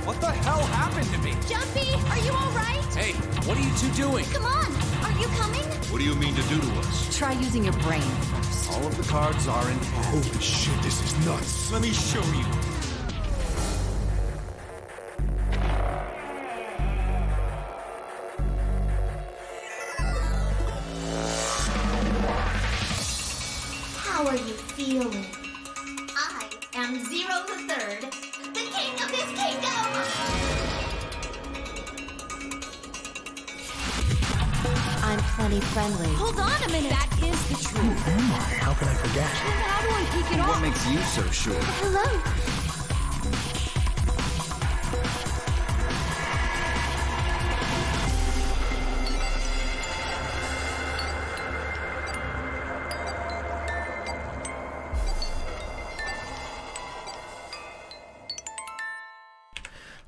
What the hell happened to me? Jumpy, are you all right? Hey, what are you two doing? Come on, are you coming? What do you mean to do to us? Try using your brain first. All of the cards are in hand. Holy shit, this is nuts. Let me show you. How are you feeling? I am Zero the Third, the king of this kingdom! I'm plenty friendly. Hold on a minute! That is the truth. Who am I? How can I forget? How do I take it What off? makes you so sure? Hello?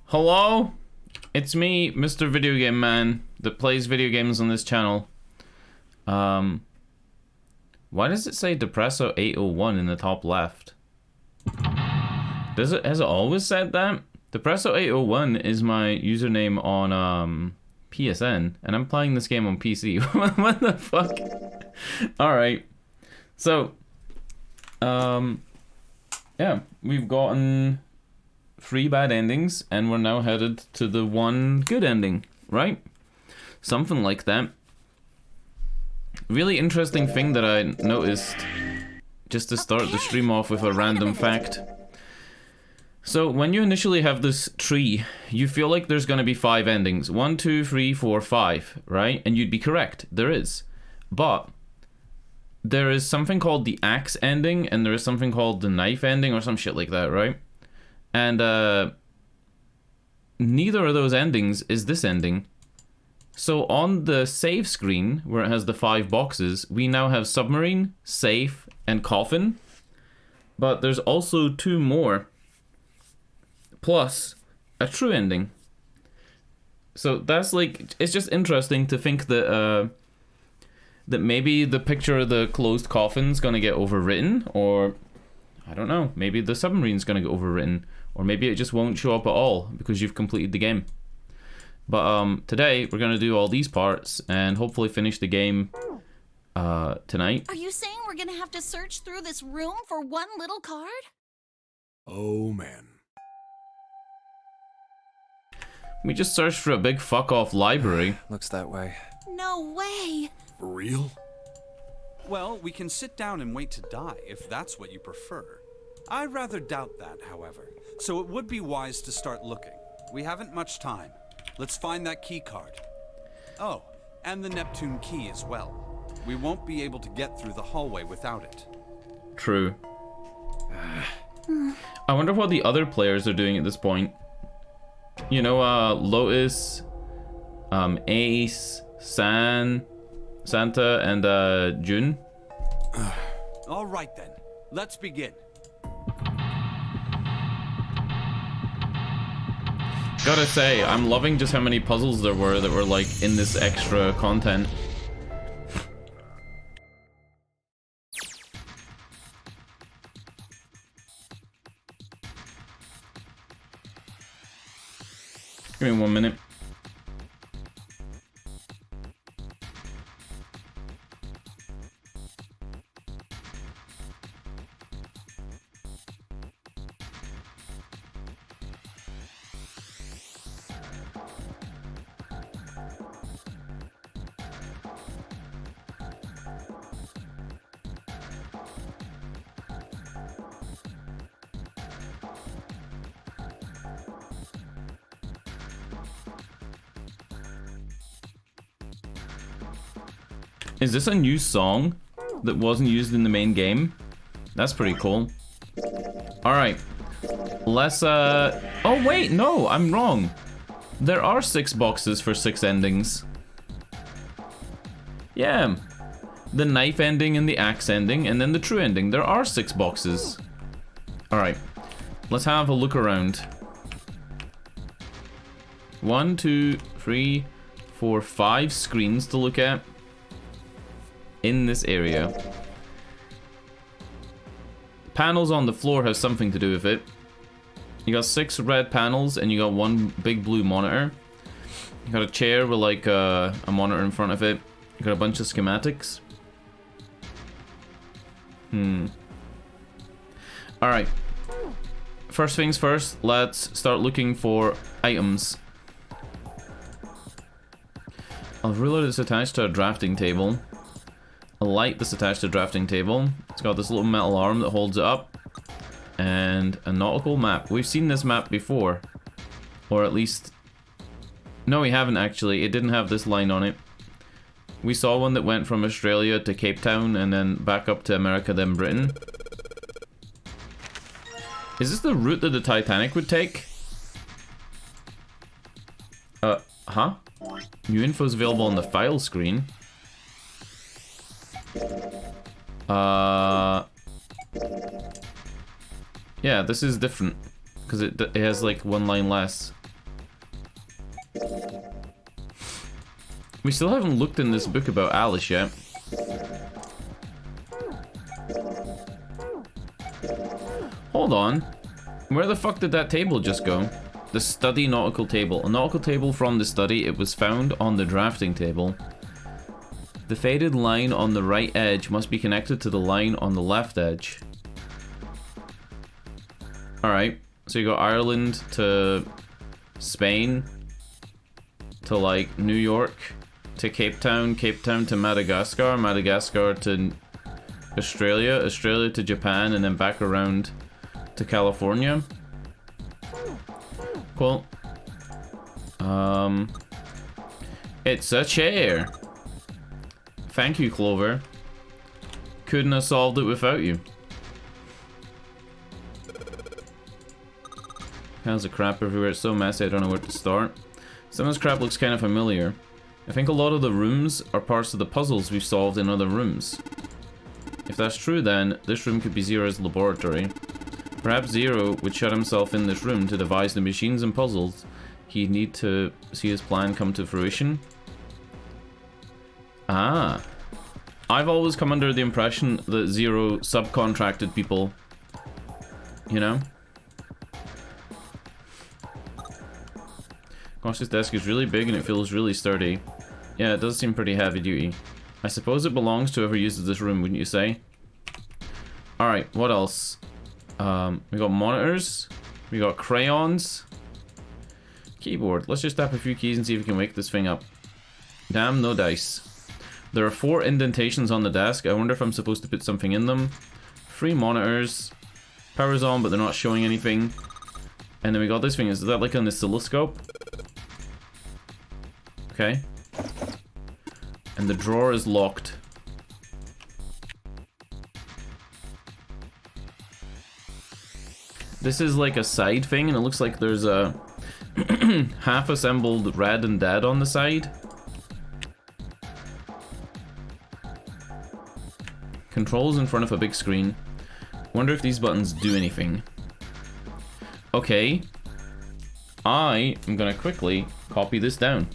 Hello? It's me, Mr. Video Game Man, that plays video games on this channel. Why does it say Deppresso 801 in the top left? Has it always said that? Deppresso 801 is my username on PSN, and I'm playing this game on PC. What the fuck? Alright. So, yeah, we've gotten 3 bad endings, and we're now headed to the 1 good ending, right? Something like that. Really interesting thing that I noticed, just to start the stream off with a random fact. So when you initially have this tree, you feel like there's gonna be 5 endings. 1, 2, 3, 4, 5, right? And you'd be correct, there is. But there is something called the axe ending, and there is something called the knife ending, or some shit like that, right? And neither of those endings is this ending. So on the save screen, where it has the 5 boxes, we now have submarine, safe, and coffin. But there's also 2 more, plus a true ending. So that's like, it's just interesting to think that that maybe the picture of the closed coffin's gonna get overwritten, or I don't know, maybe the submarine's gonna get overwritten. Or maybe it just won't show up at all because you've completed the game. But today we're gonna do all these parts and hopefully finish the game tonight. Are you saying we're gonna have to search through this room for one little card? Oh, man. We just searched for a big fuck off library. Looks that way. No way! For real? Well, we can sit down and wait to die, if that's what you prefer. I rather doubt that, however, so it would be wise to start looking. We haven't much time. Let's find that key card. Oh, and the Neptune key as well. We won't be able to get through the hallway without it. True. I wonder what the other players are doing at this point. You know, Lotus, Ace, Santa, and June. All right then, let's begin. Gotta say, I'm loving just how many puzzles there were that were like in this extra content. Give me 1 minute. Is this a new song that wasn't used in the main game? That's pretty cool. Alright. Let's, oh wait, no, I'm wrong. There are 6 boxes for 6 endings. Yeah. The knife ending and the axe ending, and then the true ending. There are 6 boxes. Alright. Let's have a look around. 1, 2, 3, 4, 5 screens to look at in this area. Panels on the floor have something to do with it. You got 6 red panels and you got 1 big blue monitor. You got a chair with like a monitor in front of it. You got a bunch of schematics. Alright. First things first, let's start looking for items. A ruler that's attached to a drafting table. A light that's attached to a drafting table. It's got this little metal arm that holds it up. And a nautical map. We've seen this map before. Or at least... No, we haven't actually. It didn't have this line on it. We saw one that went from Australia to Cape Town and then back up to America, then Britain. Is this the route that the Titanic would take? Huh? New info is available on the file screen. Yeah, this is different. Because it has like 1 line less. We still haven't looked in this book about Alice yet. Hold on. Where the fuck did that table just go? The study nautical table. A nautical table from the study. It was found on the drafting table. The faded line on the right edge must be connected to the line on the left edge. Alright. So you go Ireland to Spain to like New York to Cape Town, Cape Town to Madagascar, Madagascar to Australia, Australia to Japan, and then back around to California. Cool. It's a chair. Thank you, Clover. Couldn't have solved it without you. Piles of crap everywhere. It's so messy, I don't know where to start. Some of this crap looks kind of familiar. I think a lot of the rooms are parts of the puzzles we've solved in other rooms. If that's true, then this room could be Zero's laboratory. Perhaps Zero would shut himself in this room to devise the machines and puzzles he'd need to see his plan come to fruition. Ah. I've always come under the impression that Zero subcontracted people. You know? Gosh, this desk is really big and it feels really sturdy. Yeah, it does seem pretty heavy duty. I suppose it belongs to whoever uses this room, wouldn't you say? Alright, what else? We got monitors. We got crayons. Keyboard. Let's just tap a few keys and see if we can wake this thing up. Damn, no dice. There are 4 indentations on the desk. I wonder if I'm supposed to put something in them. 3 monitors. Power's on, but they're not showing anything. And then we got this thing. Is that like an oscilloscope? Okay. And the drawer is locked. This is like a side thing, and it looks like there's a half-assembled Red and Dead on the side. Controls in front of a big screen. Wonder if these buttons do anything. Okay. I am gonna quickly copy this down.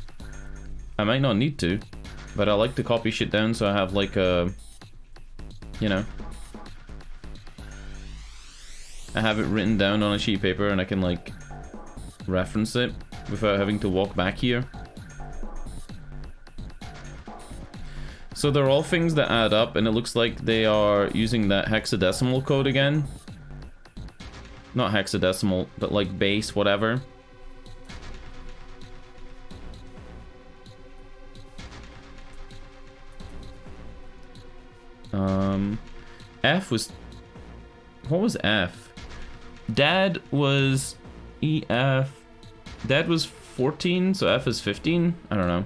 I might not need to, but I like to copy shit down so I have like a, you know, I have it written down on a sheet of paper and I can like reference it without having to walk back here. So they're all things that add up, and it looks like they are using that hexadecimal code again. Not hexadecimal, but like base, whatever. F was... What was F? Dad was EF. Dad was 14, so F is 15? I don't know.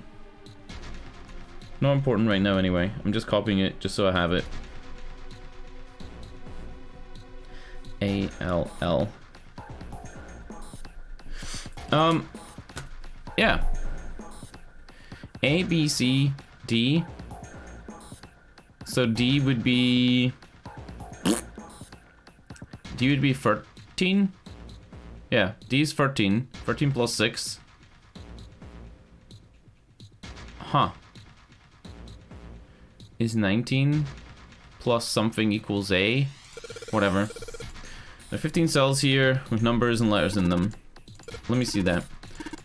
Not important right now anyway. I'm just copying it just so I have it. ALL. Yeah. A, B, C, D. So D would be... D would be 13? Yeah, D is 13. 13 plus 6. Huh. Is 19 plus something equals A? Whatever. There are 15 cells here with numbers and letters in them. Let me see that.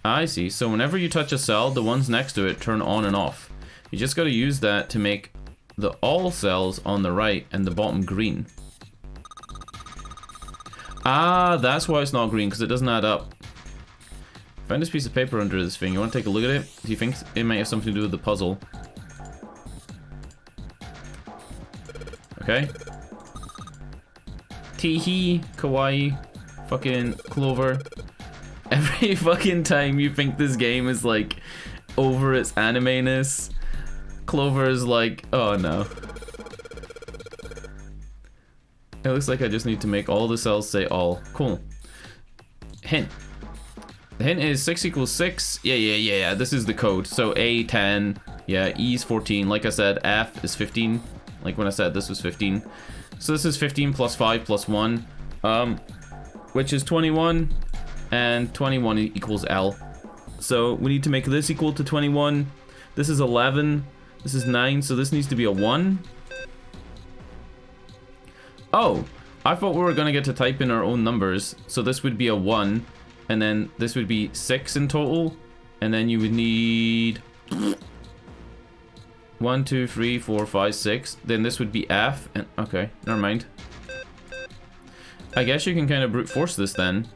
I see. So whenever you touch a cell, the ones next to it turn on and off. You just got to use that to make the all cells on the right and the bottom green. Ah, that's why it's not green, because it doesn't add up. Find this piece of paper under this thing. You want to take a look at it? Do you think it might have something to do with the puzzle? Okay. Teehee, kawaii, fucking Clover. Every fucking time you think this game is like over its anime-ness, Clover is like, oh no. It looks like I just need to make all the cells say all. Cool. Hint. The hint is 6 equals 6. Yeah. This is the code. So A 10. Yeah, E is 14. Like I said, F is 15. Like when I said this was 15. So this is 15 plus 5 plus 1. Which is 21. And 21 equals L. So we need to make this equal to 21. This is 11. This is 9. So this needs to be a 1. Oh, I thought we were gonna get to type in our own numbers. So this would be a 1, and then this would be 6 in total, and then you would need 1, 2, 3, 4, 5, 6. Then this would be F, and okay, never mind. I guess you can kind of brute force this then,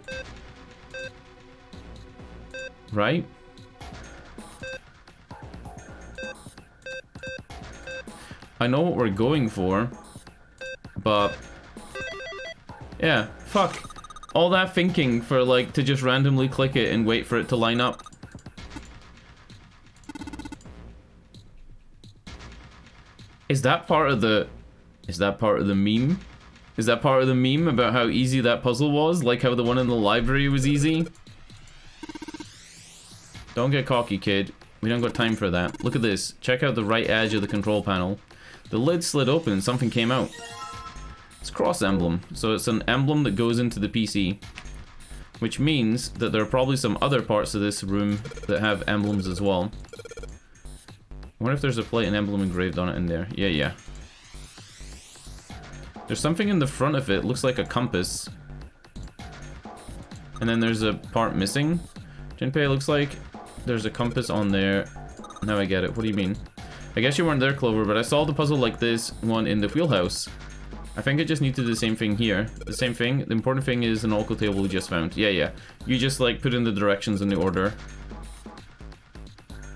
right? I know what we're going for. But yeah, fuck. All that thinking for like to just randomly click it and wait for it to line up. Is that part of the meme? Is that part of the meme about how easy that puzzle was? Like how the one in the library was easy? Don't get cocky, kid. We don't got time for that. Look at this. Check out the right edge of the control panel. The lid slid open and something came out. It's cross emblem, so it's an emblem that goes into the PC, which means that there are probably some other parts of this room that have emblems as well. I wonder if there's a plate and emblem engraved on it in there. Yeah. There's something in the front of it, looks like a compass. And then there's a part missing. Jinpei, looks like there's a compass on there. Now I get it. What do you mean? I guess you weren't there, Clover, but I saw the puzzle like this one in the wheelhouse. I think I just need to do the same thing here. The same thing. The important thing is an oracle table we just found. Yeah. You just like put in the directions in the order.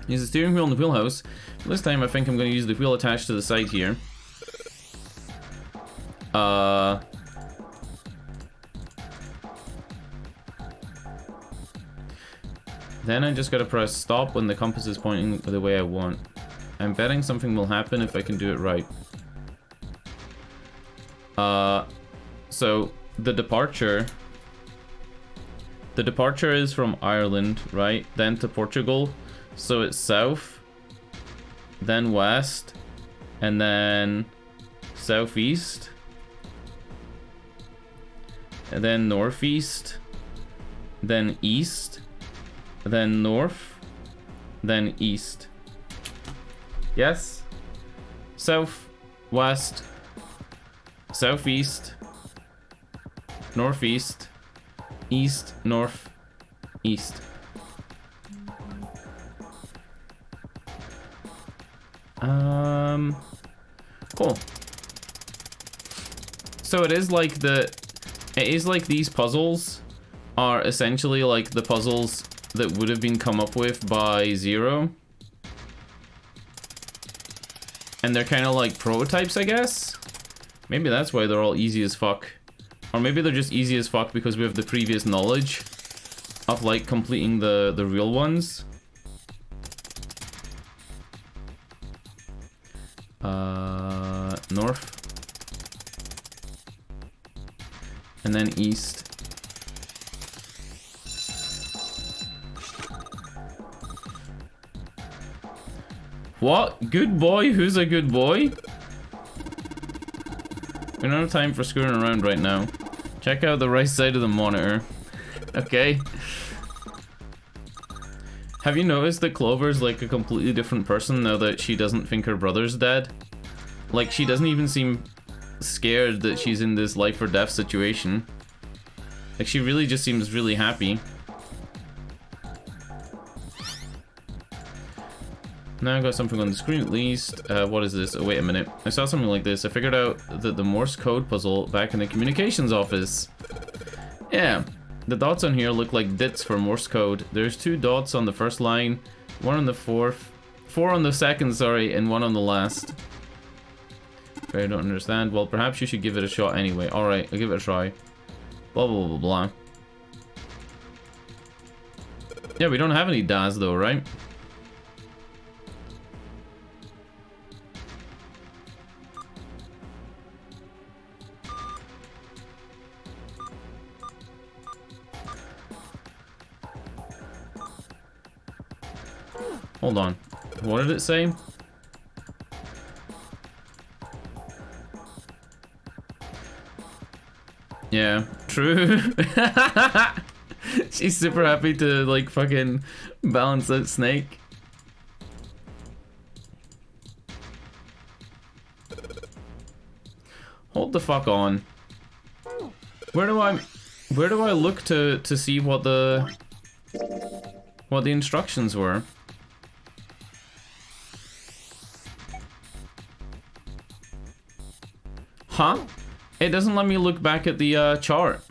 Use the steering wheel in the wheelhouse. This time I think I'm going to use the wheel attached to the side here. Then I just gotta press stop when the compass is pointing the way I want. I'm betting something will happen if I can do it right. So the departure is from Ireland, right? Then to Portugal. So it's south, then west, and then southeast, and then northeast, then east, then north, then east. Yes? South, west, southeast, northeast, east, north, east. Cool. So it is like these puzzles are essentially like the puzzles that would have been come up with by Zero. And they're kind of like prototypes, I guess? Maybe that's why they're all easy as fuck. Or maybe they're just easy as fuck because we have the previous knowledge of like completing the real ones. North. And then east. What? Good boy? Who's a good boy? We don't have time for screwing around right now. Check out the right side of the monitor. Okay. Have you noticed that Clover's like a completely different person now that she doesn't think her brother's dead? Like, she doesn't even seem scared that she's in this life or death situation. Like, she really just seems really happy. Now I got something on the screen at least. What is this? Oh, wait a minute. I saw something like this. I figured out that the Morse code puzzle back in the communications office. Yeah, the dots on here look like dits for Morse code. There's 2 dots on the first line, 1 on the fourth, 4 on the second, sorry, and 1 on the last. I don't understand. Well, perhaps you should give it a shot anyway. Alright, I'll give it a try. Blah, blah, blah, blah. Yeah, we don't have any DAs though, right? Hold on. What did it say? Yeah, true. She's super happy to like fucking balance out Snake. Hold the fuck on. Where do I look to see what the instructions were? Huh? It doesn't let me look back at the chart.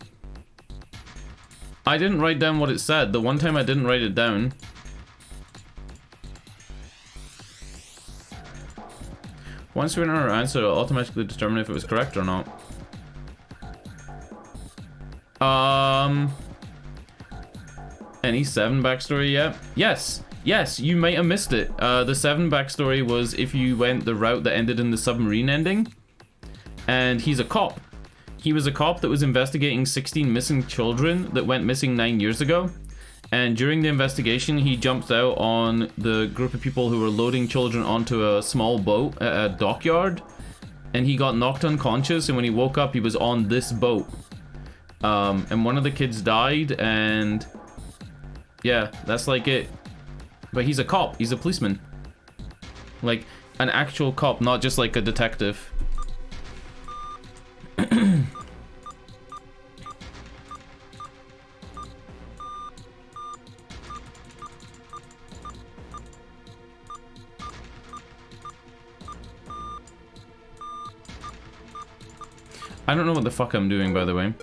I didn't write down what it said. The one time I didn't write it down. Once we enter our answer, it'll automatically determine if it was correct or not. Any 7 backstory yet? Yes. Yes, you might have missed it. The 7 backstory was if you went the route that ended in the submarine ending. And he's a cop. He was a cop that was investigating 16 missing children that went missing 9 years ago. And during the investigation, he jumped out on the group of people who were loading children onto a small boat at a dockyard. And he got knocked unconscious, and when he woke up, he was on this boat. And one of the kids died, and yeah, that's like it. But he's a cop. He's a policeman. Like, an actual cop, not just like a detective. I don't know what the fuck I'm doing, by the way.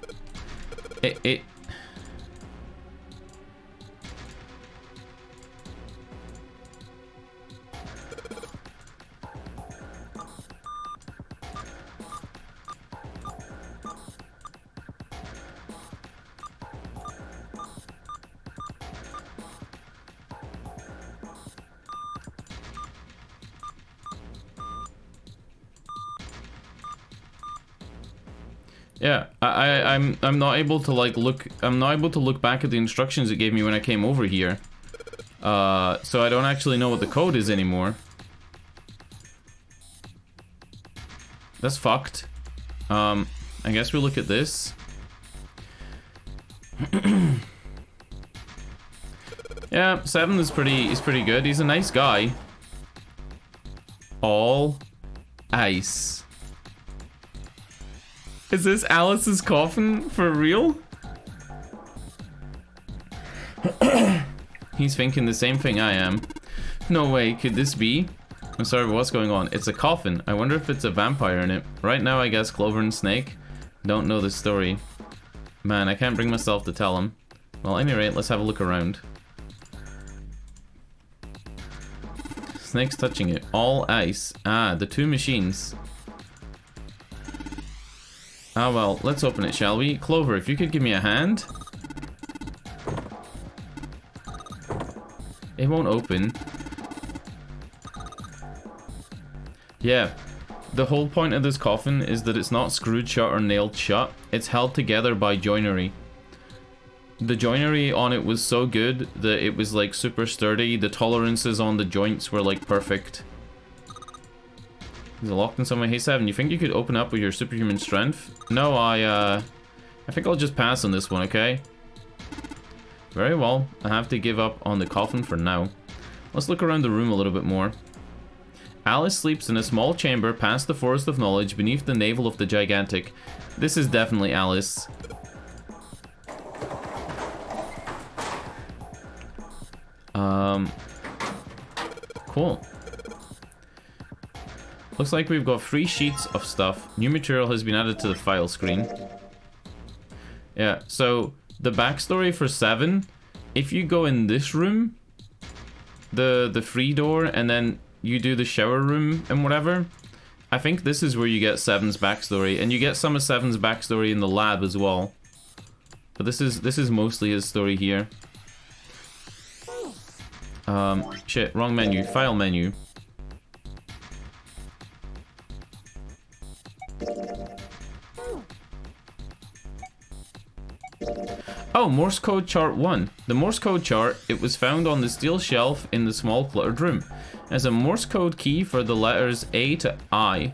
Yeah, I'm not able to like look. I'm not able to look back at the instructions it gave me when I came over here. So I don't actually know what the code is anymore. That's fucked. I guess we look at this. Yeah, 7 is pretty good. He's a nice guy. All ice. Is this Alice's coffin for real? He's thinking the same thing I am. No way, could this be? I'm sorry, but what's going on? It's a coffin. I wonder if it's a vampire in it. Right now, I guess Clover and Snake don't know the story. Man, I can't bring myself to tell him. Well, at any rate, let's have a look around. Snake's touching it. All ice. Ah, the 2 machines. Ah, well, let's open it, shall we? Clover, if you could give me a hand. It won't open. Yeah, the whole point of this coffin is that it's not screwed shut or nailed shut. It's held together by joinery. The joinery on it was so good that it was like super sturdy. The tolerances on the joints were like perfect. Is it locked in some way? Hey 7, you think you could open up with your superhuman strength? No, I think I'll just pass on this one, okay? Very well, I have to give up on the coffin for now. Let's look around the room a little bit more. Alice sleeps in a small chamber past the Forest of Knowledge beneath the navel of the Gigantic. This is definitely Alice. Cool. Looks like we've got 3 sheets of stuff. New material has been added to the file screen. Yeah, so the backstory for 7, if you go in this room, the free door, and then you do the shower room and whatever, I think this is where you get 7's backstory, and you get some of 7's backstory in the lab as well. But this is mostly his story here. Shit, wrong menu. File menu. Oh, Morse code chart 1. The Morse code chart, it was found on the steel shelf in the small cluttered room. It has a Morse code key for the letters A to I.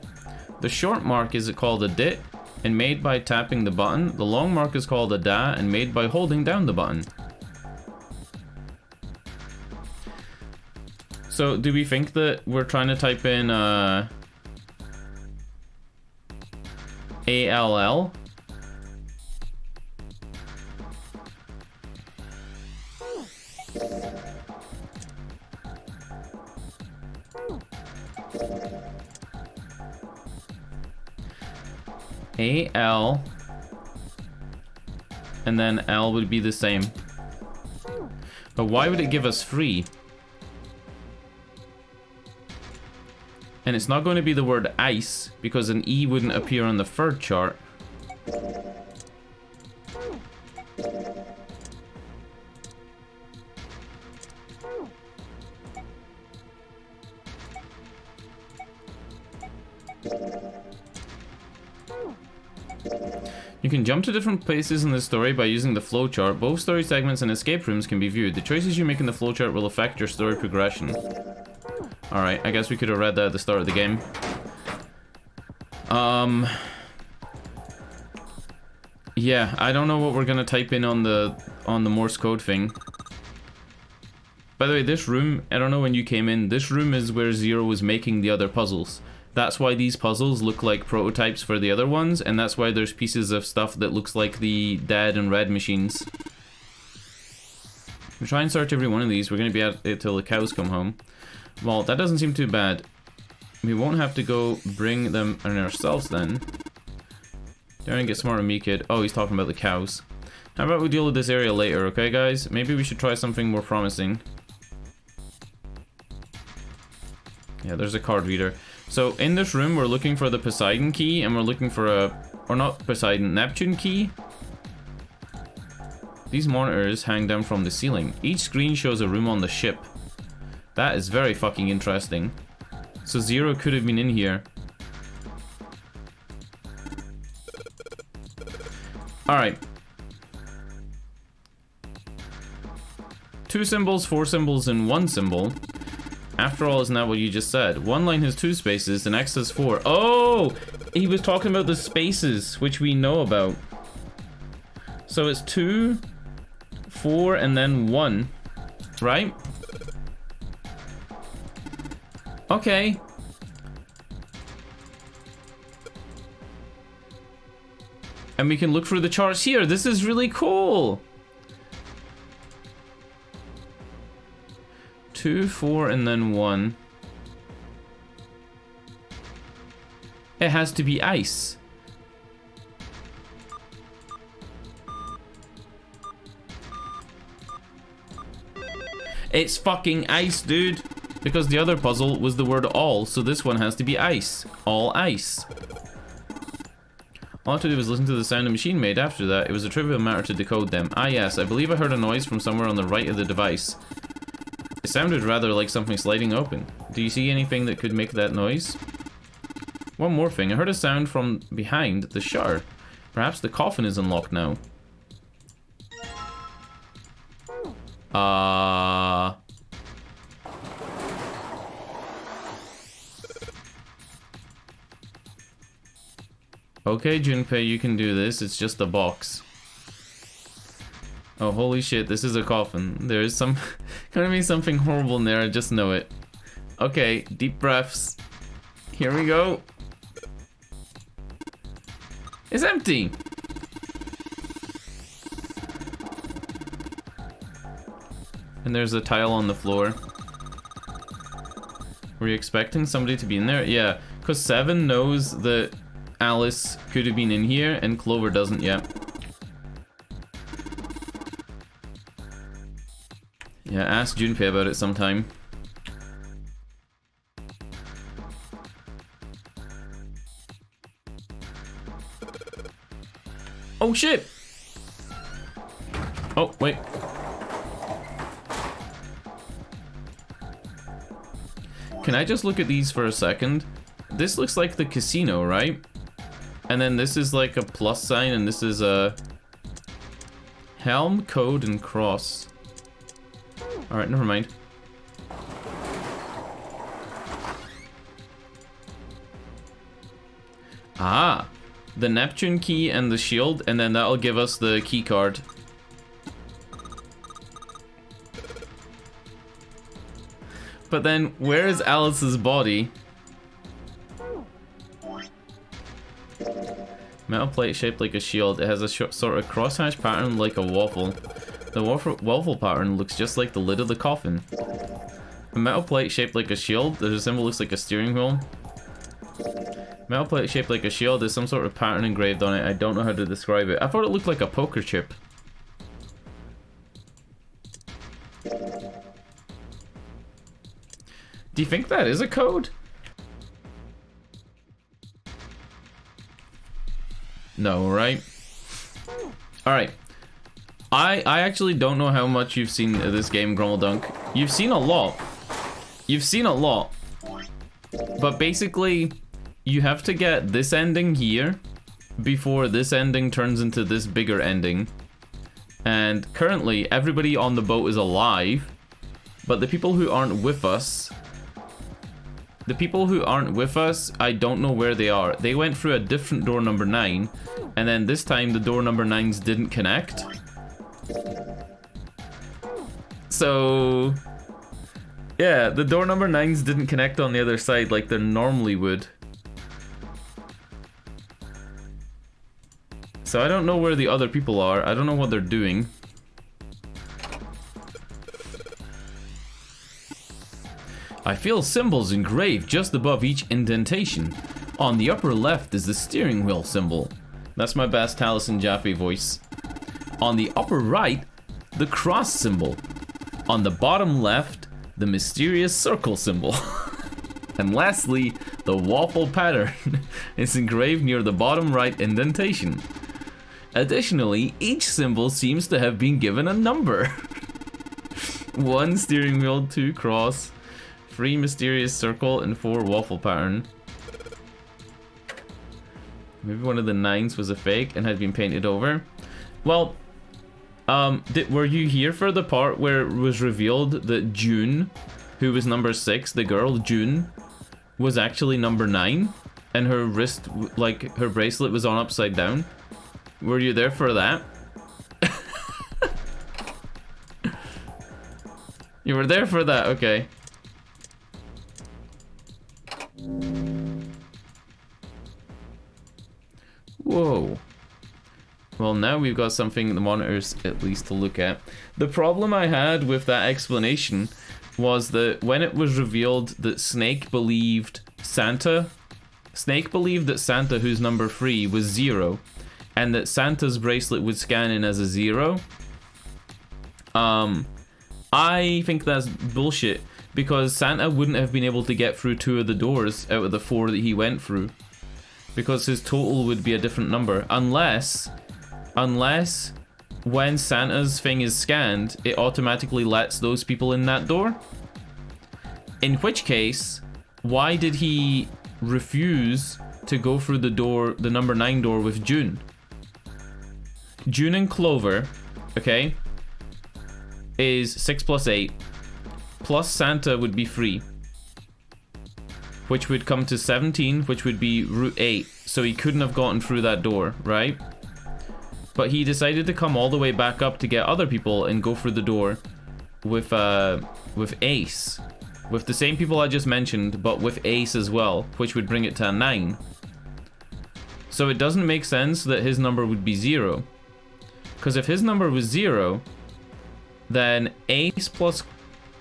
The short mark is called a dit and made by tapping the button. The long mark is called a da and made by holding down the button. So, do we think that we're trying to type in ALL? AL, and then L would be the same. But why would it give us 3? And it's not going to be the word ice, because an E wouldn't appear on the third chart. You can jump to different places in the story by using the flowchart. Both story segments and escape rooms can be viewed. The choices you make in the flowchart will affect your story progression. Alright, I guess we could have read that at the start of the game. Yeah, I don't know what we're gonna type in on the Morse code thing. By the way, this room, I don't know when you came in, this room is where Zero was making the other puzzles. That's why these puzzles look like prototypes for the other ones, and that's why there's pieces of stuff that looks like the dead and red machines. We'll try and search every one of these. We're going to be at it till the cows come home. Well, that doesn't seem too bad. We won't have to go bring them in ourselves then. Don't get smart on me, kid. Oh, he's talking about the cows. How about we deal with this area later, okay, guys? Maybe we should try something more promising. Yeah, there's a card reader. So in this room, we're looking for the Poseidon key, and we're looking for a, or not Poseidon, Neptune key. These monitors hang down from the ceiling. Each screen shows a room on the ship. That is very fucking interesting. So Zero could have been in here. Alright. 2 symbols, 4 symbols, and 1 symbol. After all, isn't that what you just said? One line has 2 spaces, and X has 4. Oh! He was talking about the spaces, which we know about. So it's 2, 4, and then 1. Right? Okay. And we can look through the charts here. This is really cool. 2, 4, and then 1. It has to be ice. It's fucking ice, dude. Because the other puzzle was the word all, so this one has to be ice. All ice. All I had to do was listen to the sound the machine made after that. It was a trivial matter to decode them. Ah yes, I believe I heard a noise from somewhere on the right of the device. It sounded rather like something sliding open. Do you see anything that could make that noise? One more thing, I heard a sound from behind the shard. Perhaps the coffin is unlocked now. Okay, Junpei, you can do this. It's just a box. Oh, holy shit, this is a coffin. There is some... gonna be something horrible in there, I just know it. Okay, deep breaths. Here we go. It's empty! And there's a tile on the floor. Were you expecting somebody to be in there? Yeah, because 7 knows that Alice could have been in here, and Clover doesn't yet. Yeah, ask Junpei about it sometime. Oh shit! Oh, wait. Can I just look at these for a second? This looks like the casino, right? And then this is like a plus sign, and this is a helm, code, and cross. Alright, never mind. Ah, the Neptune key and the shield, and then that'll give us the key card. But then, where is Alice's body? Metal plate shaped like a shield. It has a sort of crosshatch pattern like a waffle. The waffle pattern looks just like the lid of the coffin. A metal plate shaped like a shield. The symbol looks like a steering wheel. Metal plate shaped like a shield. There's some sort of pattern engraved on it. I don't know how to describe it. I thought it looked like a poker chip. Do you think that is a code? No, right? Alright. I actually don't know how much you've seen of this game, Grumbledunk. You've seen a lot. You've seen a lot. But basically, you have to get this ending here before this ending turns into this bigger ending. And currently, everybody on the boat is alive. But the people who aren't with us... I don't know where they are. They went through a different door number 9, and then this time the door number 9s didn't connect. So, yeah, the door number 9s didn't connect on the other side like they normally would. So I don't know where the other people are. I don't know what they're doing. I feel symbols engraved just above each indentation. On the upper left is the steering wheel symbol. That's my best Taliesin Jaffe voice. On the upper right, the cross symbol. On the bottom left, the mysterious circle symbol. And lastly, the waffle pattern is engraved near the bottom right indentation. Additionally, each symbol seems to have been given a number. 1 steering wheel, 2 cross, 3 mysterious circle, and 4 waffle pattern. Maybe one of the 9s was a fake and had been painted over. Well, were you here for the part where it was revealed that June, who was number 6, the girl June, was actually number 9, and her wrist, like her bracelet, was on upside down? Were you there for that? You were there for that, okay. Whoa. Well, now we've got something in the monitors at least to look at. The problem I had with that explanation was that when it was revealed that Snake believed Santa, who's number 3, was 0, and that Santa's bracelet would scan in as a 0. I think that's bullshit, because Santa wouldn't have been able to get through 2 of the doors out of the 4 that he went through, because his total would be a different number, unless when Santa's thing is scanned, it automatically lets those people in that door. In which case, why did he refuse to go through the door, the number 9 door with June? June and Clover, okay, is 6 plus 8, plus Santa would be 3, which would come to 17, which would be root 8, so he couldn't have gotten through that door, right? But he decided to come all the way back up to get other people and go through the door with Ace, with the same people I just mentioned, but with Ace as well, which would bring it to a 9. So it doesn't make sense that his number would be 0. Because if his number was 0, then Ace plus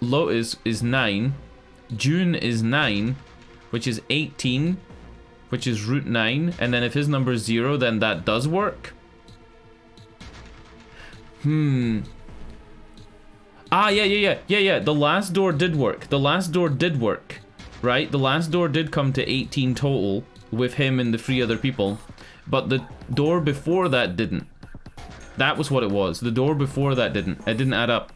Lotus is 9, June is 9, which is 18, which is root 9, and then if his number is 0, then that does work. Ah, yeah. The last door did work. The last door did work, right? The last door did come to 18 total with him and the 3 other people, but the door before that didn't. That was what it was. The door before that didn't. It didn't add up.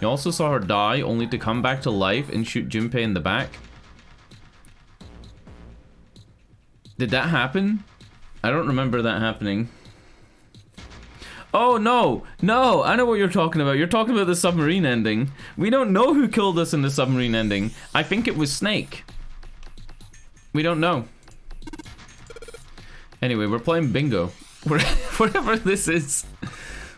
You also saw her die, only to come back to life and shoot Junpei in the back. Did that happen? I don't remember that happening. Oh, no! No! I know what you're talking about. You're talking about the submarine ending. We don't know who killed us in the submarine ending. I think it was Snake. We don't know. Anyway, we're playing bingo. Whatever this is.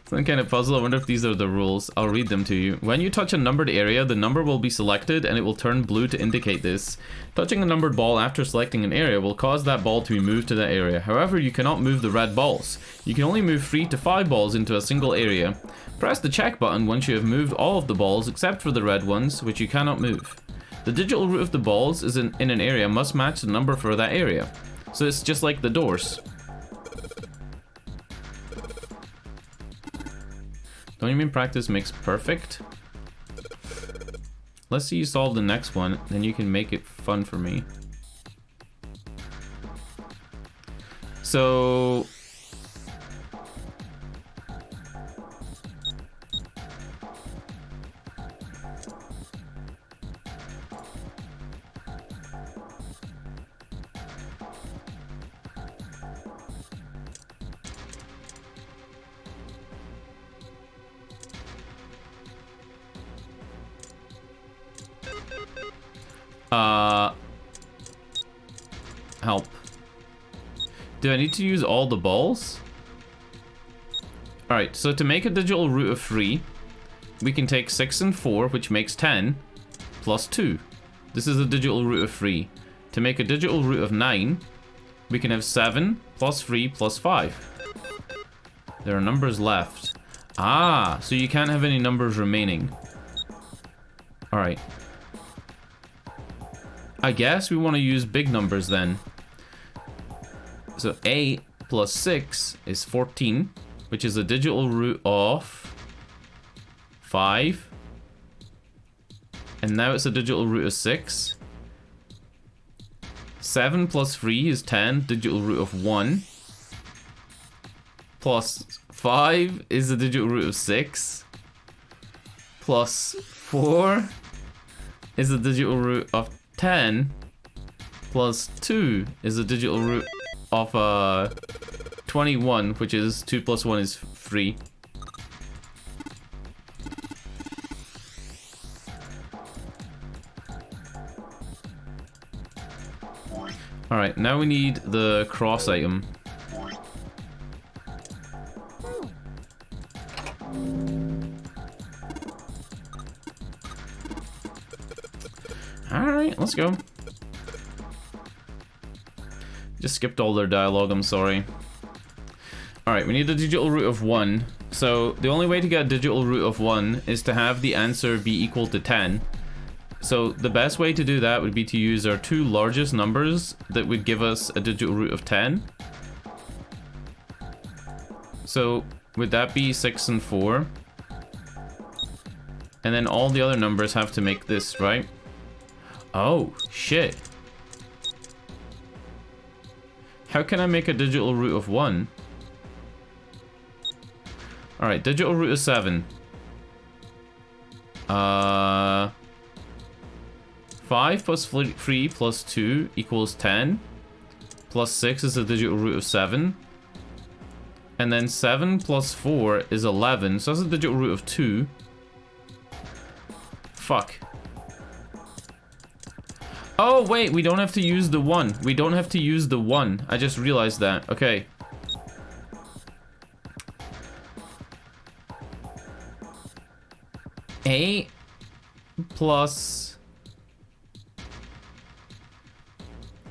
Some kind of puzzle. I wonder if these are the rules. I'll read them to you. When you touch a numbered area, the number will be selected and it will turn blue to indicate this. Touching a numbered ball after selecting an area will cause that ball to be moved to that area. However, you cannot move the red balls. You can only move 3 to 5 balls into a single area. Press the check button once you have moved all of the balls except for the red ones, which you cannot move. The digital root of the balls is in an area must match the number for that area. So it's just like the doors. Don't you mean practice makes perfect? Let's see you solve the next one, then you can make it fun for me. So... help. Do I need to use all the balls? Alright, so to make a digital root of 3, we can take 6 and 4, which makes 10, plus 2. This is a digital root of 3. To make a digital root of 9, we can have 7 plus 3 plus 5. There are numbers left. Ah, so you can't have any numbers remaining. Alright. I guess we want to use big numbers then. So 8 plus 6 is 14, which is a digital root of 5. And now it's a digital root of 6. 7 plus 3 is 10, digital root of 1. Plus 5 is a digital root of 6. Plus 4 is a digital root of 10. Plus 2 is a digital root of 21, which is 2 plus 1 is 3. Alright, now we need the cross item. Alright, let's go. Just skipped all their dialogue, I'm sorry. Alright, we need a digital root of 1. So, the only way to get a digital root of 1 is to have the answer be equal to 10. So, the best way to do that would be to use our 2 largest numbers that would give us a digital root of 10. So, would that be 6 and 4? And then all the other numbers have to make this, right? Oh, shit. How can I make a digital root of 1? Alright, digital root of 7. 5 plus 3 plus 2 equals 10. Plus 6 is a digital root of 7. And then 7 plus 4 is 11. So that's a digital root of 2. Fuck. Oh, wait, we don't have to use the 1. We don't have to use the 1. I just realized that. Okay. A plus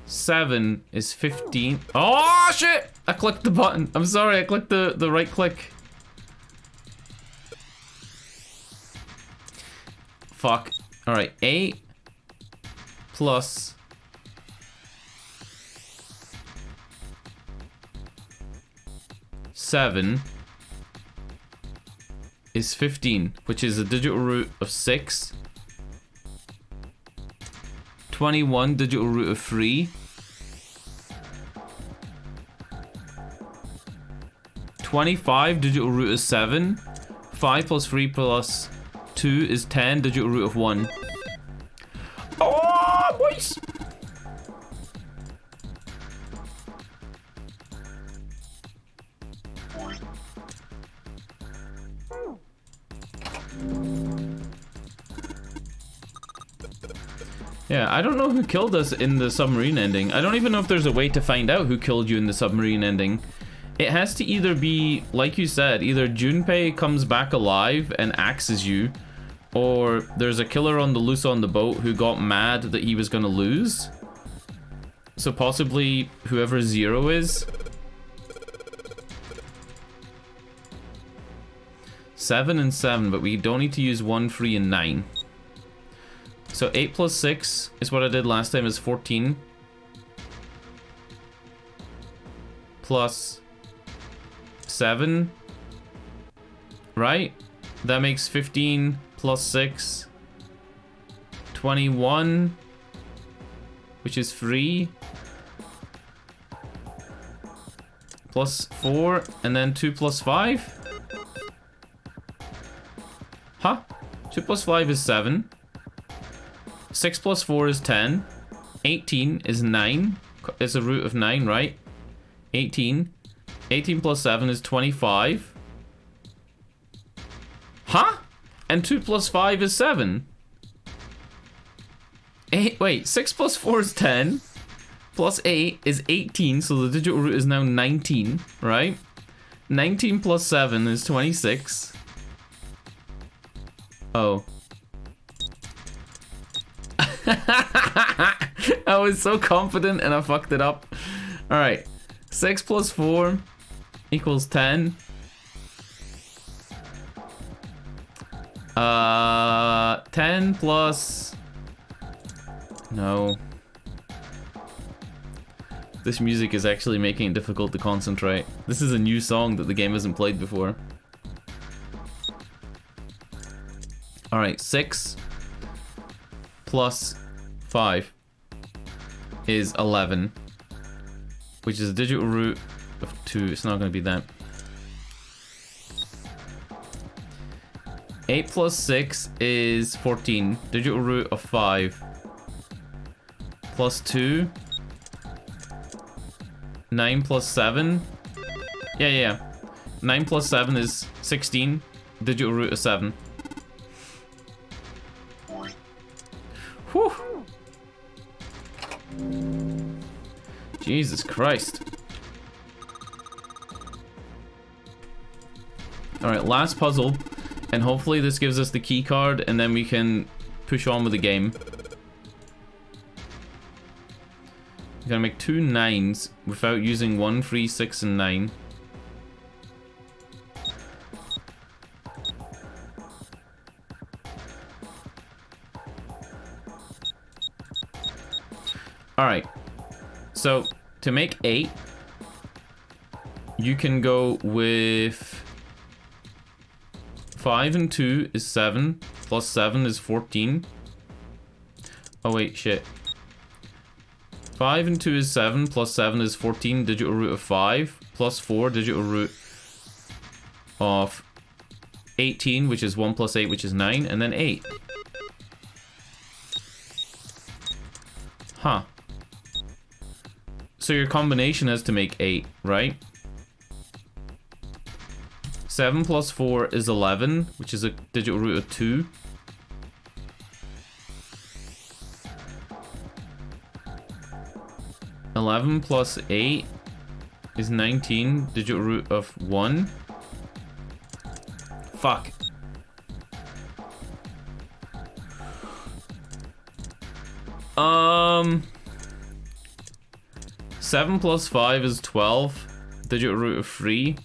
7 is 15. Oh, shit! I clicked the button. I'm sorry, I clicked the right click. Fuck. Alright, 8 plus 7 is 15, which is a digital root of 6. 21, digital root of 3. 25, digital root of 7. 5 plus 3 plus 2 is 10, digital root of 1. Oh, boys! Yeah, I don't know who killed us in the submarine ending. I don't even know if there's a way to find out who killed you in the submarine ending. It has to either be, like you said, either Junpei comes back alive and axes you, or there's a killer on the loose on the boat who got mad that he was gonna lose. So possibly whoever Zero is. 7 and 7, but we don't need to use 1, 3, and 9. So 8 plus 6 is what I did last time, is 14. Plus 7. Right? That makes 15 plus 6. 21. Which is 3. Plus 4. And then 2 plus 5. Huh? 2 plus 5 is 7. 6 plus 4 is 10. 18 is 9. It's a root of 9, right? 18. 18 plus 7 is 25. Huh? And 2 plus 5 is 7. 8, 6 plus 4 is 10. Plus 8 is 18, so the digital root is now 19, right? 19 plus 7 is 26. Oh. I was so confident and I fucked it up. Alright. 6 plus 4 equals 10. 10 plus... No. This music is actually making it difficult to concentrate. This is a new song that the game hasn't played before. Alright, 6 plus 5 is 11, which is a digital root of 2. It's not going to be that. 8 plus 6 is 14, digital root of 5. Plus 2. 9 plus 7. Yeah. 9 plus 7 is 16, digital root of 7. Whew. Jesus Christ. Alright, last puzzle. And hopefully this gives us the key card and then we can push on with the game. We're gonna make 2 9s without using 1, 3, 6, and 9. Alright, so to make 8, you can go with 5 and 2 is 7, plus 7 is 14. Oh wait, shit. 5 and 2 is 7, plus 7 is 14, digital root of 5, plus 4, digital root of 18, which is 1 plus 8, which is 9, and then 8. Huh. So your combination has to make 8, right? 7 plus 4 is 11, which is a digital root of 2. (11 plus 8 is 19, digital root of 1. Fuck. Seven plus 5 is 12, digit root of 3.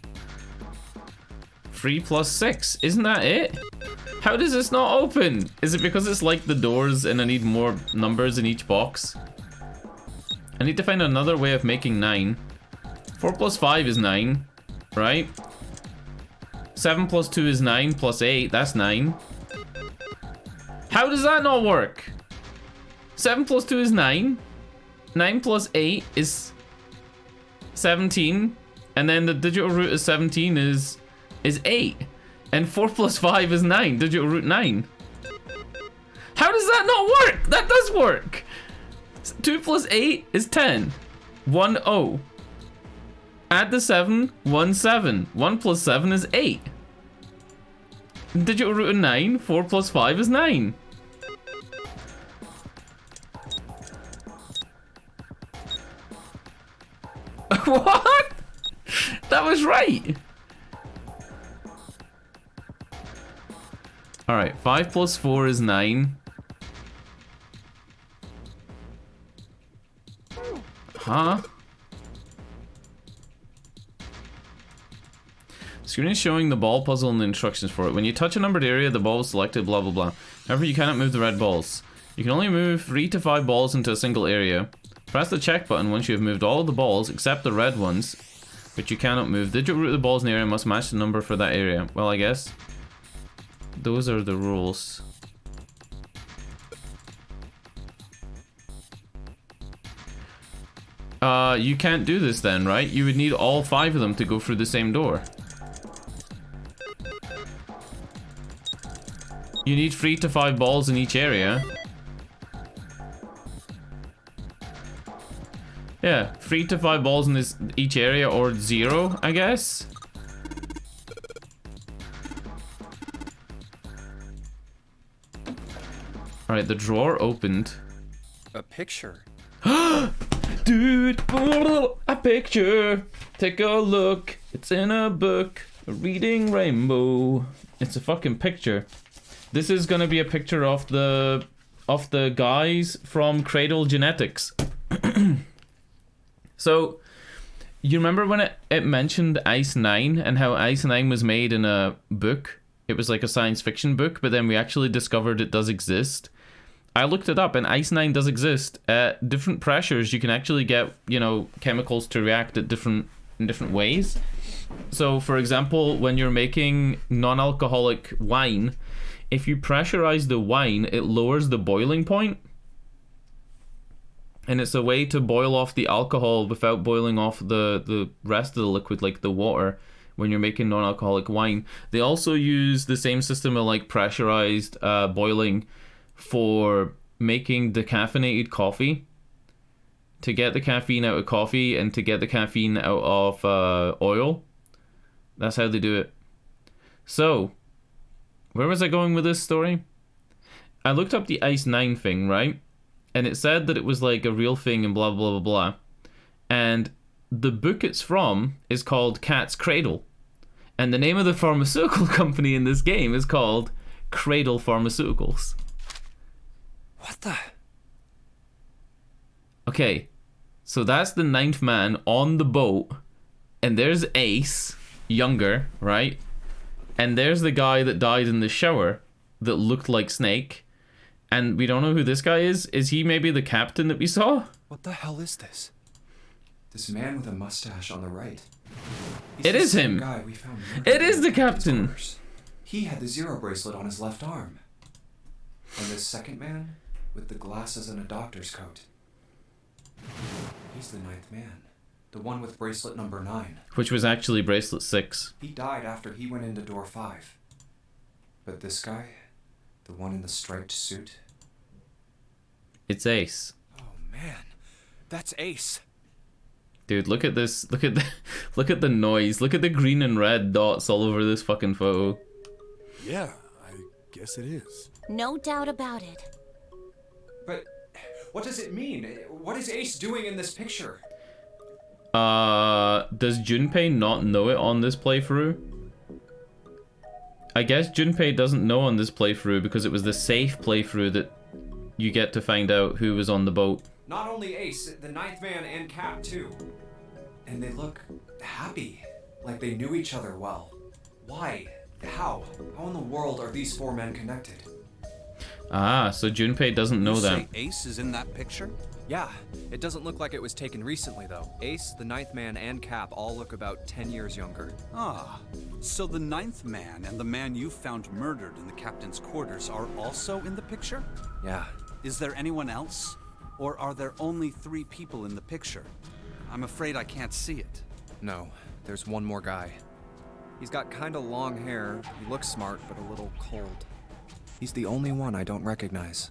3 plus 6. Isn't that it? How does this not open? Is it because it's like the doors and I need more numbers in each box? I need to find another way of making 9. 4 plus 5 is 9, right? 7 plus 2 is 9, plus 8, that's 9. How does that not work? 7 plus 2 is 9. 9 plus 8 is 17. And then the digital root of 17 is 8. And 4 plus 5 is 9. Digital root 9. How does that not work? That does work. 2 plus 8 is 10. 1, 0. Add the 7, 1, 7. 1 plus 7 is 8. Digital root of 9, 4 plus 5 is 9. What? That was right. Alright, 5 plus 4 is 9. Huh? Screen is showing the ball puzzle and the instructions for it. When you touch a numbered area, the ball is selected, blah blah blah. However, you cannot move the red balls. You can only move 3 to 5 balls into a single area. Press the check button once you have moved all of the balls, except the red ones, which you cannot move. The digital root of the balls in the area must match the number for that area. Well, I guess those are the rules. You can't do this then, right? You would need all 5 of them to go through the same door. You need 3 to 5 balls in each area. Yeah, 3 to 5 balls in each area, or 0, I guess. Alright, the drawer opened. A picture. Dude, a picture. Take a look. It's in a book. A reading rainbow. It's a fucking picture. This is gonna be a picture of the guys from Cradle Genetics. So, you remember when it mentioned Ice 9 and how Ice 9 was made in a book? It was like a science fiction book, but then we actually discovered it does exist. I looked it up and Ice 9 does exist. At different pressures, you can actually get, you know, chemicals to react at in different ways. So, for example, when you're making non-alcoholic wine, if you pressurize the wine, it lowers the boiling point. And it's a way to boil off the alcohol without boiling off the rest of the liquid, like the water, when you're making non-alcoholic wine. They also use the same system of like pressurized boiling for making decaffeinated coffee, to get the caffeine out of coffee and to get the caffeine out of oil. That's how they do it. So, where was I going with this story? I looked up the Ice 9 thing, right? And it said that it was like a real thing and blah, blah, blah, blah. And the book it's from is called Cat's Cradle. And the name of the pharmaceutical company in this game is called Cradle Pharmaceuticals. What the? Okay, so that's the 9th man on the boat. And there's Ace, younger, right? And there's the guy that died in the shower that looked like Snake. And we don't know who this guy is. Is he maybe the captain that we saw? What the hell is this? This man with a mustache on the right. It is him. Guy we found It is the captain. He had the 0 bracelet on his left arm. And this second man with the glasses and a doctor's coat. He's the 9th man. The one with bracelet number 9. Which was actually bracelet 6. He died after he went into door 5. But this guy, the one in the striped suit. It's Ace. Oh man, that's Ace. Dude, look at this. Look at the noise. Look at the green and red dots all over this fucking photo. Yeah, I guess it is. No doubt about it. But what does it mean? What is Ace doing in this picture? Does Junpei not know it on this playthrough? I guess Junpei doesn't know on this playthrough because it was the safe playthrough that you get to find out who was on the boat. Not only Ace, the 9th man and Cap too. And they look happy, like they knew each other well. Why? How? How in the world are these four men connected? Ah, so Junpei doesn't know You them. say Ace is in that picture? Yeah, it doesn't look like it was taken recently, though. Ace, the ninth man, and Cap all look about 10 years younger. Ah, so the ninth man and the man you found murdered in the captain's quarters are also in the picture? Yeah. Is there anyone else? Or are there only 3 people in the picture? I'm afraid I can't see it. No, there's one more guy. He's got kinda long hair, he looks smart, but a little cold. He's the only one I don't recognize.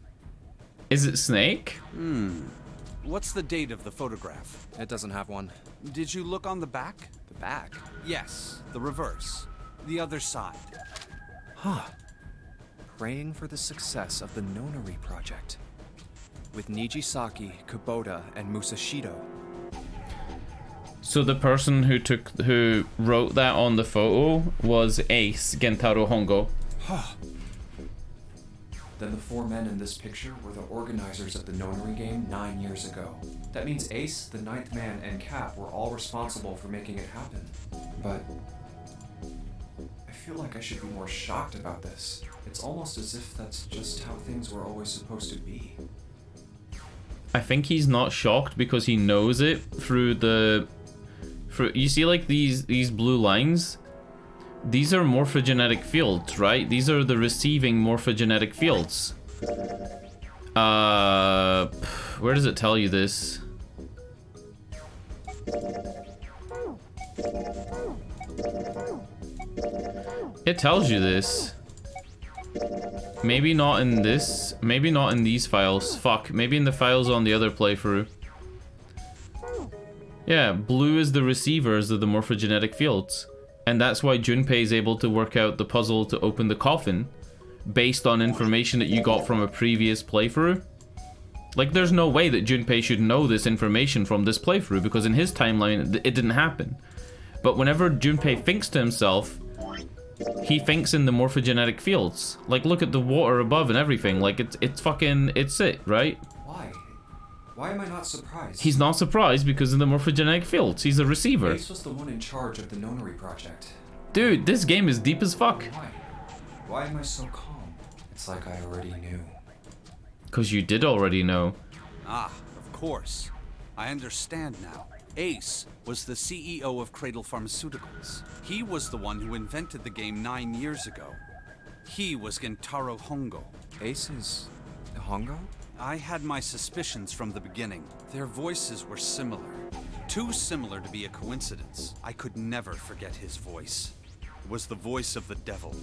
Is it Snake? What's the date of the photograph? It doesn't have one. Did you look on the back? The back? Yes, the reverse. The other side. Huh. Praying for the success of the nonary project. With Nijisaki, Kubota, and Musashido. So the person who wrote that on the photo was Ace Gentaro Hongo. Then the four men in this picture were the organizers of the nonary game 9 years ago. That means Ace, the ninth man, and Cap were all responsible for making it happen. But I feel like I should be more shocked about this. It's almost as if that's just how things were always supposed to be. I think he's not shocked because he knows it through you see like these blue lines? These are morphogenetic fields, right? These are the receiving morphogenetic fields. Where does it tell you this? It tells you this. Maybe not in this. Maybe not in these files. Fuck. Maybe in the files on the other playthrough. Yeah, blue is the receivers of the morphogenetic fields. And that's why Junpei is able to work out the puzzle to open the coffin based on information that you got from a previous playthrough. Like, there's no way that Junpei should know this information from this playthrough because in his timeline, it didn't happen. But whenever Junpei thinks to himself, he thinks in the morphogenetic fields. Like, look at the water above and everything. Like, it's it, right? Why? Why am I not surprised? He's not surprised because of the morphogenetic fields. He's a receiver. Ace was the one in charge of the nonary project. Dude, this game is deep as fuck. Why? Why am I so calm? It's like I already knew. Because you did already know. Ah, of course. I understand now. Ace was the CEO of Cradle Pharmaceuticals. He was the one who invented the game 9 years ago. He was Gentaro Hongo. Ace is Hongo? I had my suspicions from the beginning. Their voices were similar. Too similar to be a coincidence. I could never forget his voice. It was the voice of the devil.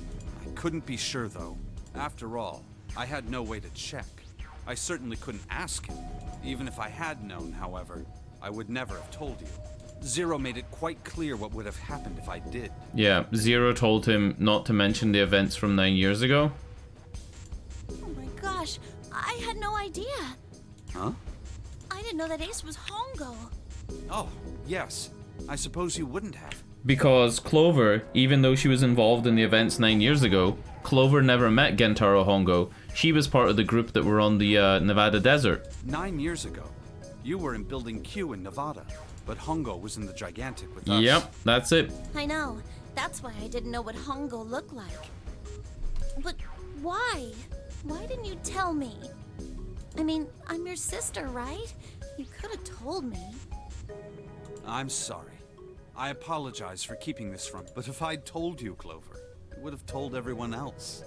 I couldn't be sure, though. After all, I had no way to check. I certainly couldn't ask him. Even if I had known, however, I would never have told you. Zero made it quite clear what would have happened if I did. Yeah, Zero told him not to mention the events from 9 years ago. Oh my gosh, I had no idea. Huh? I didn't know that Ace was Hongo. Oh, yes. I suppose you wouldn't have. Because Clover, even though she was involved in the events 9 years ago, Clover never met Gentaro Hongo. She was part of the group that were on the Nevada desert. 9 years ago, you were in Building Q in Nevada, but Hongo was in the Gigantic with us. Yep, that's it. I know. That's why I didn't know what Hongo looked like. But why? Why didn't you tell me? I mean, I'm your sister, right? You could have told me. I'm sorry. I apologize for keeping this from you, but if I'd told you, Clover, I would have told everyone else.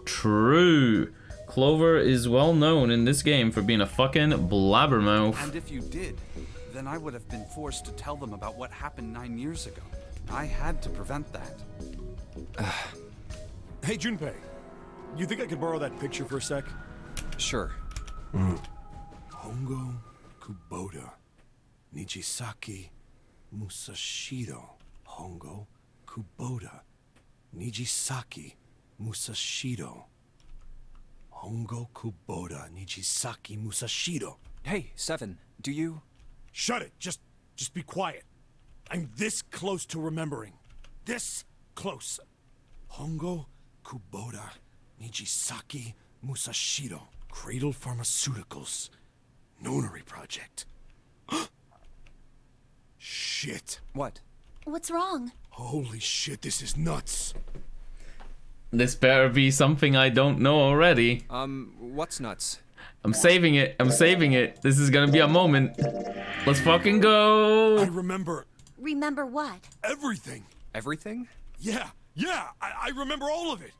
True. Clover is well known in this game for being a fucking blabbermouth. And if you did, then I would have been forced to tell them about what happened 9 years ago. I had to prevent that. Hey, Junpei. You think I could borrow that picture for a sec? Sure. Hongo, Kubota, Nijisaki, Musashido. Hongo, Kubota, Nijisaki, Musashido. Hongo, Kubota, Nijisaki, Musashido. Hey, Seven, do you... Shut it! Just be quiet. I'm this close to remembering. This close. Hongo, Kubota, Nijisaki, Musashido. Cradle Pharmaceuticals. Nonary project. Shit. What? What's wrong? Holy shit, this is nuts. This better be something I don't know already. What's nuts? I'm saving it. I'm saving it. This is gonna be a moment. Let's fucking go. I remember Remember what? everything. Everything? Yeah, I remember all of it.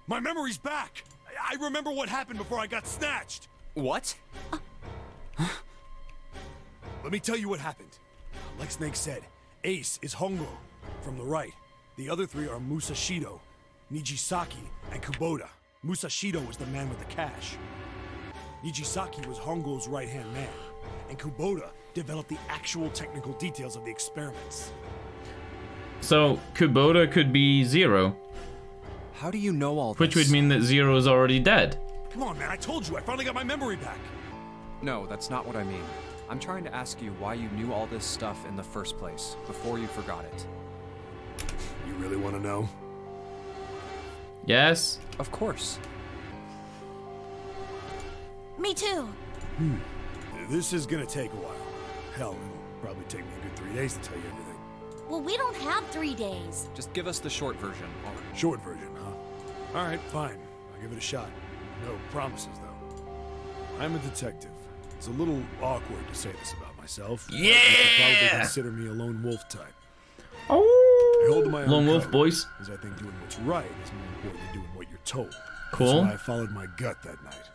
My memory's back. I remember what happened before I got snatched. What? Let me tell you what happened. Like Snake said, Ace is Hongo from the right. The other three are Musashido, Nijisaki, and Kubota. Musashido was the man with the cash. Nijisaki was Hongo's right-hand man, and Kubota developed the actual technical details of the experiments. So Kubota could be Zero, How do you know all this? which would mean that Zero is already dead. Come on, man, I told you, I finally got my memory back. No, that's not what I mean. I'm trying to ask you why you knew all this stuff in the first place, before you forgot it. You really want to know? Yes. Of course. Me too. This is gonna take a while. Hell, it'll probably take me a good 3 days to tell you everything. Well, we don't have 3 days. Just give us the short version. Short version, huh? All right, fine. I'll give it a shot. No promises, though. I'm a detective. It's a little awkward to say this about myself. but You could probably consider me a lone wolf type. I hold to my own Lone Wolf code, boys. because I think doing what's right is more important than doing what you're told. Cool. That's why I followed my gut that night.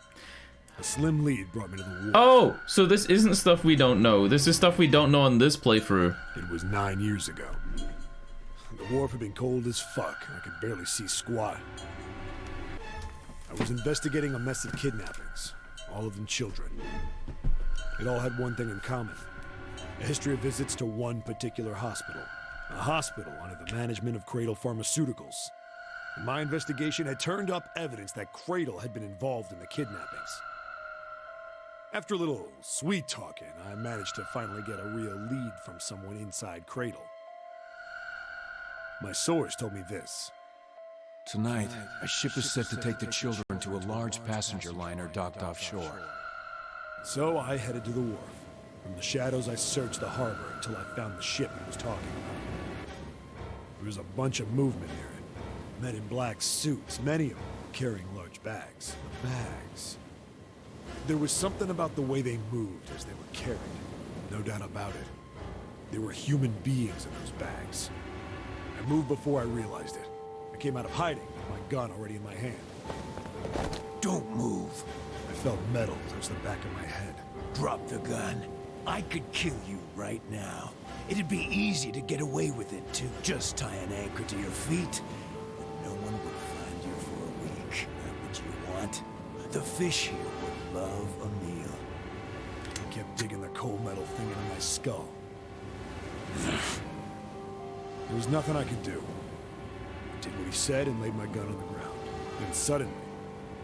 A slim lead brought me to the wharf. Oh, so this isn't stuff we don't know. This is stuff we don't know on this playthrough. It was 9 years ago. The wharf had been cold as fuck, and I could barely see squat. I was investigating a mess of kidnappings, all of them children. It all had one thing in common: a history of visits to one particular hospital. A hospital under the management of Cradle Pharmaceuticals. And my investigation had turned up evidence that Cradle had been involved in the kidnappings. After a little sweet talking, I managed to finally get a real lead from someone inside Cradle. My source told me this. Tonight, a ship is set to take the children to a large passenger liner docked offshore. So I headed to the wharf. From the shadows, I searched the harbor until I found the ship he was talking about. There was a bunch of movement near it. Men in black suits, many of them carrying large bags. The bags. There was something about the way they moved as they were carried. No doubt about it. There were human beings in those bags. I moved before I realized it. I came out of hiding with my gun already in my hand. Don't move. I felt metal touch the back of my head. Drop the gun. I could kill you right now. It'd be easy to get away with it, too. Just tie an anchor to your feet, and no one would find you for a week. That what you want? The fish here would love a meal. I kept digging the cold metal thing into my skull. There was nothing I could do. I did what he said and laid my gun on the ground. Then suddenly,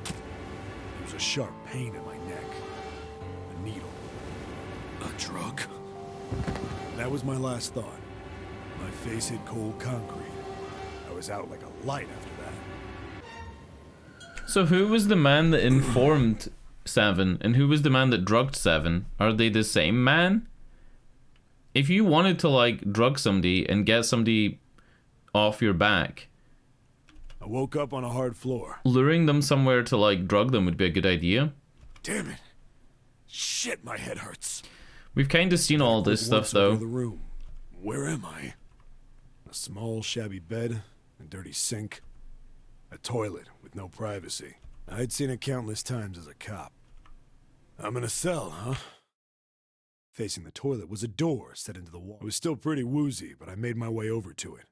there was a sharp pain in my neck. A needle. A drug? That was my last thought. My face hit cold concrete. I was out like a light after that. So who was the man that informed Seven, and who was the man that drugged Seven? Are they the same man? If you wanted to, like, drug somebody and get somebody off your back, I woke up on a hard floor. luring them somewhere to, like, drug them would be a good idea. Damn it. Shit, my head hurts. We've kind of seen all this stuff, Once over though. The room. Where am I? A small, shabby bed, a dirty sink, a toilet with no privacy. I'd seen it countless times as a cop. I'm in a cell, huh? Facing the toilet was a door set into the wall. It was still pretty woozy, but I made my way over to it.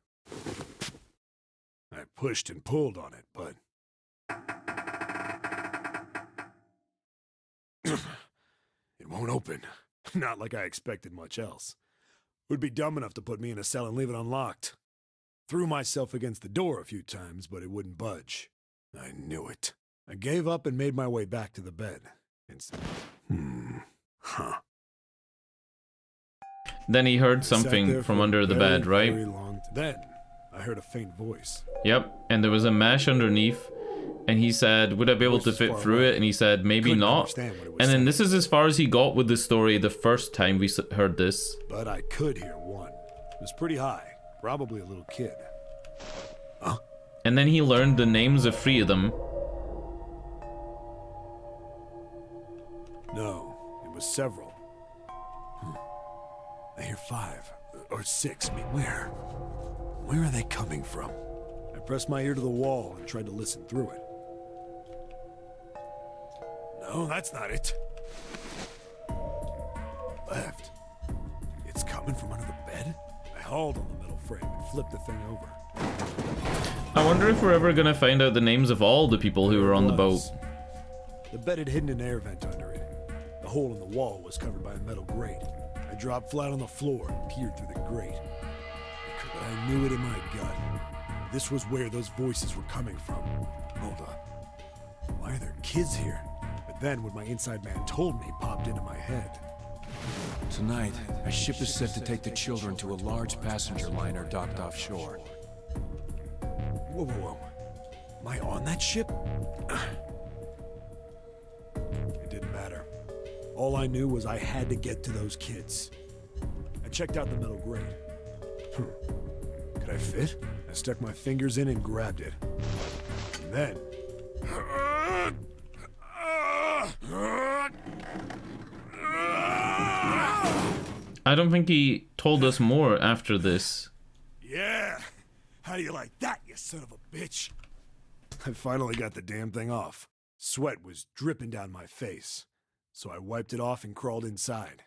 I pushed and pulled on it, but... it won't open. Not like I expected much else. It would be dumb enough to put me in a cell and leave it unlocked. Threw myself against the door a few times, but it wouldn't budge. I knew it. I gave up and made my way back to the bed. And said, huh. Then he heard Sat something there from for a under the very, bed, right? Very long. Then I heard a faint voice. Yep, and there was a mesh underneath, And he said, would I be able to fit through it? And he said, maybe not. And then this is as far as he got with the story the first time we heard this. But I could hear one. It was pretty high. Probably a little kid. Huh? And then he learned the names of 3 of them. No, it was several. I hear 5 or 6. Where are they coming from? I pressed my ear to the wall and tried to listen through it. No, that's not it. Left. It's coming from under the bed? I hauled on the metal frame and flipped the thing over. I wonder if we're ever gonna find out the names of all the people who were on the boat. The bed had hidden an air vent under it. The hole in the wall was covered by a metal grate. I dropped flat on the floor and peered through the grate. I knew it in my gut. This was where those voices were coming from. Hold on. Why are there kids here? But then what my inside man told me popped into my head. Tonight, a ship is set to take the children to a large passenger liner docked offshore. Whoa, whoa, whoa. Am I on that ship? It didn't matter. All I knew was I had to get to those kids. I checked out the metal grate. Could I fit? I stuck my fingers in and grabbed it. And then... I don't think he told us more after this. Yeah! How do you like that, you son of a bitch? I finally got the damn thing off. Sweat was dripping down my face. So I wiped it off and crawled inside.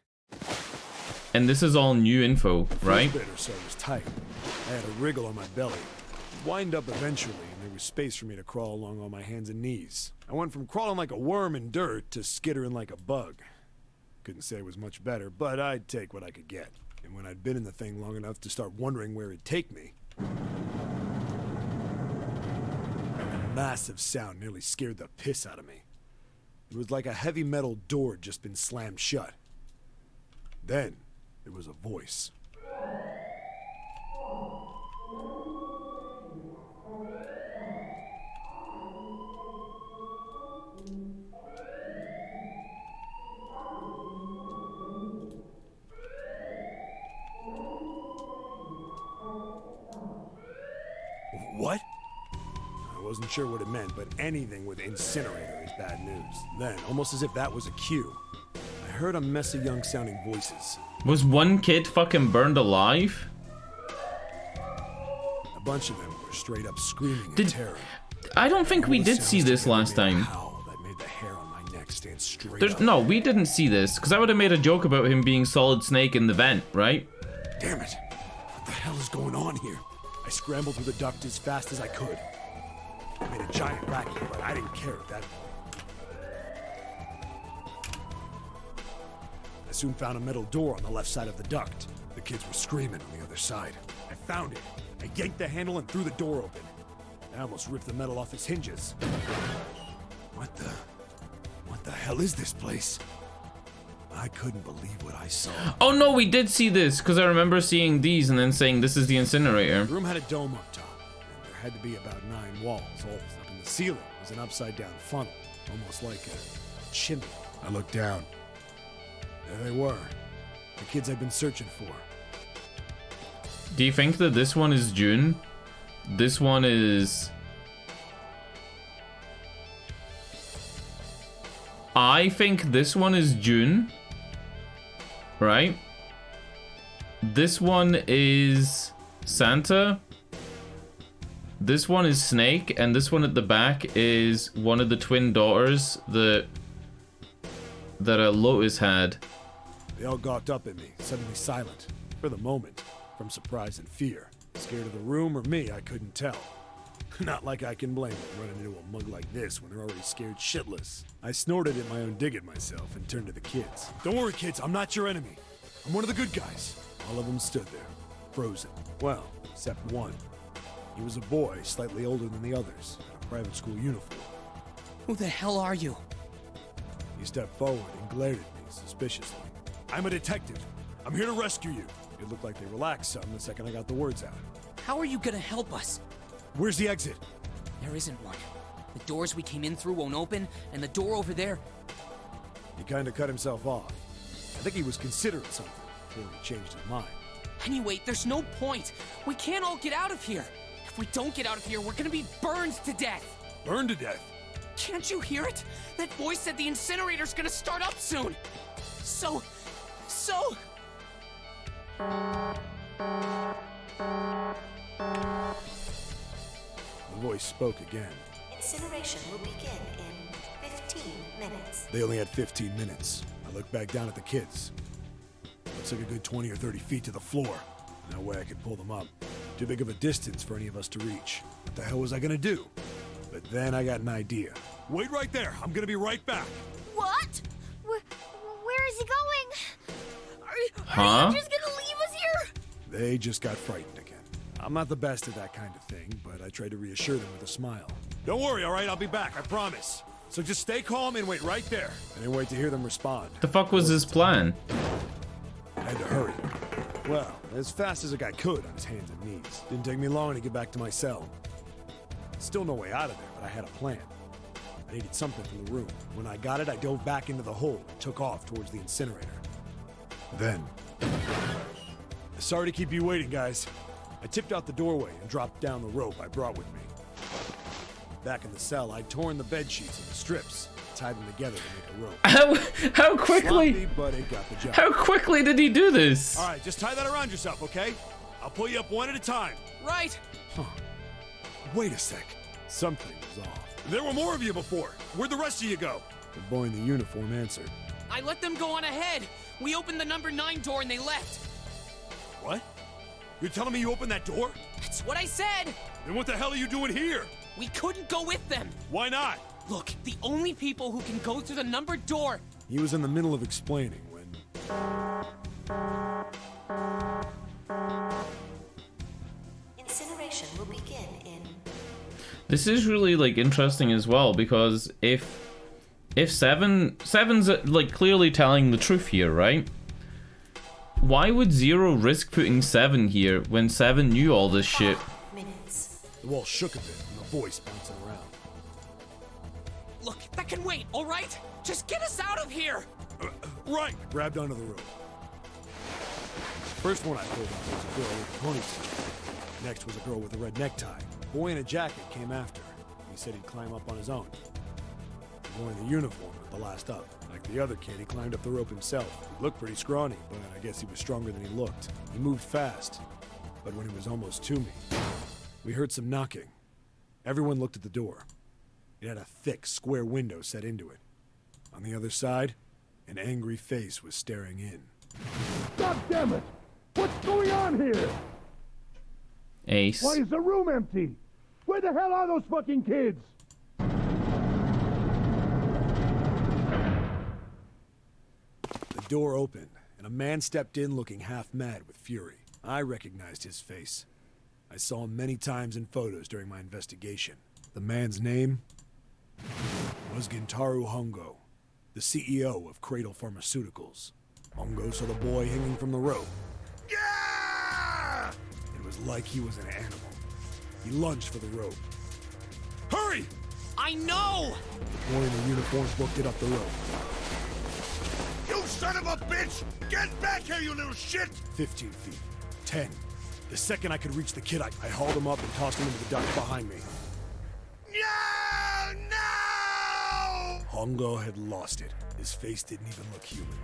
And this is all new info, right? The first bit or so was tight. I had a wriggle on my belly. Wind up eventually, and there was space for me to crawl along on my hands and knees. I went from crawling like a worm in dirt to skittering like a bug. Couldn't say it was much better, but I'd take what I could get. And when I'd been in the thing long enough to start wondering where it'd take me, a massive sound nearly scared the piss out of me. It was like a heavy metal door had just been slammed shut. Then, there was a voice. What? I wasn't sure what it meant, but anything with incinerator is bad news. Then, almost as if that was a cue, I heard a mess of young-sounding voices. Was one kid fucking burned alive? A bunch of them were straight up screaming in terror. I don't think we did see this last time. That made the hair on my neck stand straight up. No, we didn't see this, because I would have made a joke about him being Solid Snake in the vent, right? Damn it! What the hell is going on here? I scrambled through the duct as fast as I could. I made a giant racket, but I didn't care at that point. I soon found a metal door on the left side of the duct. The kids were screaming on the other side. I found it. I yanked the handle and threw the door open. I almost ripped the metal off its hinges. What the hell is this place? I couldn't believe what I saw. Oh no, we did see this, because I remember seeing these and then saying this is the incinerator. The room had a dome up top, and there had to be about 9 walls. All up in the ceiling was an upside-down funnel, almost like a chimney. I looked down. There they were, the kids I'd been searching for. Do you think that this one is June? This one is... I think this one is June. Right? This one is Santa. This one is Snake, and this one at the back is one of the twin daughters that Lotus had. They all gawked up at me, suddenly silent, for the moment, from surprise and fear. Scared of the room or me, I couldn't tell. Not like I can blame them running into a mug like this when they're already scared shitless. I snorted at my own dig at myself and turned to the kids. Don't worry, kids, I'm not your enemy. I'm one of the good guys. All of them stood there, frozen. Well, except one. He was a boy, slightly older than the others, in a private school uniform. Who the hell are you? He stepped forward and glared at me suspiciously. I'm a detective. I'm here to rescue you. It looked like they relaxed some the second I got the words out. How are you gonna help us? Where's the exit? There isn't one. The doors we came in through won't open, and the door over there... He kinda cut himself off. I think he was considering something before he changed his mind. Anyway, there's no point. We can't all get out of here. If we don't get out of here, we're gonna be burned to death. Burned to death? Can't you hear it? That voice said the incinerator's gonna start up soon. So... The voice spoke again. Incineration will begin in 15 minutes. They only had 15 minutes. I looked back down at the kids. Looks like a good 20 or 30 feet to the floor. No way I could pull them up. Too big of a distance for any of us to reach. What the hell was I gonna do? But then I got an idea. Wait right there. I'm gonna be right back. What? Where is he going? Are Huh? you just gonna leave us here? They just got frightened again. I'm not the best at that kind of thing, but I tried to reassure them with a smile. Don't worry, all right? I'll be back, I promise. So just stay calm and wait right there. I didn't wait to hear them respond. The fuck was his plan? I had to hurry. Well, as fast as a guy could on his hands and knees. Didn't take me long to get back to my cell. Still no way out of there, but I had a plan. I needed something from the room. When I got it, I dove back into the hole and took off towards the incinerator. Then... Sorry to keep you waiting, guys. I tipped out the doorway and dropped down the rope I brought with me. Back in the cell, I'd torn the bed sheets into strips, tied them together to make a rope. How quickly? Sloppy, but it got the job. How quickly did he do this? All right, just tie that around yourself, okay? I'll pull you up one at a time. Right. Huh. Wait a sec. Something was off. There were more of you before. Where'd the rest of you go? The boy in the uniform answered. I let them go on ahead. We opened the number 9 door and they left. What? You're telling me you opened that door? That's what I said. Then what the hell are you doing here? We couldn't go with them. Why not? Look, the only people who can go through the numbered door... He was in the middle of explaining when... Incineration will begin in... This is really like interesting as well, because if Seven's like clearly telling the truth here, right? Why would Zero risk putting 7 here when 7 knew all this shit? Minutes. The wall shook a bit and the voice bouncing around. Look, that can wait, all right? Just get us out of here! Right! I grabbed onto the rope. First one I pulled on was a girl with a ponytail. Next was a girl with a red necktie. A boy in a jacket came after. He said he'd climb up on his own. The boy in the uniform was the last up. Like the other kid, he climbed up the rope himself. He looked pretty scrawny, but I guess he was stronger than he looked. He moved fast, but when he was almost to me, we heard some knocking. Everyone looked at the door. It had a thick, square window set into it. On the other side, an angry face was staring in. God damn it! What's going on here? Ace. Why is the room empty? Where the hell are those fucking kids? The door opened, and a man stepped in looking half mad with fury. I recognized his face. I saw him many times in photos during my investigation. The man's name was Gintaro Hongo, the CEO of Cradle Pharmaceuticals. Hongo saw the boy hanging from the rope. Yeah! It was like he was an animal. He lunged for the rope. Hurry! I know! The boy in the uniform booked it up the rope. You son of a bitch! Get back here, you little shit! 15 feet. 10. The second I could reach the kid, I hauled him up and tossed him into the duct behind me. No! No! Hongo had lost it. His face didn't even look human.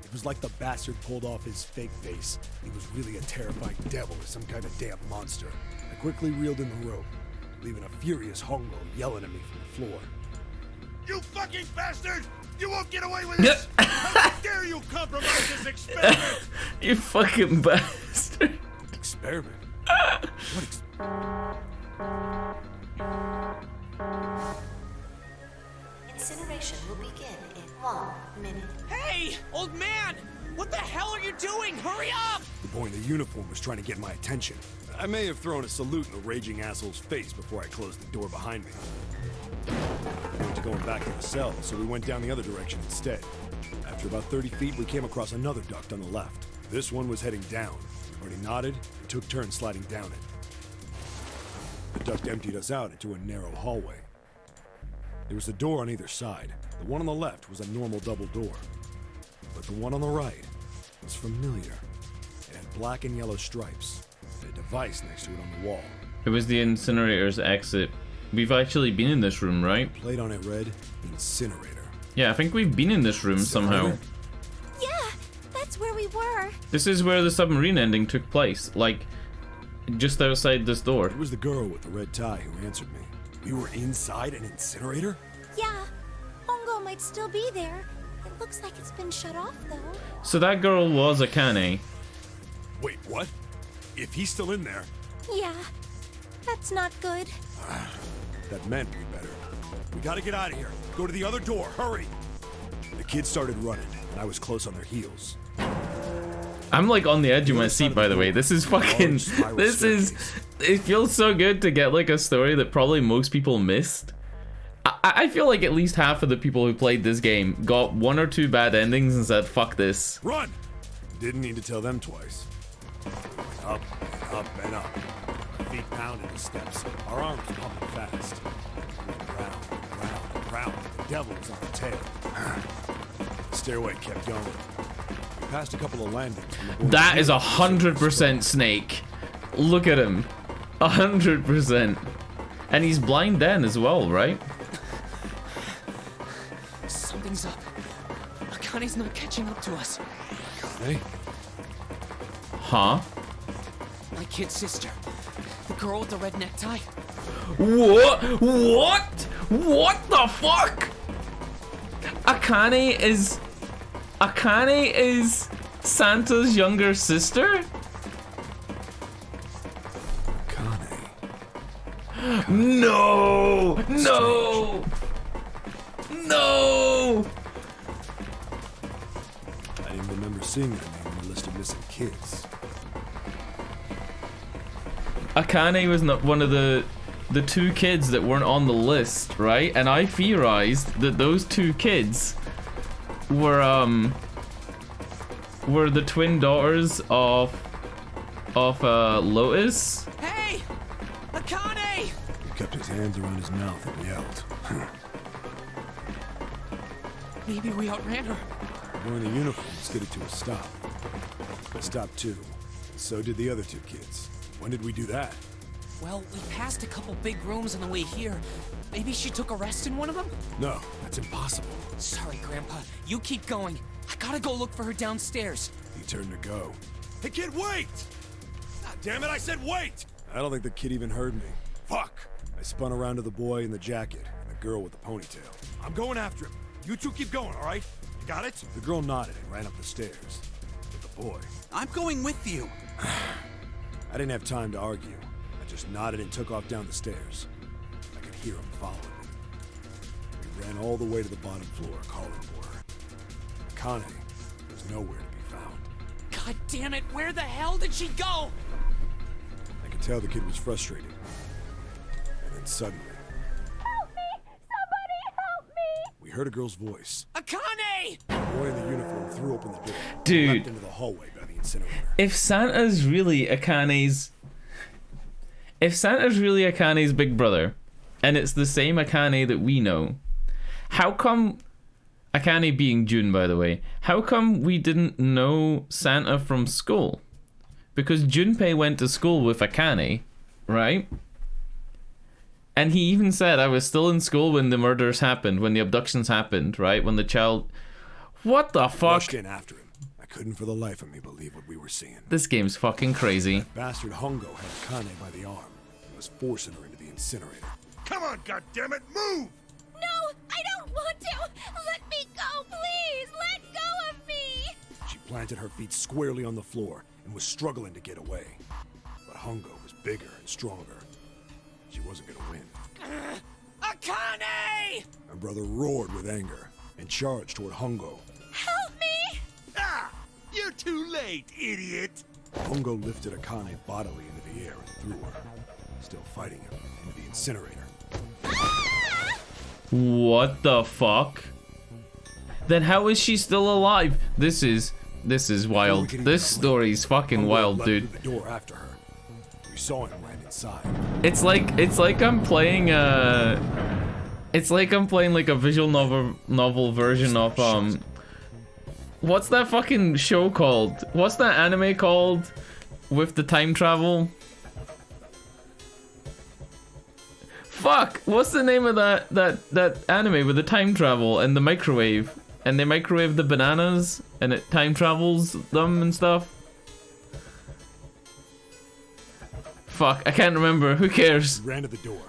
It was like the bastard pulled off his fake face. He was really a terrifying devil or some kind of damn monster. I quickly reeled in the rope, leaving a furious Hongo yelling at me from the floor. You fucking bastard! You won't get away with this! How dare you compromise this experiment! You fucking bastard. Experiment? What Incineration will begin in 1 minute. Hey, old man! What the hell are you doing? Hurry up! The boy in the uniform was trying to get my attention. I may have thrown a salute in the raging asshole's face before I closed the door behind me. We were going back to the cell, so we went down the other direction instead. After about 30 feet, we came across another duct on the left. This one was heading down. Artie nodded and took turns sliding down it. The duct emptied us out into a narrow hallway. There was a door on either side. The one on the left was a normal double door. But the one on the right was familiar. It had black and yellow stripes, and a device next to it on the wall. It was the incinerator's exit. We've actually been in this room, right? Plate on it read, incinerator. Yeah, I think we've been in this room somehow. Yeah, that's where we were. This is where the submarine ending took place, like, just outside this door. It was the girl with the red tie who answered me. We were inside an incinerator? Yeah, Hongo might still be there. It looks like it's been shut off, though. So that girl was Akane. Wait, what? If he's still in there... Yeah, that's not good. That meant we better. We gotta get out of here. Go to the other door, hurry! The kids started running, and I was close on their heels. I'm like on the edge of my seat, by the way. This is fucking... This is... It feels so good to get like a story that probably most people missed. I feel like at least half of the people who played this game got 1 or 2 bad endings and said, fuck this. Run! Didn't need to tell them twice. Up, up, and up. Feet pounded the steps. Our arms pumping fast. Round, round, round. The devil was on the tail. The stairway kept going. We passed a couple of landings. That is 100% Snake. Look at him. 100%. And he's blind then as well, right? Something's up. Akane's not catching up to us. Hey? Huh? My kid sister. The girl with the red necktie. What? What? What the fuck? Akane is Santa's younger sister? Akane. No! No! No! I didn't remember seeing that name on the list of missing kids. Akane was not one of the 2 kids that weren't on the list, right? And I theorized that those 2 kids were the twin daughters of Lotus. Hey! Akane! He kept his hands around his mouth and yelled. Maybe we outran her. Wearing the uniform skidded to a stop. I stopped too. So did the other 2 kids. When did we do that? Well, we passed a couple big rooms on the way here. Maybe she took a rest in one of them? No, that's impossible. Sorry, Grandpa. You keep going. I gotta go look for her downstairs. He turned to go. Hey, kid, wait! God damn it, I said wait! I don't think the kid even heard me. Fuck! I spun around to the boy in the jacket and the girl with the ponytail. I'm going after him. You 2 keep going, all right? You got it? The girl nodded and ran up the stairs. But the boy... I'm going with you. I didn't have time to argue. I just nodded and took off down the stairs. I could hear him following me. We ran all the way to the bottom floor, calling for her. Akane was nowhere to be found. God damn it, where the hell did she go? I could tell the kid was frustrated. And then suddenly... Help me! Somebody help me! We heard a girl's voice. Akane! The boy in the uniform threw open the door. Dude. And leapt into the hallway by the incinerator. If Santa's really Akane's big brother, and it's the same Akane that we know, how come, Akane being Jun, by the way, how come we didn't know Santa from school? Because Junpei went to school with Akane, right? And he even said, I was still in school when the murders happened, when the abductions happened, right? When the child... What the fuck? Rushed in after him. I couldn't for the life of me believe what we were seeing. This game's fucking crazy. That bastard Hongo had Akane by the arm and was forcing her into the incinerator. Come on, goddammit, move! No, I don't want to! Let me go, please! Let go of me! She planted her feet squarely on the floor and was struggling to get away. But Hongo was bigger and stronger. She wasn't gonna win. Akane! My brother roared with anger and charged toward Hongo. Help me! Ah! You're too late, idiot! Hongo lifted Akane bodily into the air and threw her, still fighting him, into the incinerator. What the fuck? Then how is she still alive? This is wild. This story's fucking wild, dude. The door after her. We saw him land inside. It's like I'm playing It's like I'm playing like a visual novel version of what's that fucking show called? What's that anime called with the time travel? Fuck! What's the name of that anime with the time travel and the microwave? And they microwave the bananas and it time travels them and stuff? Fuck, I can't remember. Who cares? We ran to the door.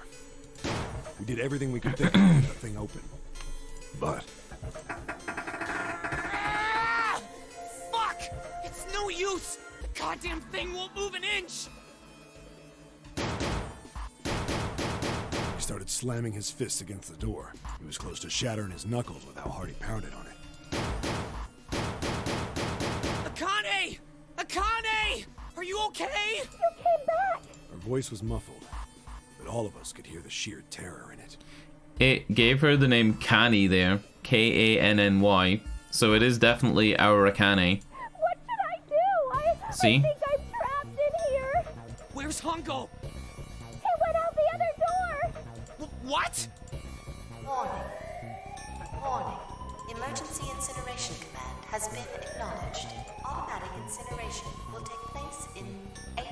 We did everything we could think of to get the thing open. But... Ah! Fuck! It's no use! The goddamn thing won't move an inch! He started slamming his fists against the door. He was close to shattering his knuckles with how hard he pounded on it. Akane! Akane! Are you okay? You came back! Her voice was muffled, but all of us could hear the sheer terror in it. It gave her the name Kanny there, K-A-N-N-Y, so it is definitely our Akane. What should I do? See? I think I'm trapped in here. Where's Hongo? He went out the other door. What? Warning. Warning. Emergency incineration command has been acknowledged. Automatic incineration will take place in 18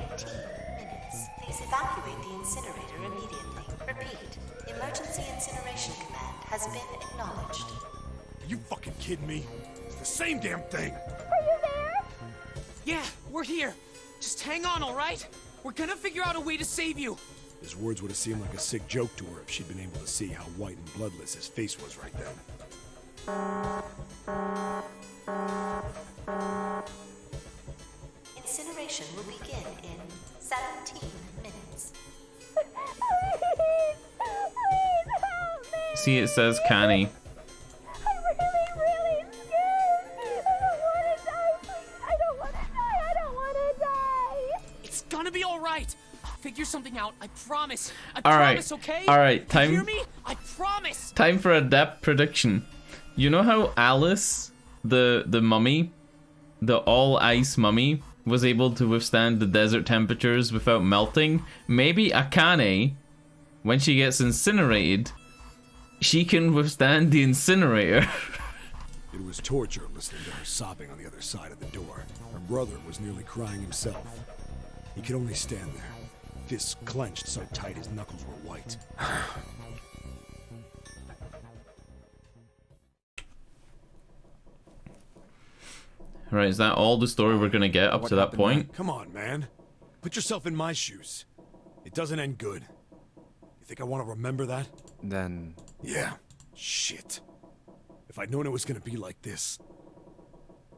minutes. Please evacuate the incinerator immediately. Repeat. Emergency incineration command has been acknowledged. Are you fucking kidding me? It's the same damn thing! Are you there? Yeah, we're here. Just hang on, alright? We're gonna figure out a way to save you. His words would have seemed like a sick joke to her if she'd been able to see how white and bloodless his face was right then. Incineration will begin in 17 minutes. Please help me. See, it says Kanny. I'm really scared. I don't want to die. I don't want to die. It's gonna be alright. I'll figure something out. I promise. I Alright, promise, okay? alright, time... You hear me? I promise. Time for a depth prediction. You know how Alice, the mummy, the all-ice mummy, was able to withstand the desert temperatures without melting? Maybe Akane, when she gets incinerated, she can withstand the incinerator. It was torture listening to her sobbing on the other side of the door. Her brother was nearly crying himself. He could only stand there, fists clenched so tight his knuckles were white. Right, is that all the story we're gonna get up to that point? Come on, man. Put yourself in my shoes. It doesn't end good. You think I want to remember that? Then... Yeah. Shit. If I'd known it was gonna be like this,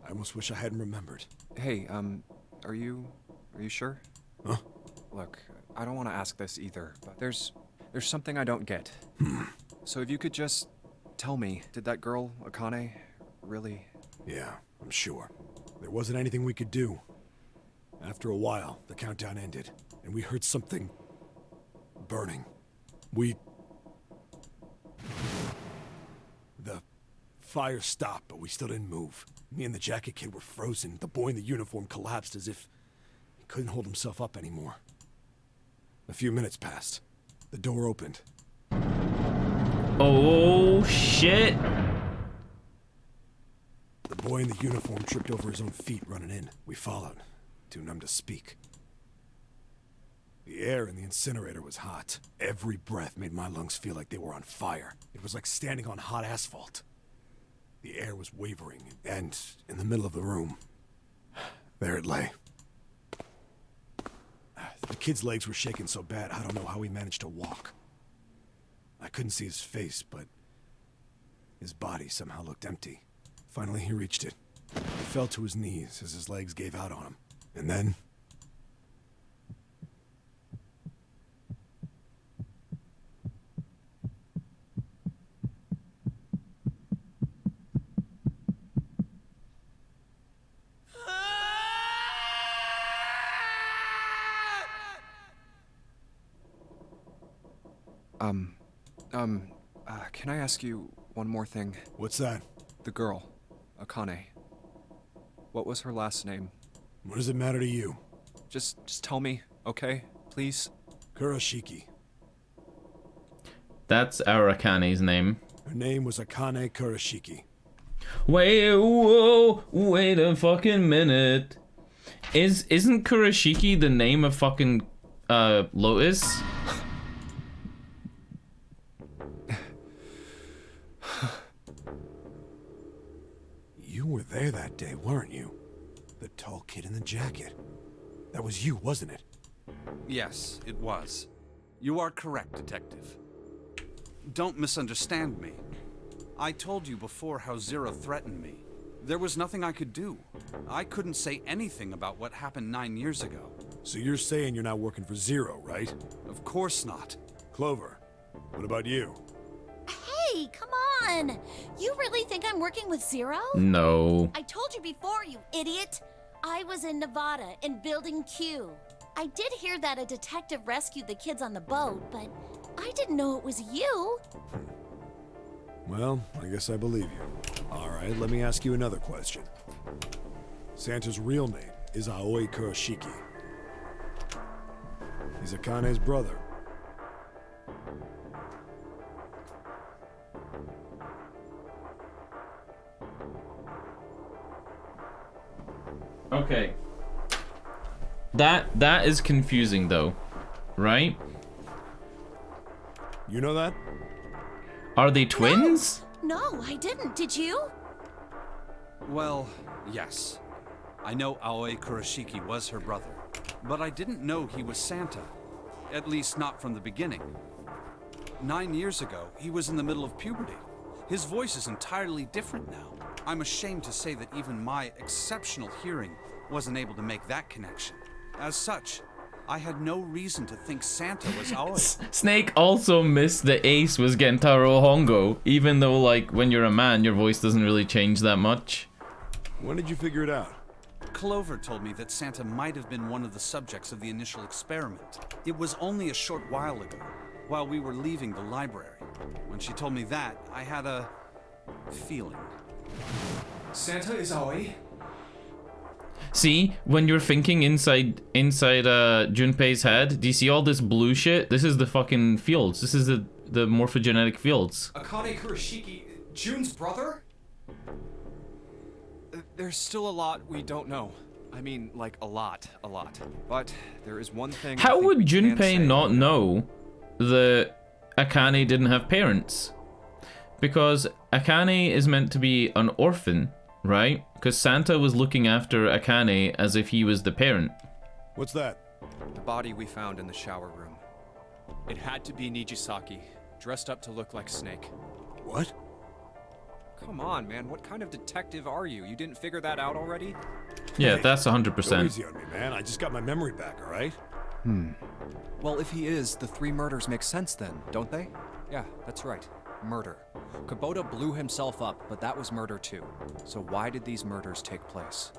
I almost wish I hadn't remembered. Hey, are you sure? Huh? Look, I don't want to ask this either, but there's something I don't get. So if you could just tell me, did that girl, Akane, really... Yeah, I'm sure. There wasn't anything we could do. After a while, the countdown ended, and we heard something... burning. The fire stopped, but we still didn't move. Me and the jacket kid were frozen. The boy in the uniform collapsed as if he couldn't hold himself up anymore. A few minutes passed. The door opened. Oh, shit. The boy in the uniform tripped over his own feet running in. We followed, too numb to speak. The air in the incinerator was hot. Every breath made my lungs feel like they were on fire. It was like standing on hot asphalt. The air was wavering, and in the middle of the room, there it lay. The kid's legs were shaking so bad, I don't know how he managed to walk. I couldn't see his face, but his body somehow looked empty. Finally, he reached it. He fell to his knees as his legs gave out on him. And then... can I ask you one more thing? What's that? The girl, Akane. What was her last name? What does it matter to you? Just tell me, okay? Please? Kurashiki. That's our Akane's name. Her name was Akane Kurashiki. Wait, whoa, wait a fucking minute. Isn't Kurashiki the name of fucking Lotus? You were there that day, weren't you? The tall kid in the jacket. That was you, wasn't it? Yes, it was. You are correct, Detective. Don't misunderstand me. I told you before how Zero threatened me. There was nothing I could do. I couldn't say anything about what happened 9 years ago. So you're saying you're not working for Zero, right? Of course not. Clover, what about you? Hey, come on! You really think I'm working with Zero? No. I told you before, you idiot! I was in Nevada, in Building Q. I did hear that a detective rescued the kids on the boat, but I didn't know it was you. Well, I guess I believe you. Alright, let me ask you another question. Santa's real name is Aoi Kurashiki. He's Akane's brother. Okay. That is confusing though, right? You know that? Are they twins? No, I didn't. Did you? Well, yes. I know Aoi Kurashiki was her brother, but I didn't know he was Santa. At least not from the beginning. 9 years ago, he was in the middle of puberty. His voice is entirely different now. I'm ashamed to say that even my exceptional hearing wasn't able to make that connection. As such, I had no reason to think Santa was Aoi. Snake also missed the Ace was Gentaro Hongo, even though, like, when you're a man, your voice doesn't really change that much. When did you figure it out? Clover told me that Santa might have been one of the subjects of the initial experiment. It was only a short while ago, while we were leaving the library. When she told me that, I had a feeling. Santa is Aoi? See, when you're thinking inside Junpei's head, do you see all this blue shit? This is the fucking fields. This is the morphogenetic fields. Akane Kurashiki, Jun's brother? There's still a lot we don't know. I mean, like, a lot. But there is one thing. How would Junpei not know that Akane didn't have parents? Because Akane is meant to be an orphan, right? Because Santa was looking after Akane as if he was the parent. What's that? The body we found in the shower room. It had to be Nijisaki, dressed up to look like Snake. What? Come on, man. What kind of detective are you? You didn't figure that out already? Yeah, that's Go 100%. easy on me, man. I just got my memory back, alright? Well, if he is, the 3 murders make sense then, don't they? Yeah, that's right. Murder. Kubota blew himself up, but that was murder too. So why did these murders take place?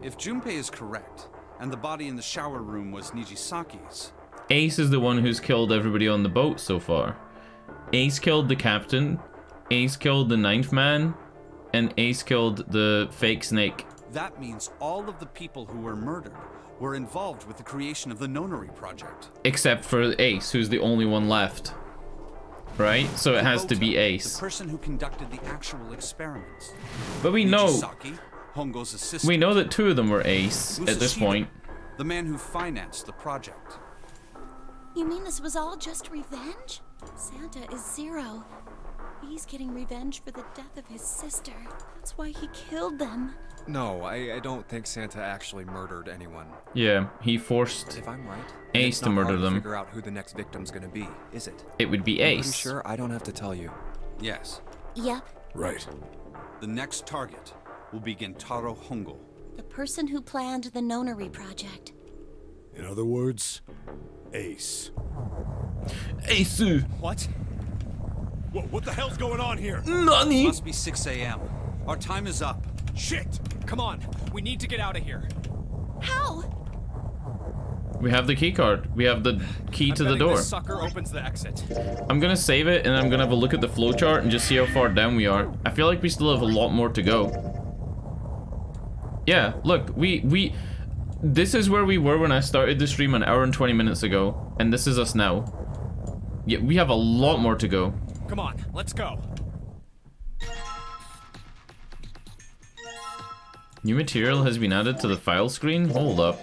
If Junpei is correct, and the body in the shower room was Nijisaki's, Ace is the one who's killed everybody on the boat so far. Ace killed the captain, Ace killed the 9th man, and Ace killed the fake Snake. that means all of the people who were murdered were involved with the creation of the nonary project. Except for Ace, who's the only one left. Right? So it has to be Kubota, Ace. the person who conducted the actual experiments. But we know... Nijisaki, Hongo's assistant. We know that 2 of them were Ace at this Musashida, point. the man who financed the project. You mean this was all just revenge? Santa is Zero. He's getting revenge for the death of his sister. That's why he killed them. No, I don't think Santa actually murdered anyone. Yeah, he forced If I'm right, Ace to murder them. Figure out who the next victim's gonna be, is it? It would be I'm Ace. pretty sure I don't have to tell you. Yes. Yep, Right. The next target will be Gentaro Hongo. the person who planned the nonary project. In other words, Ace. Ace! What? What the hell's going on here? Nani? Must be 6 a.m. Our time is up. Shit! Come on, we need to get out of here. How? We have the key card. We have the key to the door. This sucker opens the exit. I'm gonna save it and I'm gonna have a look at the flowchart and just see how far down we are. I feel like we still have a lot more to go. Yeah, look, this is where we were when I started the stream an hour and 20 minutes ago, and this is us now. Yeah, we have a lot more to go. Come on, let's go. New material has been added to the file screen? Hold up.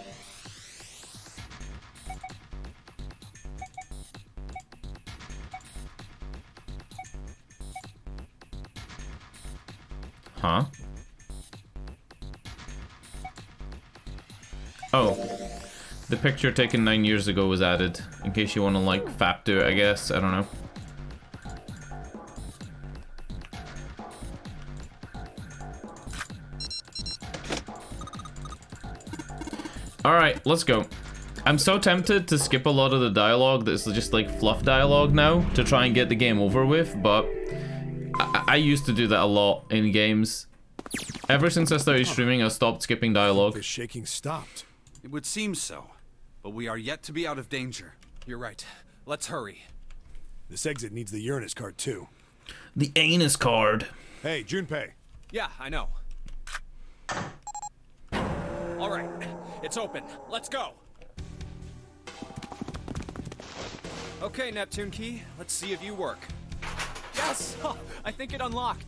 Huh? Oh. The picture taken 9 years ago was added. In case you want to, like, fap to it, I guess. I don't know. Alright, let's go. I'm so tempted to skip a lot of the dialogue that's just like fluff dialogue now to try and get the game over with, but I used to do that a lot in games. Ever since I started streaming, I stopped skipping dialogue. The shaking stopped. It would seem so, but we are yet to be out of danger. You're right. Let's hurry. This exit needs the Uranus card too. The anus card. Hey, Junpei. Yeah, I know. All right, it's open. Let's go. Okay, Neptune Key, let's see if you work. Yes! Oh, I think it unlocked.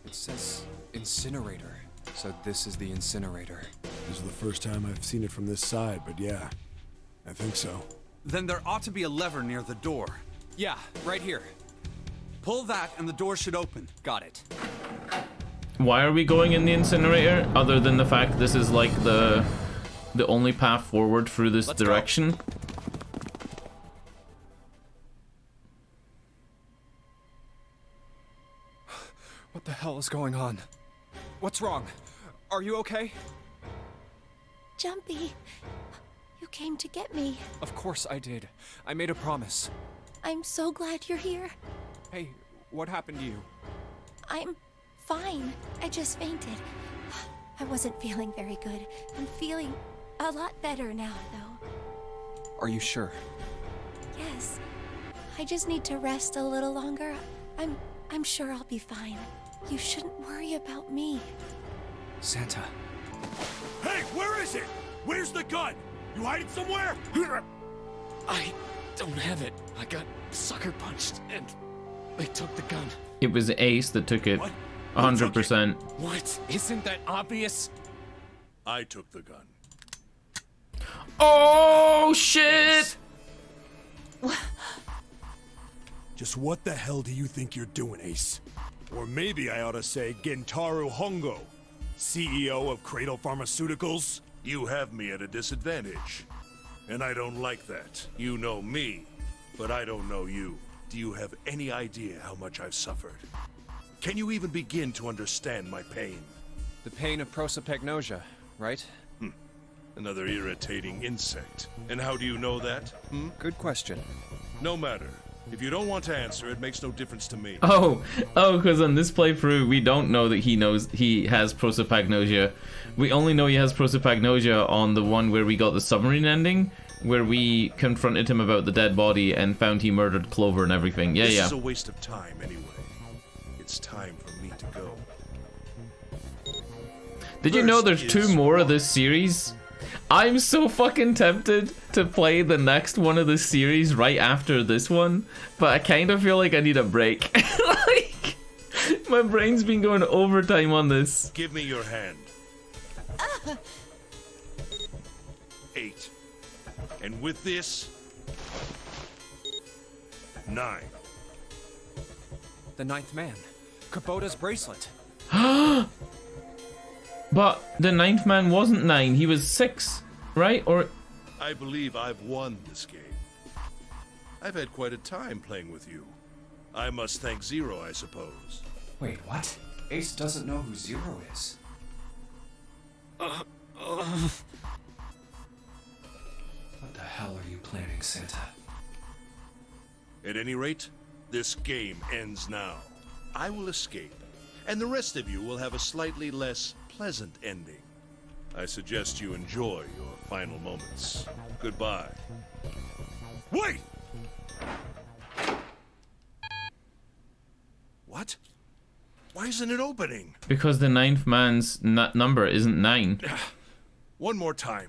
It says incinerator, so this is the incinerator. This is the first time I've seen it from this side, but yeah, I think so. Then there ought to be a lever near the door. Yeah, right here. Pull that and the door should open. Got it. Why are we going in the incinerator? Other than the fact this is like the only path forward through this direction. Go. What the hell is going on? What's wrong? Are you okay? Jumpy, you came to get me. Of course I did. I made a promise. I'm so glad you're here. Hey, what happened to you? I'm fine. I just fainted. I wasn't feeling very good. I'm feeling a lot better now, though. Are you sure? Yes. I just need to rest a little longer. I'm sure I'll be fine. You shouldn't worry about me. Santa. Hey, where is it? Where's the gun? You hide it somewhere? I don't have it. I got sucker punched and they took the gun. It was Ace that took it. What? 100%. What? Isn't that obvious? I took the gun. Oh shit! Just what the hell do you think you're doing, Ace? Or maybe I ought to say Gentaro Hongo, CEO of Cradle Pharmaceuticals? You have me at a disadvantage. And I don't like that. You know me, but I don't know you. Do you have any idea how much I've suffered? Can you even begin to understand my pain? The pain of prosopagnosia, right? Another irritating insect. And how do you know that? Good question. No matter. If you don't want to answer, it makes no difference to me. Oh, because on this playthrough, we don't know that he knows he has prosopagnosia. We only know he has prosopagnosia on the one where we got the submarine ending, where we confronted him about the dead body and found he murdered Clover and everything. Yeah, This yeah. is a waste of time anyway. It's time for me to go. Did you know First there's 2 is more of this series? I'm so fucking tempted to play the next one of this series right after this one, but I kind of feel like I need a break. Like, my brain's been going overtime on this. Give me your hand. 8. And with this, 9. The 9th man. Kubota's bracelet. But the 9th man wasn't 9, he was 6, right? Or I believe I've won this game. I've had quite a time playing with you. I must thank Zero, I suppose. Wait, what? Ace doesn't know who Zero is. What the hell are you planning, Santa? At any rate, this game ends now. I will escape, and the rest of you will have a slightly less pleasant ending. I suggest you enjoy your final moments. Goodbye. Wait! What? Why isn't it opening? because the 9th man's number isn't 9. One more time.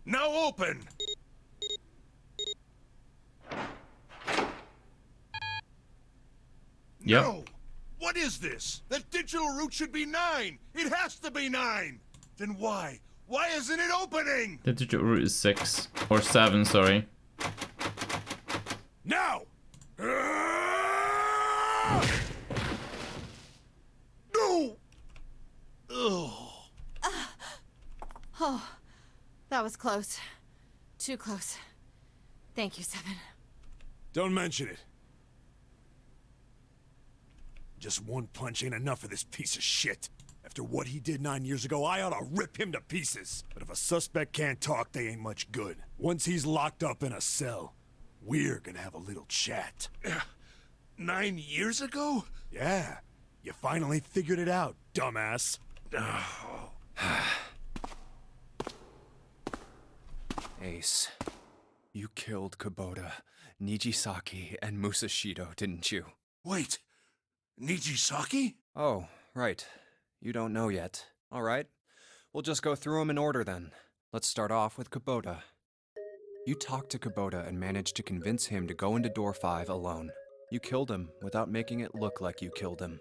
Now open! Yep. No! What is this? That digital route should be 9! It has to be 9! Then why? Why isn't it opening? The digital route is 6. Or 7, sorry. Now! No! Oh. Oh, that was close. Too close. Thank you, Seven. Don't mention it. Just one punch ain't enough for this piece of shit. After what he did 9 years ago, I ought to rip him to pieces. But if a suspect can't talk, they ain't much good. Once he's locked up in a cell, we're gonna have a little chat. 9 years ago? Yeah, you finally figured it out, dumbass. Ace, you killed Kubota, Nijisaki, and Musashido, didn't you? Wait, Nijisaki? Oh, right. You don't know yet. All right. We'll just go through them in order then. Let's start off with Kubota. You talked to Kubota and managed to convince him to go into door 5 alone. You killed him without making it look like you killed him.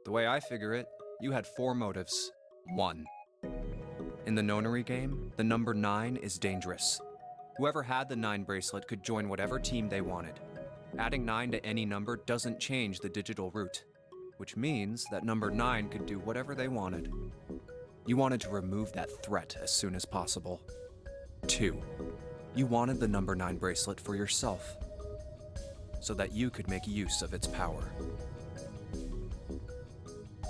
The way I figure it, you had 4 motives. 1. In the nonary game, the number 9 is dangerous. Whoever had the 9 bracelet could join whatever team they wanted. Adding 9 to any number doesn't change the digital route, which means that number 9 could do whatever they wanted. You wanted to remove that threat as soon as possible. 2. You wanted the number 9 bracelet for yourself, so that you could make use of its power.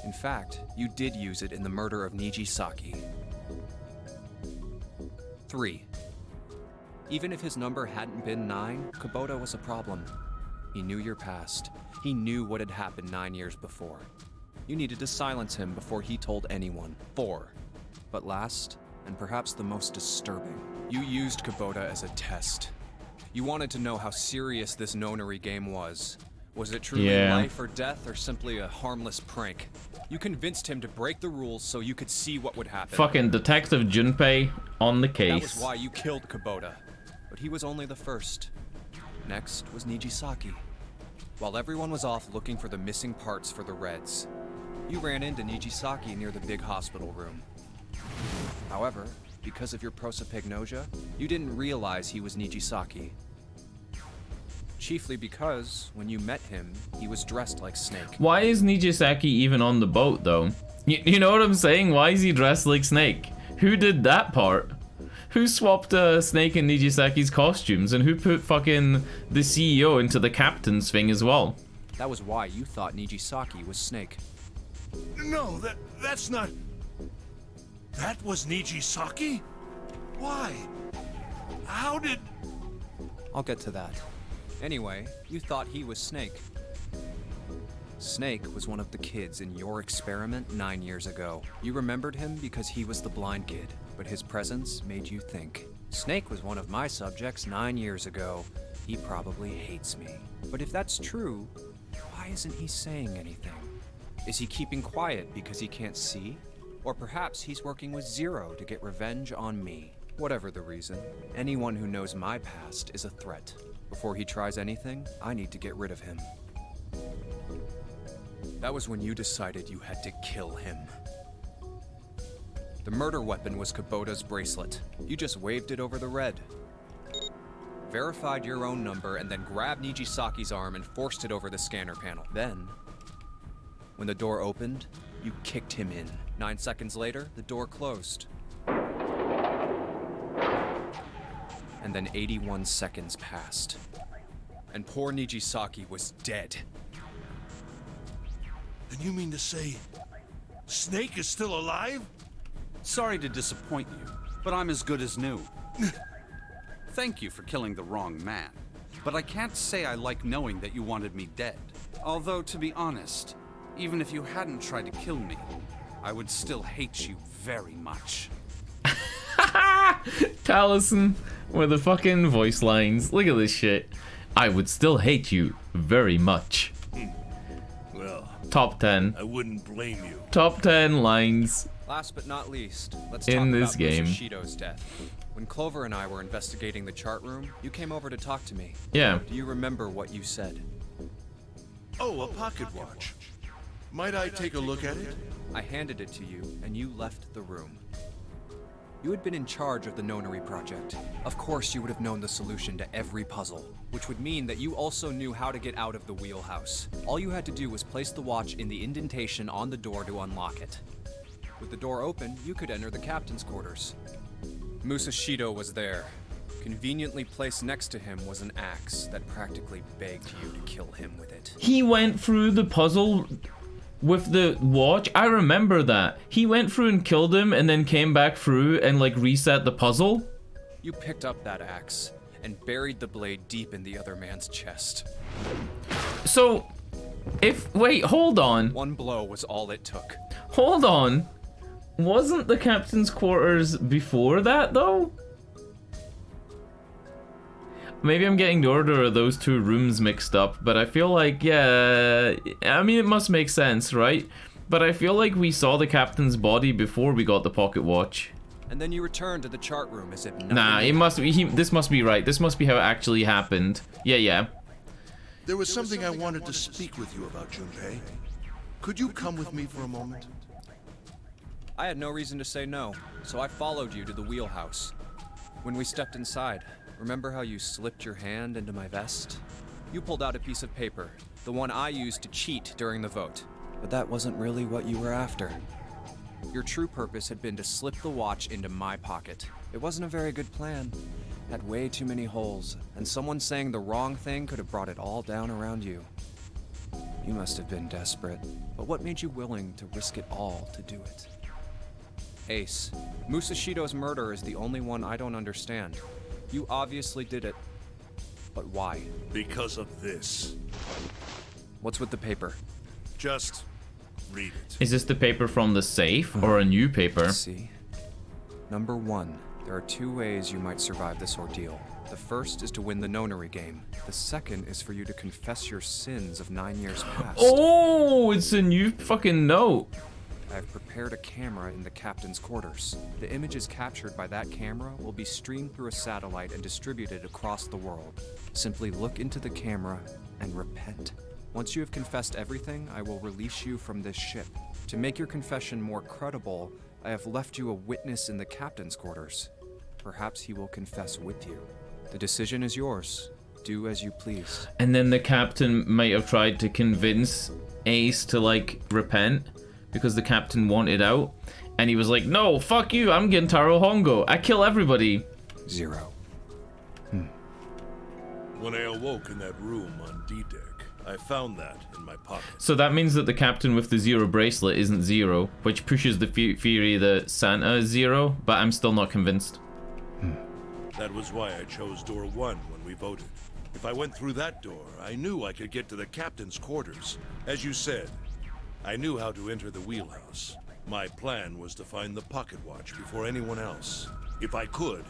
In fact, you did use it in the murder of Nijisaki. 3. Even if his number hadn't been 9, Kubota was a problem. He knew your past. He knew what had happened 9 years before. You needed to silence him before he told anyone. 4. But last, and perhaps the most disturbing, you used Kubota as a test. You wanted to know how serious this nonary game was. Was it truly life or death, or simply a harmless prank? You convinced him to break the rules so you could see what would happen. Fucking Detective Junpei on the case. That was why you killed Kubota. But he was only the first. Next was Nijisaki. While everyone was off looking for the missing parts for the Reds, you ran into Nijisaki near the big hospital room. However, because of your prosopagnosia, you didn't realize he was Nijisaki. Chiefly because, when you met him, he was dressed like Snake. Why is Nijisaki even on the boat, though? You know what I'm saying? Why is he dressed like Snake? Who did that part? Who swapped Snake and Nijisaki's costumes? And who put fucking the CEO into the captain's thing as well? That was why you thought Nijisaki was Snake. No, that's not... That was Nijisaki? Why? How did... I'll get to that. Anyway, you thought he was Snake. Snake was one of the kids in your experiment 9 years ago. You remembered him because he was the blind kid, but his presence made you think. Snake was one of my subjects 9 years ago. He probably hates me. But if that's true, why isn't he saying anything? Is he keeping quiet because he can't see? Or perhaps he's working with Zero to get revenge on me. Whatever the reason, anyone who knows my past is a threat. Before he tries anything, I need to get rid of him. That was when you decided you had to kill him. The murder weapon was Kubota's bracelet. You just waved it over the red. Verified your own number and then grabbed Nijisaki's arm and forced it over the scanner panel. Then, when the door opened, you kicked him in. 9 seconds later, the door closed. And then 81 seconds passed. And poor Nijisaki was dead. And you mean to say... Snake is still alive? Sorry to disappoint you, but I'm as good as new. Thank you for killing the wrong man, but I can't say I like knowing that you wanted me dead. Although, to be honest, even if you hadn't tried to kill me, I would still hate you very much. Taliesin with the fucking voice lines. Look at this shit. I would still hate you very much. Well, Top 10. I wouldn't blame you. Top 10 lines. Last but not least, let's in talk this about game. Musashido's death. When Clover and I were investigating the chart room, you came over to talk to me. Yeah. Do you remember what you said? Oh, a pocket watch. Might I take a look at it? I handed it to you, and you left the room. You had been in charge of the nonary project. Of course, you would have known the solution to every puzzle, which would mean that you also knew how to get out of the wheelhouse. All you had to do was place the watch in the indentation on the door to unlock it. With the door open, you could enter the captain's quarters. Musashido was there. Conveniently placed next to him was an axe that practically begged you to kill him with it. He went through the puzzle with the watch. I remember that. He went through and killed him and then came back through and like reset the puzzle. You picked up that axe and buried the blade deep in the other man's chest. So, wait, hold on. One blow was all it took. Hold on. Wasn't the captain's quarters before that though? Maybe I'm getting the order of those two rooms mixed up, but I feel like, yeah, I mean, it must make sense, right? But I feel like we saw the captain's body before we got the pocket watch. And then you returned to the chart room as if nothing... Nah, it must be, this must be right. This must be how it actually happened. Yeah. There was something I wanted to speak with you about, Junpei. Could you come with me for a moment? I had no reason to say no, so I followed you to the wheelhouse. When we stepped inside, remember how you slipped your hand into my vest? You pulled out a piece of paper, the one I used to cheat during the vote. But that wasn't really what you were after. Your true purpose had been to slip the watch into my pocket. It wasn't a very good plan. It had way too many holes, and someone saying the wrong thing could have brought it all down around you. You must have been desperate, but what made you willing to risk it all to do it? Ace, Musashido's murder is the only one I don't understand. You obviously did it, but why? Because of this. What's with the paper? Just read it. Is this the paper from the safe or a new paper? Let's see. Number 1, there are 2 ways you might survive this ordeal. The first is to win the nonary game. The second is for you to confess your sins of 9 years past. Oh, it's a new fucking note. I've prepared a camera in the captain's quarters. The images captured by that camera will be streamed through a satellite and distributed across the world. Simply look into the camera and repent. Once you have confessed everything, I will release you from this ship. To make your confession more credible, I have left you a witness in the captain's quarters. Perhaps he will confess with you. The decision is yours. Do as you please. And then the captain might have tried to convince Ace to like repent because the captain wanted out, and he was like, no, fuck you, I'm Gentaro Hongo, I kill everybody. 0. When I awoke in that room on D-Deck, I found that in my pocket. So that means that the captain with the 0 bracelet isn't 0, which pushes the theory that Santa is 0, but I'm still not convinced. That was why I chose door 1 when we voted. If I went through that door, I knew I could get to the captain's quarters. As you said, I knew how to enter the wheelhouse. My plan was to find the pocket watch before anyone else. If I could,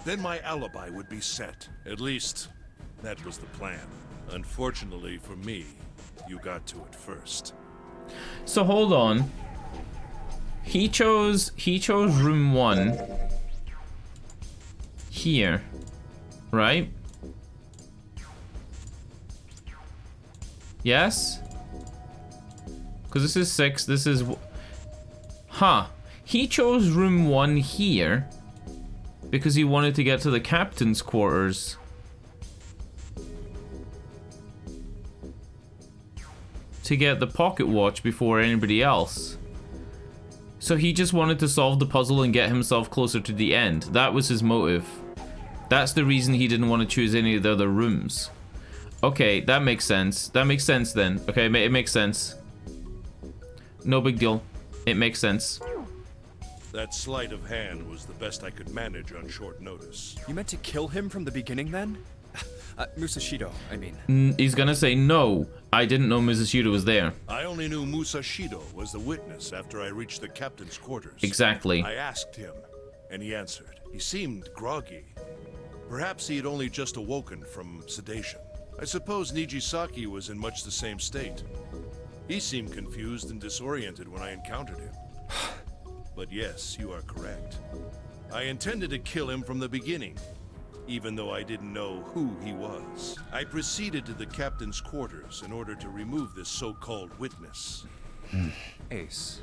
then my alibi would be set. At least, that was the plan. Unfortunately for me, you got to it first. So hold on. He chose room 1 here, right? Yes? Because this is 6, this is... Huh. He chose room 1 here because he wanted to get to the captain's quarters. To get the pocket watch before anybody else. So he just wanted to solve the puzzle and get himself closer to the end. That was his motive. That's the reason he didn't want to choose any of the other rooms. Okay, that makes sense. That makes sense then. Okay, it makes sense. No big deal. It makes sense. That sleight of hand was the best I could manage on short notice. You meant to kill him from the beginning then? Musashido, I mean. He's gonna say no. I didn't know Musashido was there. I only knew Musashido was the witness after I reached the captain's quarters. Exactly. I asked him, and he answered. He seemed groggy. Perhaps he had only just awoken from sedation. I suppose Nijisaki was in much the same state. He seemed confused and disoriented when I encountered him. But yes, you are correct. I intended to kill him from the beginning. even though I didn't know who he was. I proceeded to the captain's quarters in order to remove this so-called witness. Ace,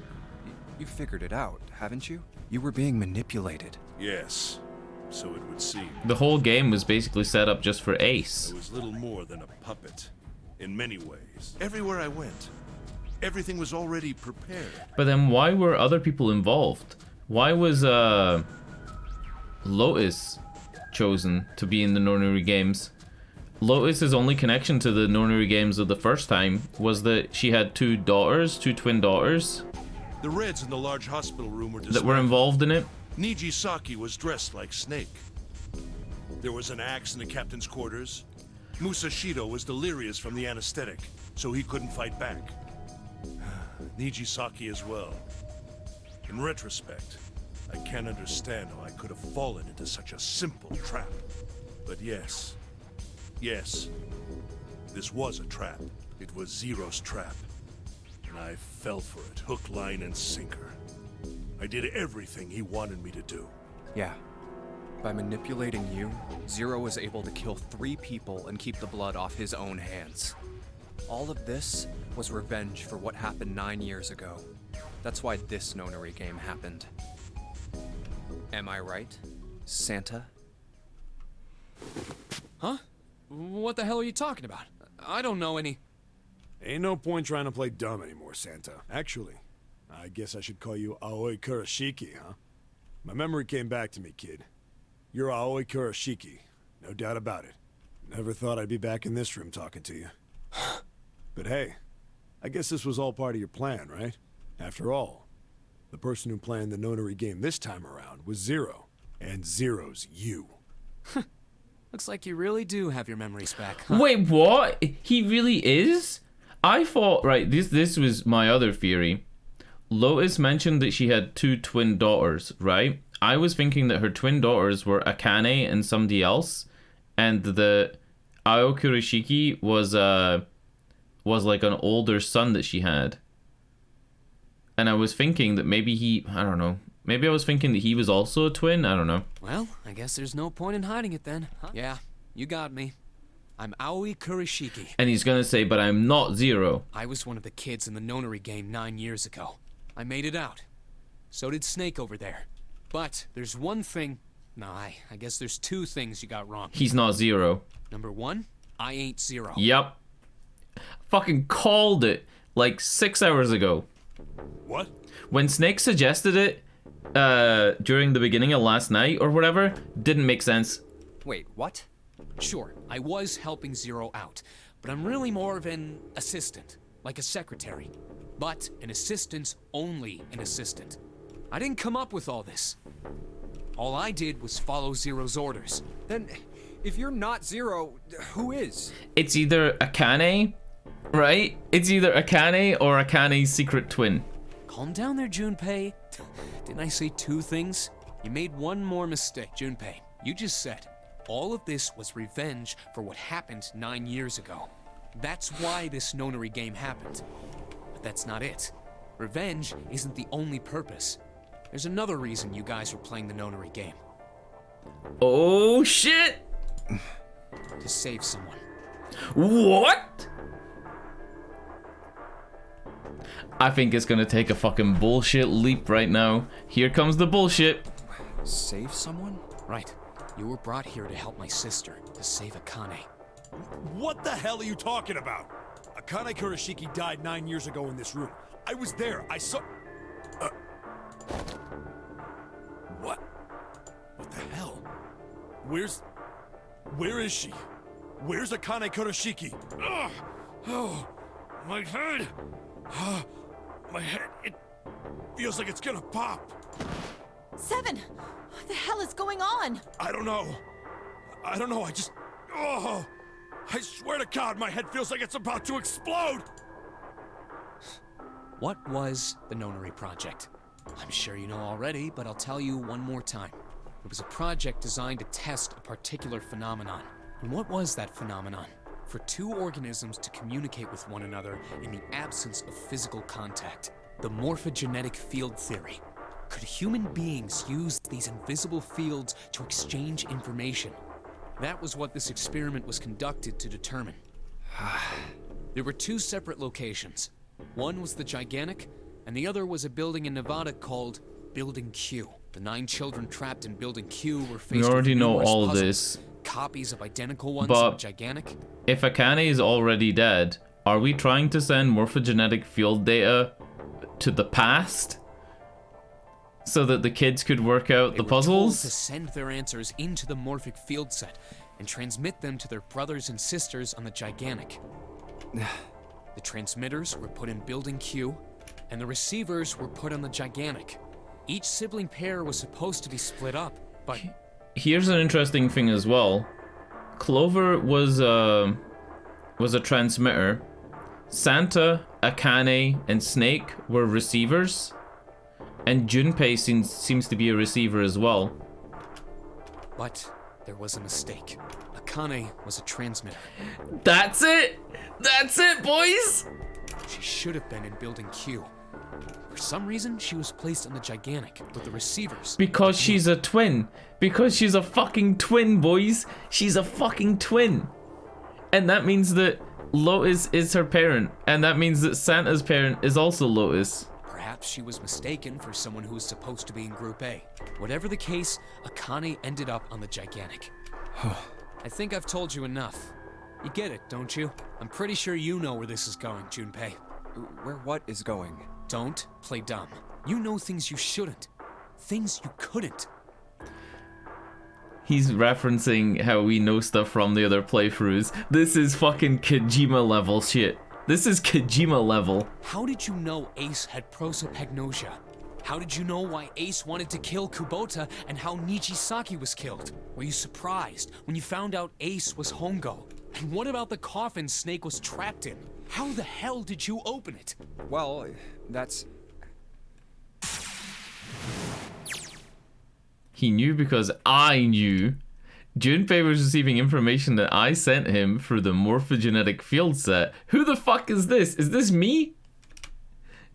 you figured it out, haven't you? You were being manipulated. Yes, so it would seem. The whole game was basically set up just for Ace. I was little more than a puppet, in many ways. Everywhere I went, everything was already prepared. But then why were other people involved? Why was Lotus chosen to be in the nonary games? Lotus's only connection to the nonary games of the first time was that she had two twin daughters. The Reds in the large hospital room were that were involved in it. Nijisaki was dressed like Snake. There was an axe in the captain's quarters. Musashido was delirious from the anesthetic, so he couldn't fight back. Nijisaki as well. In retrospect, I can't understand how I could have fallen into such a simple trap. But yes, this was a trap. It was Zero's trap. And I fell for it, hook, line, and sinker. I did everything he wanted me to do. Yeah. By manipulating you, Zero was able to kill 3 people and keep the blood off his own hands. All of this was revenge for what happened 9 years ago. That's why this nonary game happened. Am I right, Santa? Huh? What the hell are you talking about? I don't know any... Ain't no point trying to play dumb anymore, Santa. Actually, I guess I should call you Aoi Kurashiki, huh? My memory came back to me, kid. You're Aoi Kurashiki, no doubt about it. Never thought I'd be back in this room talking to you. But hey, I guess this was all part of your plan, right? After all, the person who planned the nonary game this time around was Zero, and Zero's you. Looks like you really do have your memories back, huh? Wait, what? He really is? I thought, right, this was my other theory. Lotus mentioned that she had 2 twin daughters, right? I was thinking that her twin daughters were Akane and somebody else, and the Ao Kurashiki was like an older son that she had. And I was thinking that maybe I don't know. Maybe I was thinking that he was also a twin. I don't know. Well, I guess there's no point in hiding it then. Huh? Yeah, you got me. I'm Aoi Kurashiki. And he's gonna say, but I'm not Zero. I was one of the kids in the nonary game 9 years ago. I made it out. So did Snake over there. But there's one thing... No, I guess there's 2 things you got wrong. He's not Zero. Number 1, I ain't Zero. Yep. Fucking called it like 6 hours ago. What? When Snake suggested it during the beginning of last night or whatever, didn't make sense. Wait, what? Sure, I was helping Zero out, but I'm really more of an assistant, like a secretary. But an assistant's only an assistant. I didn't come up with all this. All I did was follow Zero's orders. Then, if you're not Zero, who is? It's either Akane, right? It's either Akane or Akane's secret twin. Calm down there, Junpei. Didn't I say 2 things? You made one more mistake, Junpei. You just said all of this was revenge for what happened 9 years ago. That's why this nonary game happened. But that's not it. Revenge isn't the only purpose. There's another reason you guys were playing the nonary game. Oh shit! To save someone. What? I think it's gonna take a fucking bullshit leap right now. Here comes the bullshit. Save someone? Right. You were brought here to help my sister, to save Akane. What the hell are you talking about? Akane Kurashiki died 9 years ago in this room. I was there. I saw... What? What the hell? Where is she? Where's Akane Kurashiki? Ugh. Oh, my head. My head, it feels like it's gonna pop. 7! What the hell is going on? I don't know. I just... Oh! I swear to God, my head feels like it's about to explode! What was the Nonary Project? I'm sure you know already, but I'll tell you one more time. It was a project designed to test a particular phenomenon. And what was that phenomenon? For 2 organisms to communicate with one another in the absence of physical contact. The morphogenetic field theory. Could human beings use these invisible fields to exchange information? That was what this experiment was conducted to determine. There were 2 separate locations. One was the Gigantic, and the other was a building in Nevada called Building Q. The 9 children trapped in Building Q were faced We already with know numerous all of puzzles, this. copies of identical ones But in the Gigantic. if Akane is already dead, are we trying to send morphogenetic field data to the past so that the kids could work out the They were told to puzzles? send their answers into the morphic field set and transmit them to their brothers and sisters on the Gigantic. The transmitters were put in Building Q, and the receivers were put on the Gigantic. Each sibling pair was supposed to be split up, but Here's an interesting thing as well. Clover was a transmitter. Santa, Akane, and Snake were receivers. And Junpei seems to be a receiver as well. But there was a mistake. Akane was a transmitter. That's it! That's it, boys! She should have been in Building Q. For some reason, she was placed on the Gigantic with the receivers. Because she's a twin. Because she's a fucking twin, boys. She's a fucking twin. And that means that Lotus is her parent. And that means that Santa's parent is also Lotus. Perhaps she was mistaken for someone who was supposed to be in Group A. Whatever the case, Akane ended up on the Gigantic. I think I've told you enough. You get it, don't you? I'm pretty sure you know where this is going, Junpei. Where what is going? Don't play dumb. You know things you shouldn't. Things you couldn't. He's referencing how we know stuff from the other playthroughs. This is fucking Kojima level shit. This is Kojima level. How did you know Ace had prosopagnosia? How did you know why Ace wanted to kill Kubota and how Nijisaki was killed? Were you surprised when you found out Ace was Hongo? And what about the coffin Snake was trapped in? How the hell did you open it? Well, that's... He knew because I knew. Junpei was receiving information that I sent him through the morphogenetic field set. Who the fuck is this? Is this me?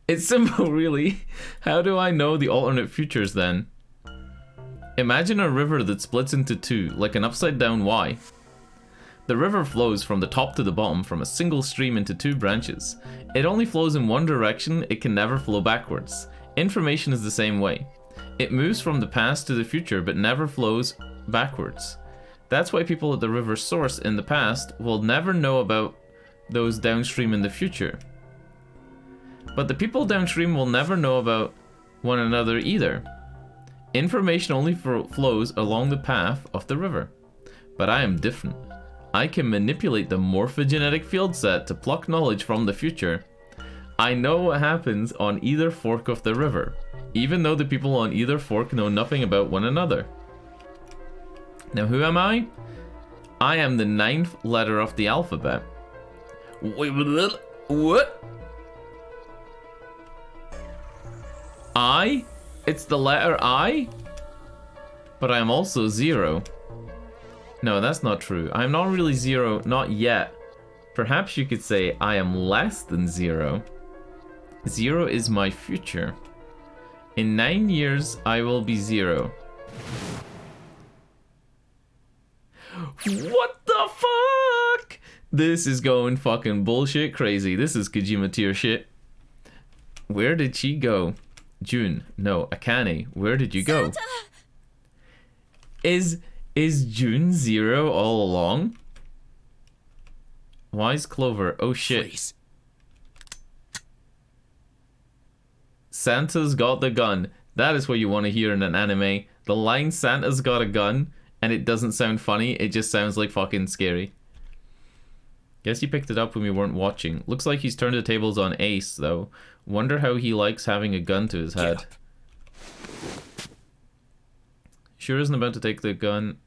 It's simple, really. How do I know the alternate futures then? Imagine a river that splits into 2, like an upside down Y. The river flows from the top to the bottom from a single stream into 2 branches. It only flows in one direction, it can never flow backwards. Information is the same way. It moves from the past to the future but never flows backwards. That's why people at the river's source in the past will never know about those downstream in the future. But the people downstream will never know about one another either. Information only flows along the path of the river. But I am different. I can manipulate the morphogenetic field set to pluck knowledge from the future. I know what happens on either fork of the river, even though the people on either fork know nothing about one another. Now who am I? I am the 9th letter of the alphabet. Wait, what? I? It's the letter I? But I am also 0. No, that's not true. I'm not really 0, not yet. Perhaps you could say I am less than 0. 0 is my future. In 9 years, I will be 0. What the fuck? This is going fucking bullshit crazy. This is Kojima tier shit. Where did she go? June. No, Akane. Where did you go? Santa! Is June 0 all along? Why is Clover? Oh shit. Freeze. Santa's got the gun. That is what you want to hear in an anime. The line Santa's got a gun, and it doesn't sound funny, it just sounds like fucking scary. Guess he picked it up when we weren't watching. Looks like he's turned the tables on Ace, though. Wonder how he likes having a gun to his head. Sure isn't about to take the gun...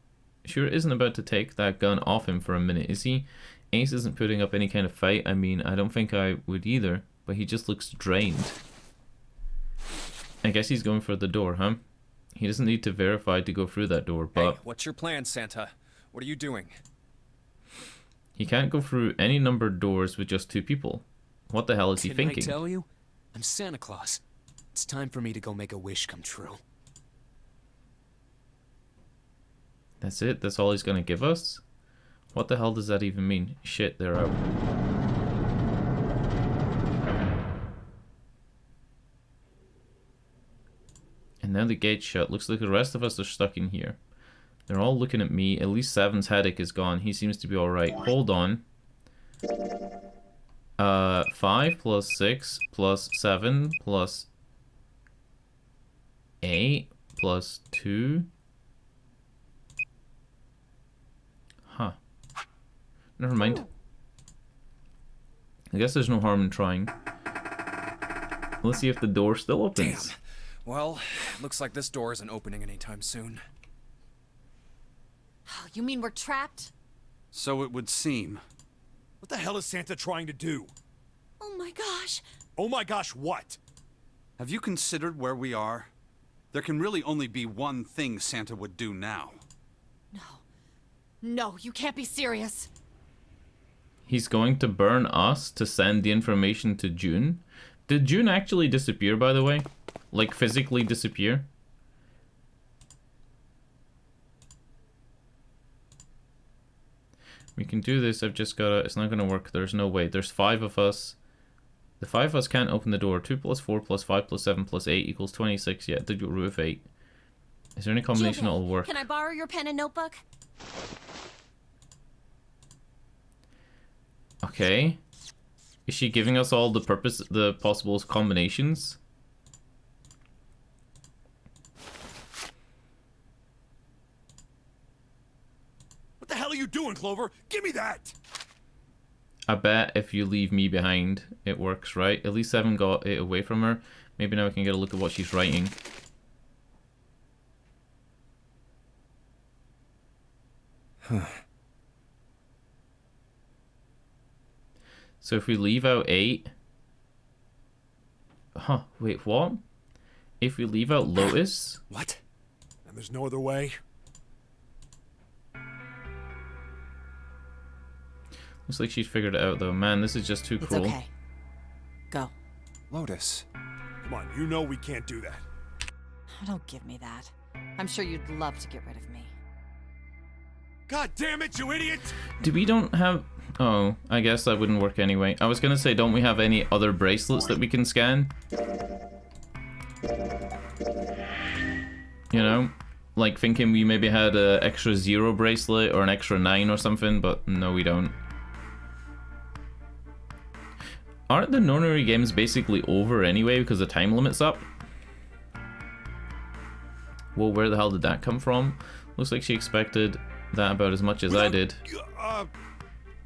Sure isn't about to take that gun off him for a minute, is he? Ace isn't putting up any kind of fight. I mean, I don't think I would either, but he just looks drained. I guess he's going for the door, huh? He doesn't need to verify to go through that door, but... Hey, what's your plan, Santa? What are you doing? He can't go through any numbered doors with just 2 people. What the hell is he thinking? Didn't I tell you? I'm Santa Claus. It's time for me to go make a wish come true. That's it? That's all he's gonna give us? What the hell does that even mean? Shit, they're out. And now the gate's shut. Looks like the rest of us are stuck in here. They're all looking at me. At least Seven's headache is gone. He seems to be alright. Hold on. 5 plus 6 plus 7 plus 8 plus 2. Huh. Never mind. I guess there's no harm in trying. Let's see if the door still opens. Damn. Well, looks like this door isn't opening anytime soon. You mean we're trapped? So it would seem. What the hell is Santa trying to do? Oh my gosh. Oh my gosh, what? Have you considered where we are? There can really only be one thing Santa would do now. No, you can't be serious. He's going to burn us to send the information to June. Did June actually disappear, by the way? Like, physically disappear? We can do this. I've just gotta... It's not gonna work. There's no way. There's 5 of us. The 5 of us can't open the door. 2 plus 4 plus 5 plus 7 plus 8 equals 26. Yeah, the root of 8. Is there any combination that'll work? Can I borrow your pen and notebook? Okay. Is she giving us all the possible combinations? What the hell are you doing, Clover? Give me that! I bet if you leave me behind, it works, right? At least 7 got it away from her. Maybe now we can get a look at what she's writing. So if we leave out 8... Huh, wait, what? If we leave out Lotus... What? And there's no other way? Looks like she's figured it out, though. Man, this is just too cruel. It's okay. Go. Lotus. Come on, you know we can't do that. Oh, don't give me that. I'm sure you'd love to get rid of me. God damn it, you idiot! We don't have... Oh, I guess that wouldn't work anyway. I was gonna say, don't we have any other bracelets that we can scan? You know? Like thinking we maybe had an extra 0 bracelet or an extra 9 or something, but no, we don't. Aren't the nonary games basically over anyway because the time limit's up? Well, where the hell did that come from? Looks like she expected that about as much as I did.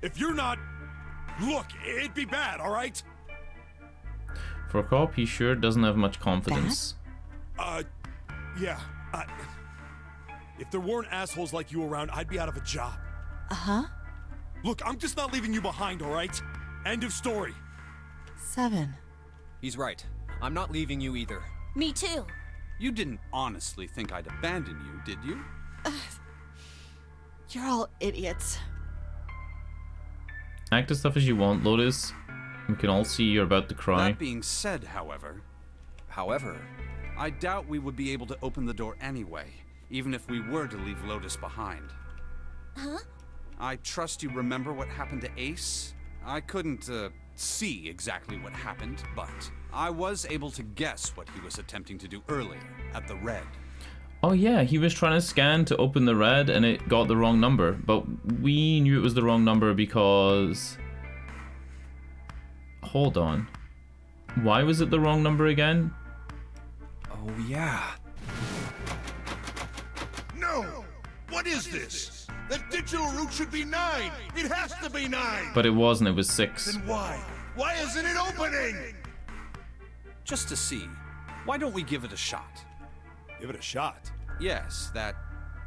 If you're not... Look, it'd be bad, alright? For a cop, he sure doesn't have much confidence. Yeah. If there weren't assholes like you around, I'd be out of a job. Uh-huh. Look, I'm just not leaving you behind, alright? End of story. 7. He's right. I'm not leaving you either. Me too. You didn't honestly think I'd abandon you, did you? You're all idiots. Act as tough as you want, Lotus. We can all see you're about to cry. That being said, however, I doubt we would be able to open the door anyway, even if we were to leave Lotus behind. Huh? I trust you remember what happened to Ace? I couldn't, see exactly what happened, but I was able to guess what he was attempting to do earlier at the Red. Oh yeah, he was trying to scan to open the Red and it got the wrong number, but we knew it was the wrong number because... Hold on. Why was it the wrong number again? Oh yeah. No! What is this? The digital root should be 9! It has to be 9! But it wasn't, it was 6. Then why? Why isn't it opening? Just to see, why don't we give it a shot? Give it a shot. Yes, that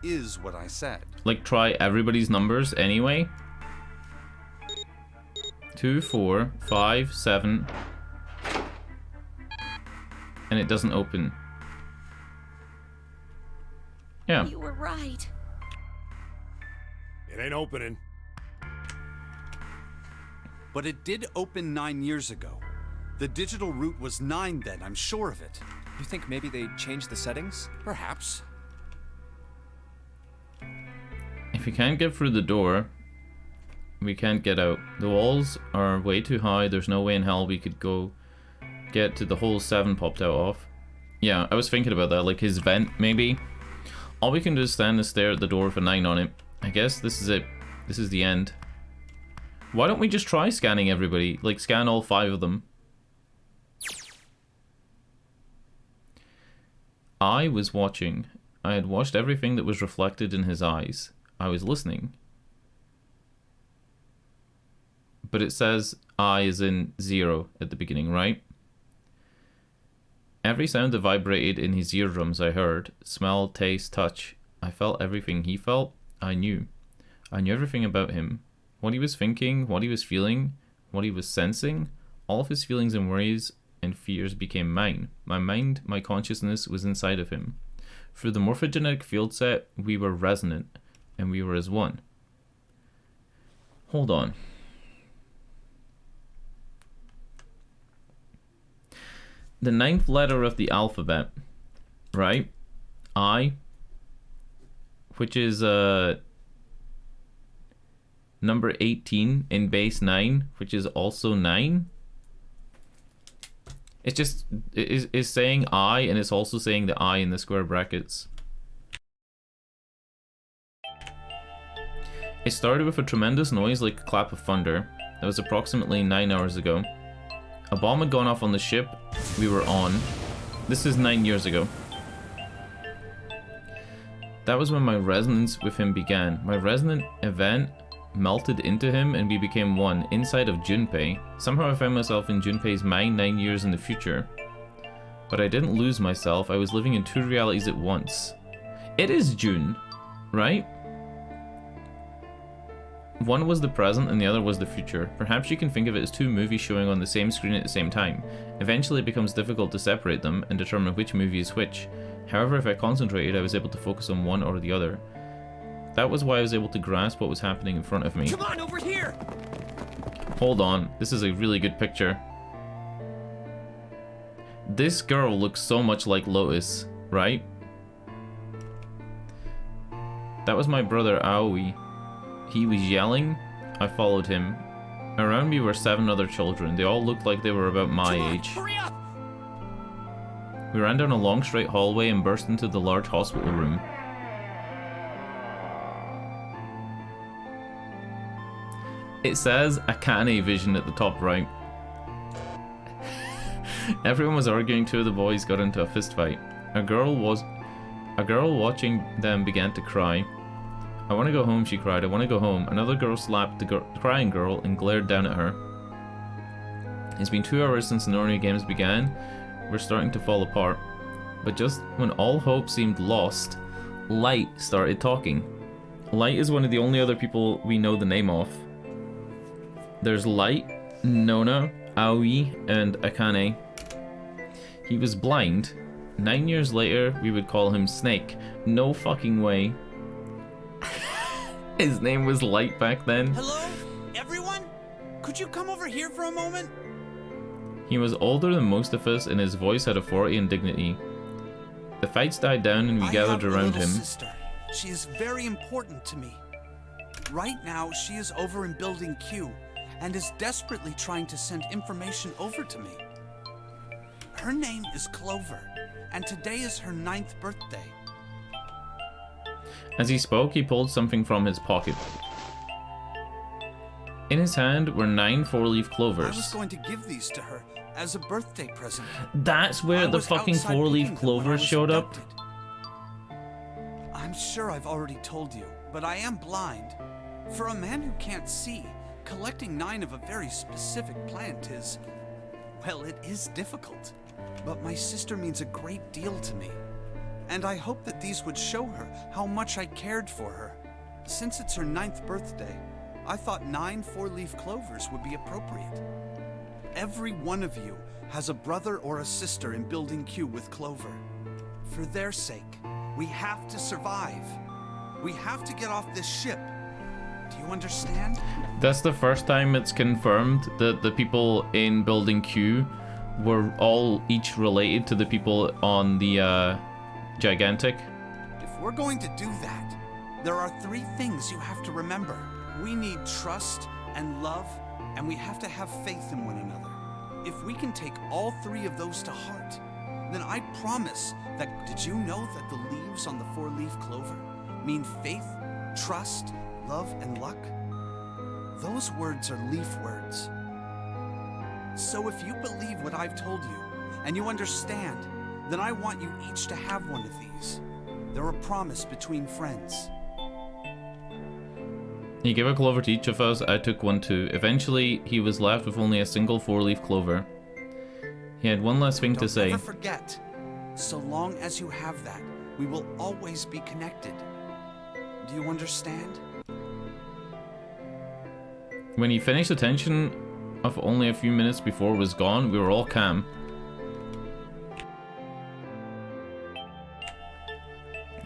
is what I said. Like, try everybody's numbers anyway. 2, 4, 5, 7. And it doesn't open. Yeah. You were right. It ain't opening. But it did open 9 years ago. The digital root was 9 then, I'm sure of it. You think maybe they changed the settings? Perhaps. we can't get through the door, we can't get out. The walls are way too high. There's no way in hell we could go get to the hole 7 popped out of. Yeah, I was thinking about that, like his vent, maybe. All we can do is stand and stare at the door with a 9 on it. I guess this is it. This is the end. Why don't we just try scanning everybody? Like, scan all 5 of them. I was watching. I had watched everything that was reflected in his eyes. I was listening. But it says I is in 0 at the beginning, right? Every sound that vibrated in his eardrums I heard. Smell, taste, touch. I felt everything he felt. I knew. I knew everything about him. What he was thinking, what he was feeling, what he was sensing. All of his feelings and worries and fears became mine. My mind, my consciousness was inside of him. Through the morphogenetic field set, we were resonant, and we were as one. Hold on. The 9th letter of the alphabet, right? I, which is number 18 in base 9, which is also 9. It's just, it's saying I, and it's also saying the I in the square brackets. It started with a tremendous noise like a clap of thunder. That was approximately 9 hours ago. A bomb had gone off on the ship we were on. This is 9 years ago. That was when my resonance with him began. My resonant event melted into him and we became one, inside of Junpei. Somehow I found myself in Junpei's mind 9 years in the future. But I didn't lose myself, I was living in 2 realities at once. It is June, right? One was the present and the other was the future. Perhaps you can think of it as 2 movies showing on the same screen at the same time. Eventually it becomes difficult to separate them and determine which movie is which. However, if I concentrated, I was able to focus on one or the other. That was why I was able to grasp what was happening in front of me. Come on, over here! Hold on, this is a really good picture. This girl looks so much like Lotus, right? That was my brother Aoi. He was yelling. I followed him. Around me were 7 other children. They all looked like they were about my age. Hurry up! We ran down a long straight hallway and burst into the large hospital room. It says Akane Vision at the top right. Everyone was arguing. 2 of the boys got into a fist fight. A girl watching them began to cry. I want to go home, she cried. I want to go home. Another girl slapped the crying girl and glared down at her. It's been 2 hours since the nonary games began. We're starting to fall apart. But just when all hope seemed lost, Light started talking. Light is one of the only other people we know the name of. There's Light, Nona, Aoi, and Akane. He was blind. 9 years later, we would call him Snake. No fucking way. His name was Light back then. Hello? Everyone? Could you come over here for a moment? He was older than most of us and his voice had authority and dignity. The fights died down and we gathered around him. Sister. She is very important to me. Right now, she is over in Building Q and is desperately trying to send information over to me. Her name is Clover, and today is her 9th birthday. As he spoke, he pulled something from his pocket. In his hand were 9 4-leaf clovers. I was going to give these to her as a birthday present. That's where the fucking 4-leaf clovers showed up? I'm sure I've already told you, but I am blind. For a man who can't see, collecting 9 of a very specific plant is... well, it is difficult. But my sister means a great deal to me. And I hope that these would show her how much I cared for her. Since it's her 9th birthday, I thought 9 4-leaf clovers would be appropriate. Every one of you has a brother or a sister in Building Q with Clover. For their sake, we have to survive. We have to get off this ship. Do you understand? That's the first time it's confirmed that the people in Building Q were all each related to the people on the Gigantic. If we're going to do that, There are 3 things you have to remember. We need trust and love, and we have to have faith in one another. If we can take all 3 of those to heart, then I promise that... Did you know that the leaves on the 4-leaf clover mean faith, trust, love, and luck? Those words are leaf words. So if you believe what I've told you, and you understand, then I want you each to have one of these. They're a promise between friends. He gave a clover to each of us. I took one too. Eventually, he was left with only a single 4-leaf clover. He had one last thing to say. Don't ever forget. So long as you have that, we will always be connected. Do you understand? When he finished, the tension of only a few minutes before was gone. We were all calm.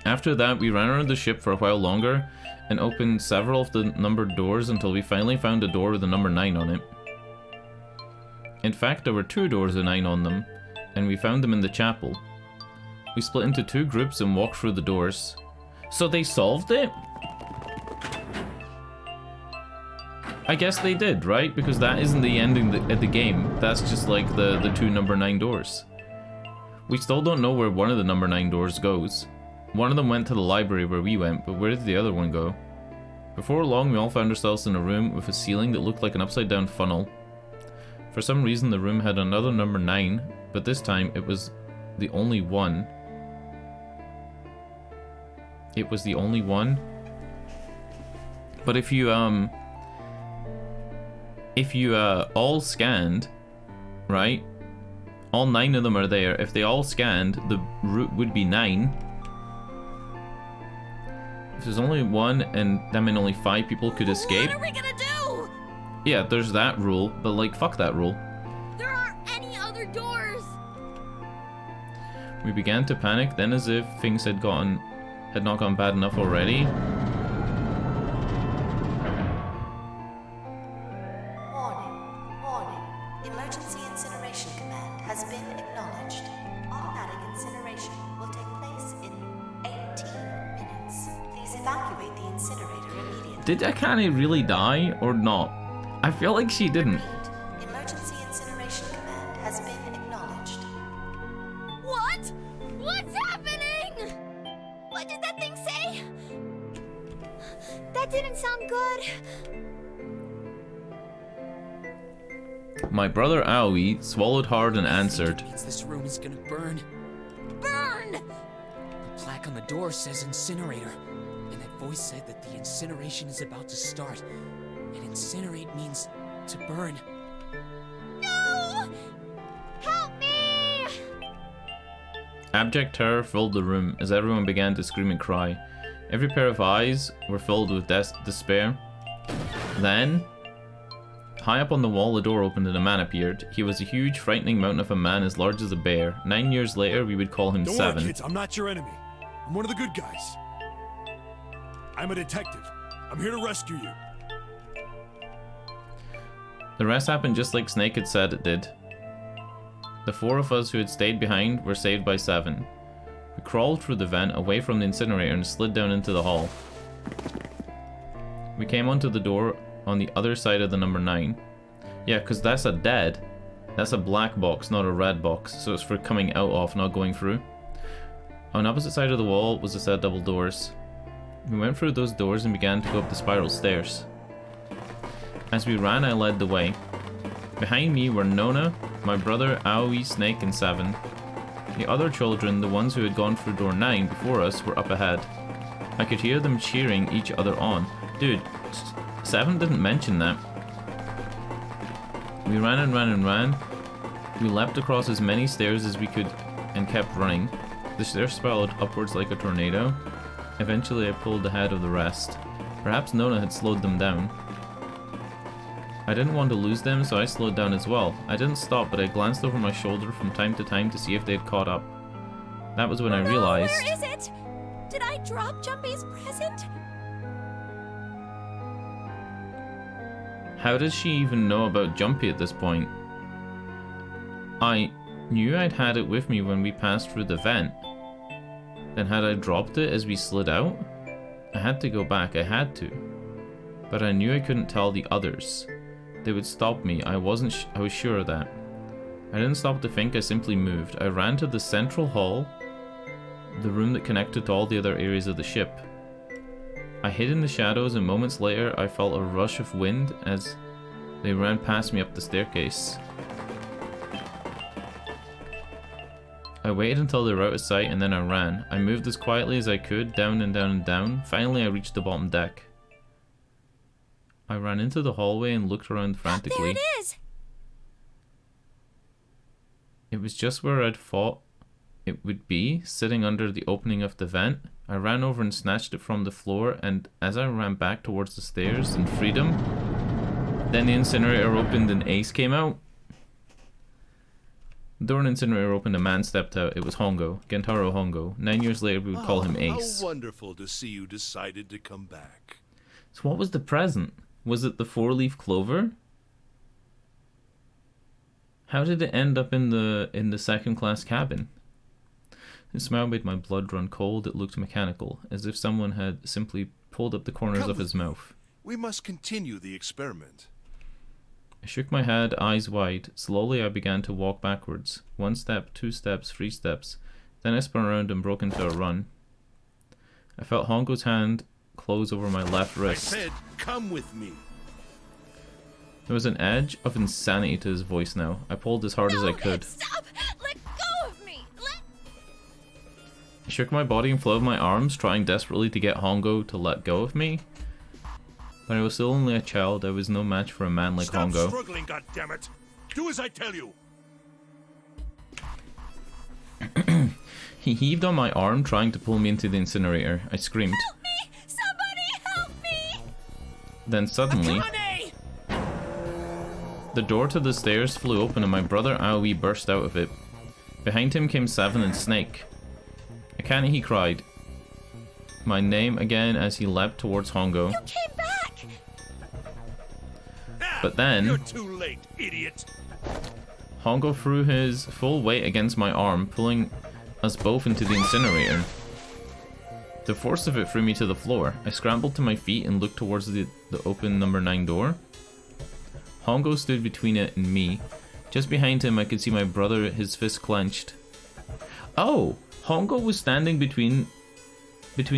After that, we ran around the ship for a while longer and opened several of the numbered doors until we finally found a door with the number 9 on it. In fact, there were 2 doors with 9 on them, and we found them in the chapel. We split into 2 groups and walked through the doors. So they solved it? I guess they did, right? Because that isn't the ending of the game. That's just like the 2 number 9 doors. We still don't know where one of the number 9 doors goes. One of them went to the library where we went, but where did the other one go? Before long, we all found ourselves in a room with a ceiling that looked like an upside-down funnel. For some reason, the room had another number 9, but this time it was the only one. It was the only one. But if you all scanned, right? All 9 of them are there. If they all scanned, the route would be 9. If there's only one, and that meant only 5 people could escape. What are we gonna do? Yeah, there's that rule, but like, fuck that rule. There aren't any other doors. We began to panic, then as if things had not gone bad enough already. Warning. Emergency incineration command has been acknowledged. Automatic incineration will take place in 18 minutes. Please evacuate the incinerator immediately. Did Akane really die or not? I feel like she didn't. Emergency incineration command has been acknowledged. What? What's happening? What did that thing say? That didn't sound good. My brother Aoi swallowed hard and answered. Means this room is gonna burn. Burn! The plaque on the door says incinerator, and that voice said that the incineration is about to start. And incinerate means to burn. No! Help me! Abject terror filled the room as everyone began to scream and cry. Every pair of eyes were filled with despair. Then, high up on the wall, the door opened and a man appeared. He was a huge, frightening mountain of a man as large as a bear. 9 years later, we would call him Don't 7. worry, kids. I'm not your enemy. I'm one of the good guys. I'm a detective. I'm here to rescue you. The rest happened just like Snake had said it did. The 4 of us who had stayed behind were saved by 7. We crawled through the vent away from the incinerator and slid down into the hall. We came onto the door on the other side of the number 9. Yeah, because that's a dead. That's a black box, not a red box, so it's for coming out of, not going through. On the opposite side of the wall was a set of double doors. We went through those doors and began to go up the spiral stairs. As we ran, I led the way. Behind me were Nona, my brother Aoi, Snake, and 7. The other children, the ones who had gone through door 9 before us, were up ahead. I could hear them cheering each other on. Dude, 7 didn't mention that. We ran and ran and ran. We leapt across as many stairs as we could and kept running. The stairs spiraled upwards like a tornado. Eventually I pulled ahead of the rest. Perhaps Nona had slowed them down. I didn't want to lose them, so I slowed down as well. I didn't stop, but I glanced over my shoulder from time to time to see if they had caught up. That was when I realized... Where is it? Did I drop Jumpy's present? How does she even know about Jumpy at this point? I knew I'd had it with me when we passed through the vent. Then had I dropped it as we slid out? I had to go back, I had to. But I knew I couldn't tell the others. They would stop me, I was sure of that. I didn't stop to think, I simply moved. I ran to the central hall, the room that connected to all the other areas of the ship. I hid in the shadows, and moments later I felt a rush of wind as they ran past me up the staircase. I waited until they were out of sight and then I ran. I moved as quietly as I could, down and down and down. Finally I reached the bottom deck. I ran into the hallway and looked around frantically. There it is! It was just where I'd thought it would be, sitting under the opening of the vent. I ran over and snatched it from the floor, and as I ran back towards the stairs in freedom, then the incinerator opened and Ace came out. The door in the incinerator opened, a man stepped out. It was Hongo, Gentaro Hongo. 9 years later we would call him Ace. How wonderful to see you decided to come back. So what was the present? Was it the 4-leaf clover? How did it end up in the second class cabin? His smile made my blood run cold. It looked mechanical, as if someone had simply pulled up the corners of his mouth. We must continue the experiment. I shook my head, eyes wide. Slowly I began to walk backwards. 1 step, 2 steps, 3 steps. Then I spun around and broke into a run. I felt Hongo's hand close over my left wrist. I said, come with me. There was an edge of insanity to his voice now. I pulled as hard as I could. Stop! Let go of me! I shook my body and flowed my arms, trying desperately to get Hongo to let go of me. But I was still only a child. I was no match for a man like Hongo. Stop struggling, goddammit! Do as I tell you! He heaved on my arm, trying to pull me into the incinerator. I screamed. Help me! Somebody help me! Then suddenly, the door to the stairs flew open and my brother Aoi burst out of it. Behind him came Seven and Snake. Akane, he cried my name again as he leapt towards Hongo. You came back! But then, You're too late, idiot! Hongo threw his full weight against my arm, pulling us both into the incinerator. The force of it threw me to the floor. I scrambled to my feet and looked towards the open number 9 door. Hongo stood between it and me. Just behind him I could see my brother, his fist clenched. Oh! Hongo was standing between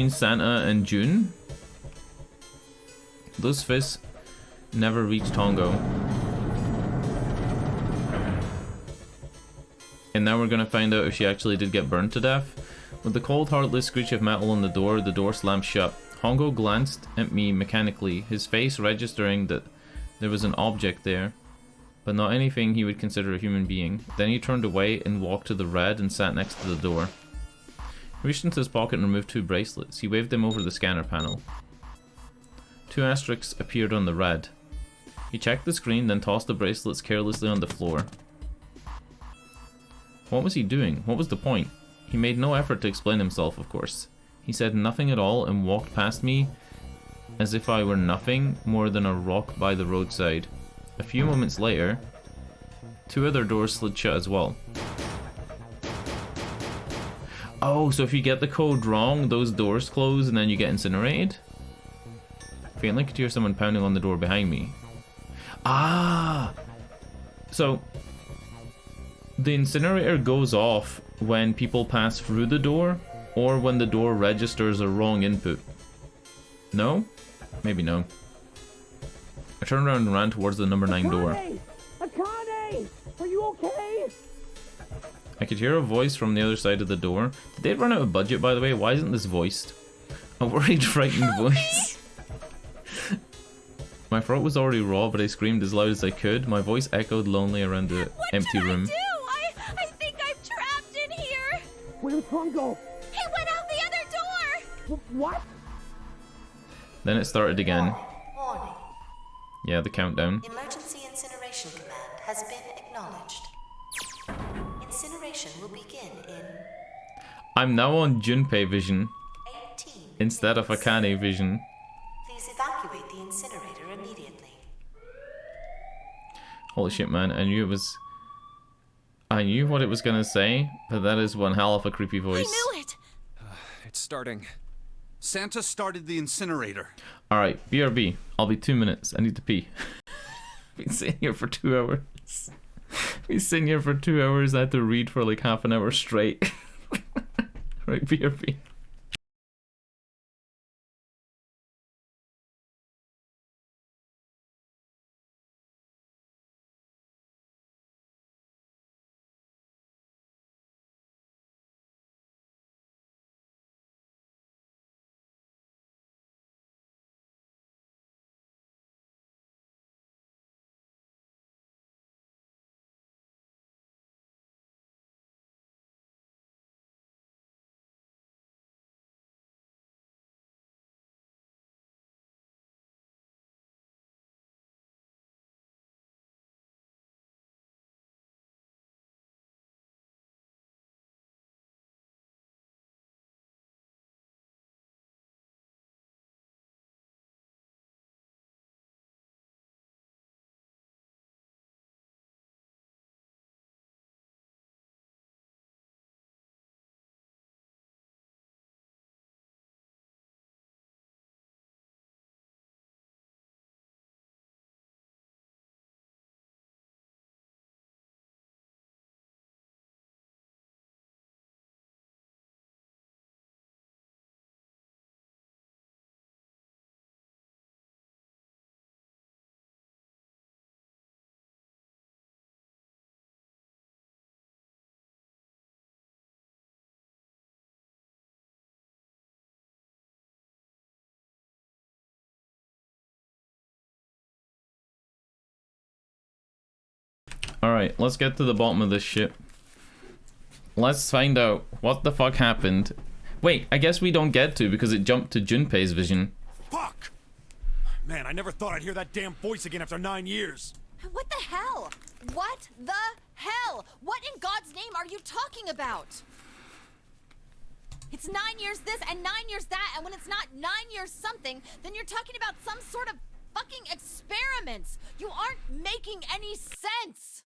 Santa and June? Those fists never reached Hongo. And now we're gonna find out if she actually did get burned to death. With the cold, heartless screech of metal on the door slammed shut. Hongo glanced at me mechanically, his face registering that there was an object there, but not anything he would consider a human being. Then he turned away and walked to the red and sat next to the door. He reached into his pocket and removed 2 bracelets. He waved them over the scanner panel. 2 asterisks appeared on the red. He checked the screen, then tossed the bracelets carelessly on the floor. What was he doing? What was the point? He made no effort to explain himself, of course. He said nothing at all and walked past me as if I were nothing more than a rock by the roadside. A few moments later, 2 other doors slid shut as well. Oh, so if you get the code wrong, those doors close and then you get incinerated? Faintly could hear someone pounding on the door behind me. Ah! So, the incinerator goes off when people pass through the door, or when the door registers a wrong input. No? Maybe no. I turned around and ran towards the number 9 door. Akane! Are you okay? I could hear a voice from the other side of the door. Did they run out of budget, by the way? Why isn't this voiced? A worried, frightened voice. My throat was already raw, but I screamed as loud as I could. My voice echoed lonely around the empty room. I think I'm trapped in here! Where's Hongo? He went out the other door! What? Then it started again. Warning. Yeah, the countdown. Emergency incineration command has been acknowledged. Incineration will begin in... I'm now on Junpei vision 18 instead of Akane vision. Please evacuate the incinerator immediately. Holy shit, man. I knew what it was gonna say, but that is one hell of a creepy voice. I knew it! It's starting. Santa started the incinerator. Alright, BRB. I'll be 2 minutes. I need to pee. Been sitting here for 2 hours. Been sitting here for 2 hours. I had to read for like half an hour straight. Right, BRB. Alright, let's get to the bottom of this shit. Let's find out what the fuck happened. Wait, I guess we don't get to because it jumped to Junpei's vision. Fuck! Man, I never thought I'd hear that damn voice again after 9 years. What the hell? What the hell? What in God's name are you talking about? It's 9 years this and 9 years that, and when it's not 9 years something, then you're talking about some sort of fucking experiments. You aren't making any sense.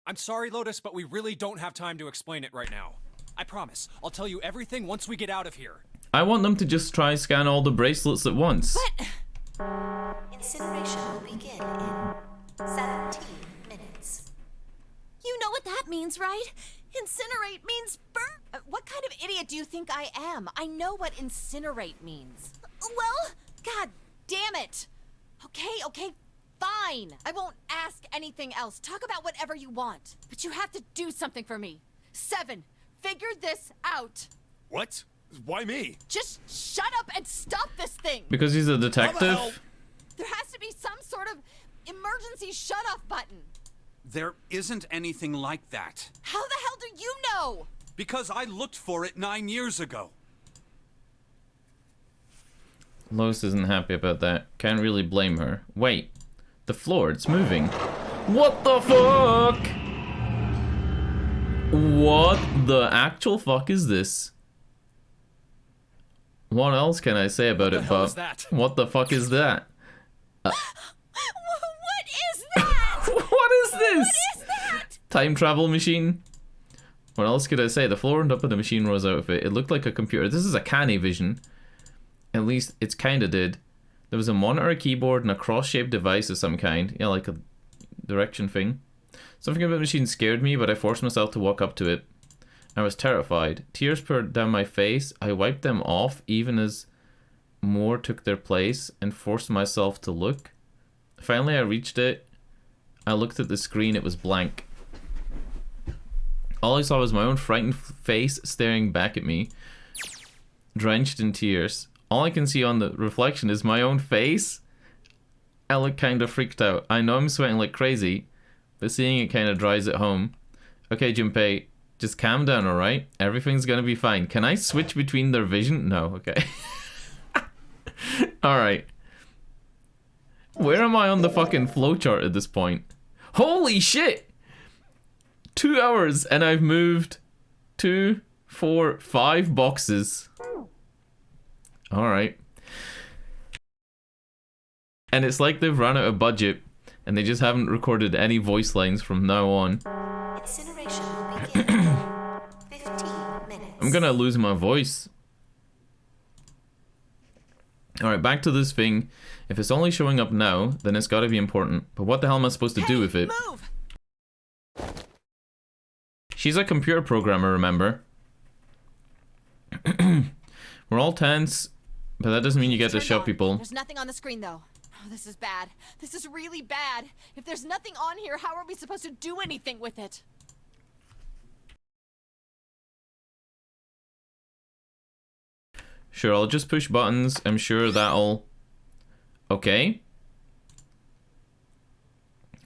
I'm sorry, Lotus, but we really don't have time to explain it right now. I promise. I'll tell you everything once we get out of here. I want them to just try scan all the bracelets at once. But incineration will begin in 17 minutes. You know what that means, right? Incinerate means burn. What kind of idiot do you think I am? I know what incinerate means. Well, God damn it. Okay, fine. I won't ask anything else. Talk about whatever you want. But you have to do something for me. 7, figure this out. What? Why me? Just shut up and stop this thing. Because he's a detective? There has to be some sort of emergency shut-off button. There isn't anything like that. How the hell do you know? Because I looked for it 9 years ago. Lois isn't happy about that. Can't really blame her. Wait. The floor, it's moving. What the fuck? What the actual fuck is this? What else can I say about it, but what the fuck is that? what is that? What is this? What is that? Time travel machine? What else could I say? The floor went up and the machine rose out of it. It looked like a computer. This is a canny vision. At least it's kinda did. There was a monitor, a keyboard, and a cross-shaped device of some kind. Yeah, like a direction thing. Something about the machine scared me, but I forced myself to walk up to it. I was terrified. Tears poured down my face. I wiped them off, even as more took their place, and forced myself to look. Finally, I reached it. I looked at the screen. It was blank. All I saw was my own frightened face staring back at me, drenched in tears. All I can see on the reflection is my own face. I look kind of freaked out. I know I'm sweating like crazy, but seeing it kind of dries it home. Okay, Junpei, just calm down, alright? Everything's gonna be fine. Can I switch between their vision? No, okay. Alright. Where am I on the fucking flowchart at this point? Holy shit! 2 hours and I've moved 2, 4, 5 boxes. Alright. And it's like they've run out of budget and they just haven't recorded any voice lines from now on. Incineration will begin in I'm gonna lose my voice. Alright, back to this thing. If it's only showing up now, then it's gotta be important. But what the hell am I supposed to do with it? Move! She's a computer programmer, remember? We're all tense, but that doesn't mean you get to shove people. There's nothing on the screen, though. Oh, this is bad. This is really bad. If there's nothing on here, how are we supposed to do anything with it? Sure, I'll just push buttons. I'm sure that'll... Okay.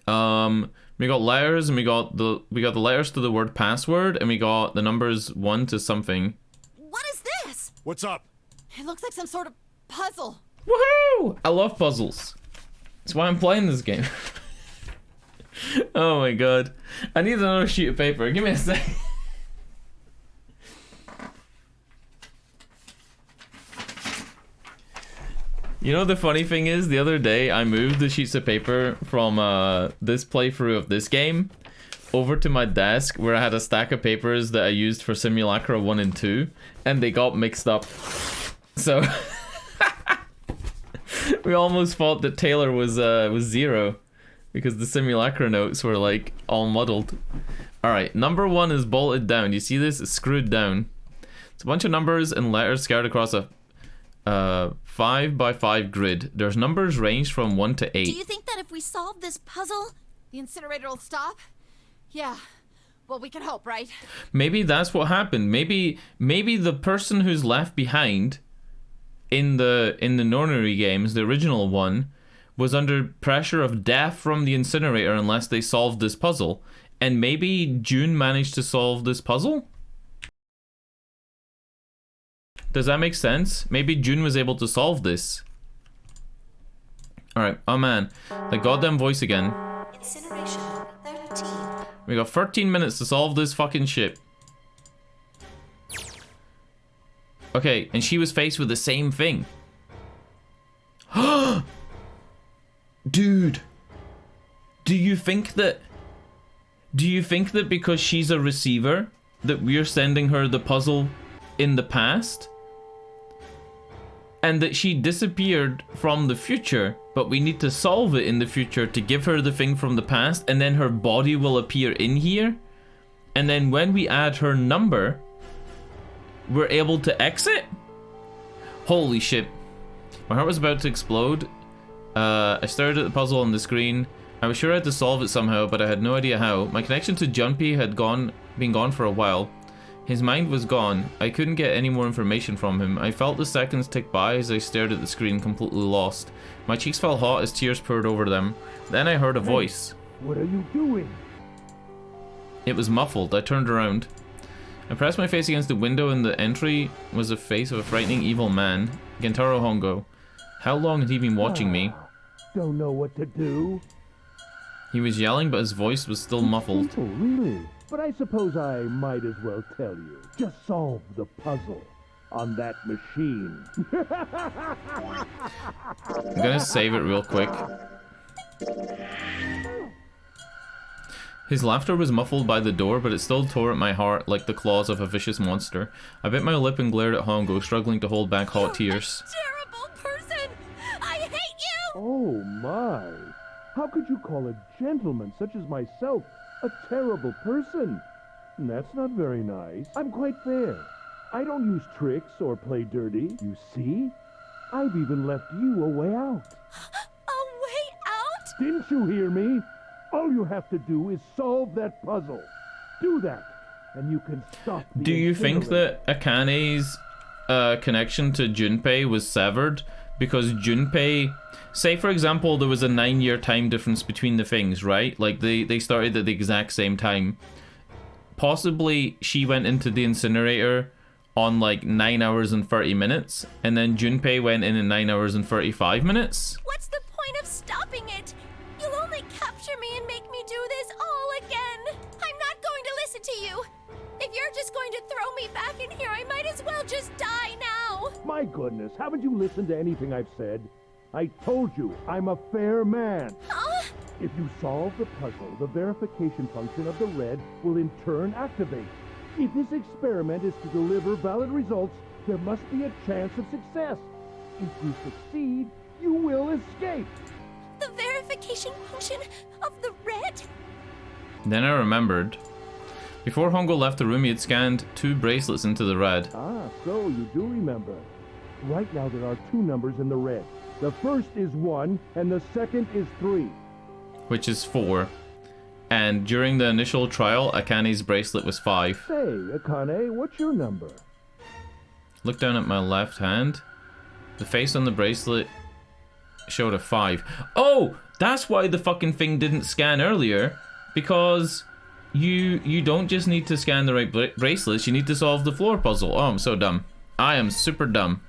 We got letters, and we got the letters to the word password, and we got the numbers 1 to something. What is this? What's up? It looks like some sort of puzzle. Woohoo! I love puzzles. That's why I'm playing this game. Oh my god. I need another sheet of paper. Give me a sec. You know the funny thing is, the other day I moved the sheets of paper from this playthrough of this game over to my desk where I had a stack of papers that I used for Simulacra 1 and 2, and they got mixed up. So we almost thought that Taylor was 0 because the Simulacra notes were like all muddled. Alright, number 1 is bolted down. You see this? It's screwed down. It's a bunch of numbers and letters scattered across a 5x5 grid. There's numbers ranged from 1 to 8. Do you think that if we solve this puzzle, the incinerator will stop? Yeah. Well, we can hope, right? Maybe that's what happened. Maybe the person who's left behind in the nonary games, the original one, was under pressure of death from the incinerator unless they solved this puzzle. And maybe June managed to solve this puzzle? Does that make sense? Maybe June was able to solve this. Alright, oh man. The goddamn voice again. Incineration 13. We got 13 minutes to solve this fucking shit. Okay, and she was faced with the same thing. Dude. Do you think that because she's a receiver that we're sending her the puzzle in the past? And that she disappeared from the future, but we need to solve it in the future to give her the thing from the past, and then her body will appear in here, and then when we add her number, we're able to exit? Holy shit. My heart was about to explode. I stared at the puzzle on the screen. I was sure I had to solve it somehow, but I had no idea how. My connection to Junpei had been gone for a while. His mind was gone. I couldn't get any more information from him. I felt the seconds tick by as I stared at the screen, completely lost. My cheeks felt hot as tears poured over them. Then I heard a voice. What are you doing? It was muffled. I turned around. I pressed my face against the window, and the entry was the face of a frightening evil man, Gentaro Hongo. How long had he been watching me? Don't know what to do. He was yelling, but his voice was still muffled. Oh, really? But I suppose I might as well tell you. Just solve the puzzle on that machine. I'm gonna save it real quick. His laughter was muffled by the door, but it still tore at my heart like the claws of a vicious monster. I bit my lip and glared at Hongo, struggling to hold back hot tears. terrible person! I hate you! Oh my! How could you call a gentleman such as myself a terrible person? That's not very nice. I'm quite fair. I don't use tricks or play dirty. You see? I've even left you a way out. A way out? Didn't you hear me? All you have to do is solve that puzzle. Do that, and you can stop the Do you think incinerator. that Akane's connection to Junpei was severed? Because Junpei... Say, for example, there was a 9-year time difference between the things, right? Like, they started at the exact same time. Possibly, she went into the incinerator on, like, 9 hours and 30 minutes, and then Junpei went in at 9 hours and 35 minutes? What's the point of stopping it? You'll only capture me and make me do this all again. I'm not going to listen to you. If you're just going to throw me back in here, I might as well just die now. My goodness, haven't you listened to anything I've said? I told you, I'm a fair man. Huh? If you solve the puzzle, the verification function of the red will in turn activate. If this experiment is to deliver valid results, there must be a chance of success. If you succeed, you will escape. The verification function of the red? Then I remembered. Before Hongo left the room, he had scanned 2 bracelets into the red. Ah, so you do remember. Right now there are 2 numbers in the red. The first is 1, and the second is 3. Which is 4. And during the initial trial, Akane's bracelet was 5. Say, Akane, what's your number? Look down at my left hand. The face on the bracelet showed a 5. Oh! That's why the fucking thing didn't scan earlier. Because you don't just need to scan the right bracelets, you need to solve the floor puzzle. Oh, I'm so dumb. I am super dumb.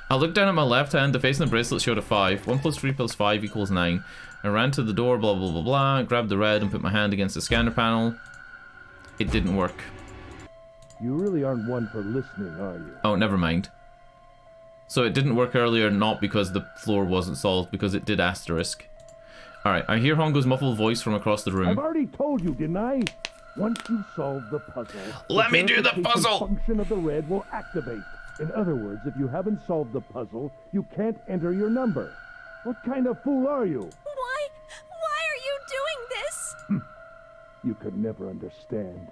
I looked down at my left hand, the face on the bracelet showed a 5. 1 plus 3 plus 5 equals 9. I ran to the door, blah blah blah blah, grabbed the red and put my hand against the scanner panel. It didn't work. You really aren't one for listening, are you? Oh, never mind. So it didn't work earlier, not because the floor wasn't solved, because it did asterisk. Alright, I hear Hongo's muffled voice from across the room. I've already told you, didn't I? Once you solve the puzzle, let me do the puzzle! The function of the red will activate. In other words, if you haven't solved the puzzle, you can't enter your number. What kind of fool are you? Why are you doing this? You could never understand.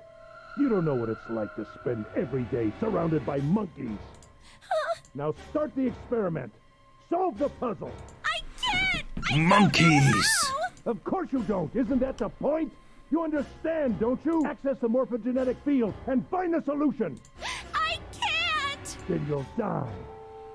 You don't know what it's like to spend every day surrounded by monkeys. Now start the experiment. Solve the puzzle. I can't! Monkeys! Of course you don't. Isn't that the point? You understand, don't you? Access the morphogenetic field and find the solution. I can't! Then you'll die.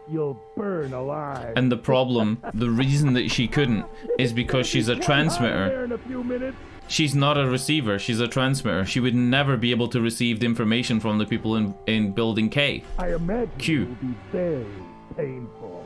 You'll burn alive. And the problem, the reason that she couldn't, is because she's a transmitter. There in a few minutes. She's not a receiver, she's a transmitter. She would never be able to receive the information from the people in Building K. I imagine Q. it will be very painful.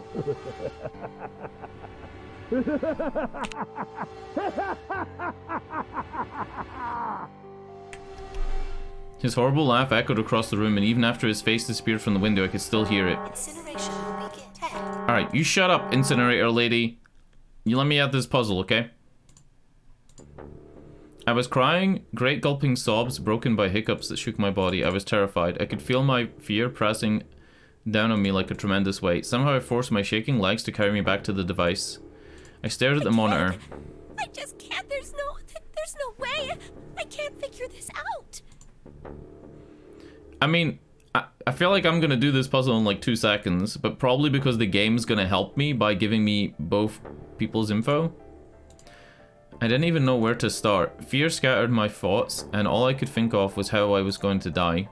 His horrible laugh echoed across the room, and even after his face disappeared from the window, I could still hear it. Incineration will begin. 10. Alright, you shut up, incinerator lady. You let me out this puzzle, okay? I was crying, great gulping sobs broken by hiccups that shook my body. I was terrified. I could feel my fear pressing down on me like a tremendous weight. Somehow I forced my shaking legs to carry me back to the device. I stared at the monitor. I just can't. There's no way. I can't figure this out. I mean, I feel like I'm gonna do this puzzle in like 2 seconds, but probably because the game's gonna help me by giving me both people's info. I didn't even know where to start. Fear scattered my thoughts, and all I could think of was how I was going to die.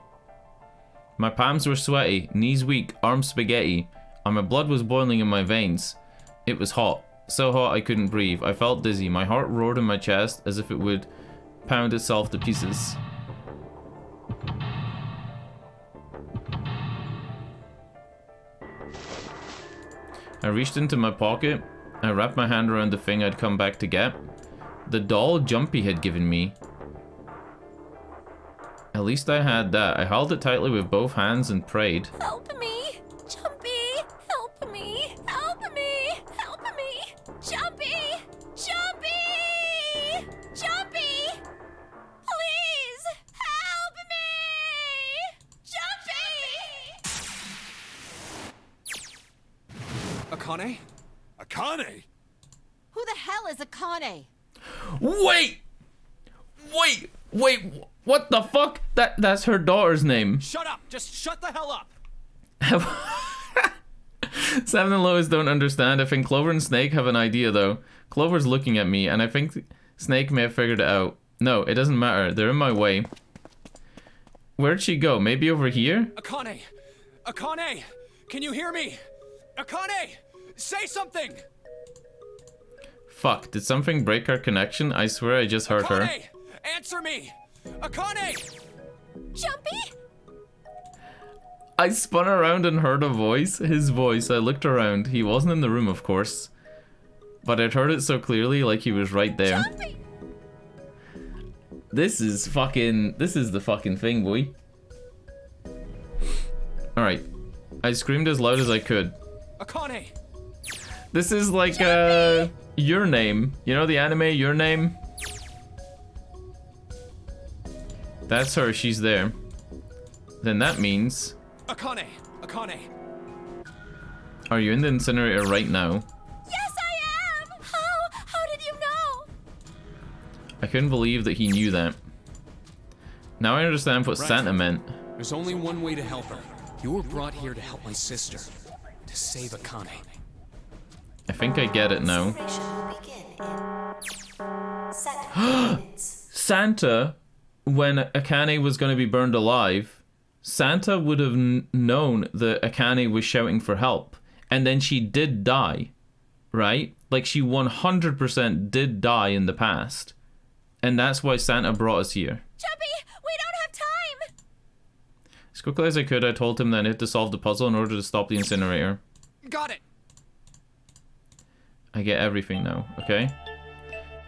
My palms were sweaty, knees weak, arms spaghetti, and my blood was boiling in my veins. It was hot. So hot I couldn't breathe. I felt dizzy. My heart roared in my chest as if it would pound itself to pieces. I reached into my pocket. I wrapped my hand around the thing I'd come back to get. The doll Jumpy had given me. At least I had that. I held it tightly with both hands and prayed. Help me! Jumpy! Help me! Help me! Help me! Jumpy! Jumpy! Jumpy! Please! Help me! Jumpy! Akane? Akane? Who the hell is Akane? Wait! What the fuck? That's her daughter's name. Shut up! Just shut the hell up! Sam and Lois don't understand. I think Clover and Snake have an idea though. Clover's looking at me and I think Snake may have figured it out. No, it doesn't matter. They're in my way. Where'd she go? Maybe over here? Akane! Akane! Can you hear me? Akane! Say something! Fuck, did something break our connection? I swear I just heard her. Akane! Answer me! Akane! Jumpy? I spun around and heard a voice. His voice. I looked around. He wasn't in the room, of course. But I'd heard it so clearly, like he was right there. Jumpy! This is the fucking thing, boy. Alright. I screamed as loud as I could. Akane! This is like, Your Name. You know the anime, Your Name? That's her, she's there. then that means... Akane! Akane! Are you in the incinerator right now? Yes, I am! How did you know? I couldn't believe that he knew that. Now I understand what Santa meant. There's only one way to help her. You were brought here to help my sister. To save Akane. I think I get it now. Santa, when Akane was going to be burned alive, Santa would have known that Akane was shouting for help. And then she did die, right? Like, she 100% did die in the past. And that's why Santa brought us here. Chubby, we don't have time! As quickly as I could, I told him that I had to solve the puzzle in order to stop the incinerator. Got it! I get everything now, okay?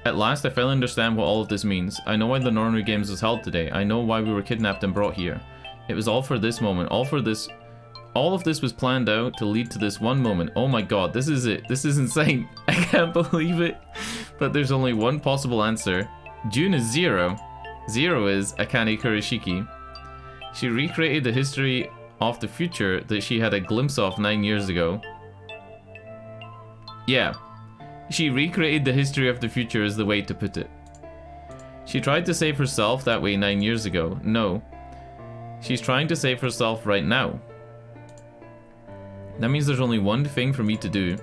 At last, I finally understand what all of this means. I know why the nonary games was held today. I know why we were kidnapped and brought here. It was all for this moment, all of this was planned out to lead to this one moment. Oh my god, this is it. This is insane. I can't believe it. But there's only one possible answer. June is 0. 0 is Akane Kurishiki. She recreated the history of the future that she had a glimpse of 9 years ago. Yeah. She recreated the history of the future is the way to put it. She tried to save herself that way 9 years ago. No. She's trying to save herself right now. That means there's only one thing for me to do.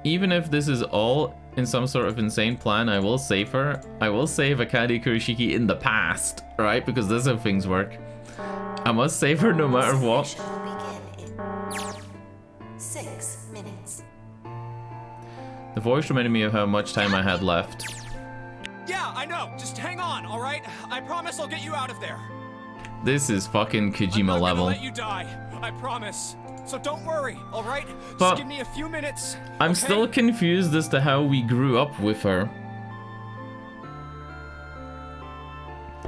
Even if this is all in some sort of insane plan, I will save her. I will save Akane Kurishiki in the past, right? Because that's how things work. I must save her no matter what. 6 minutes. The voice reminded me of how much time I had left. Yeah, I know. Just hang on, all right? I promise I'll get you out of there. This is fucking Kojima level. I'm not gonna let you die. I promise. So don't worry, all right? But just give me a few minutes. I'm okay? still confused as to how we grew up with her.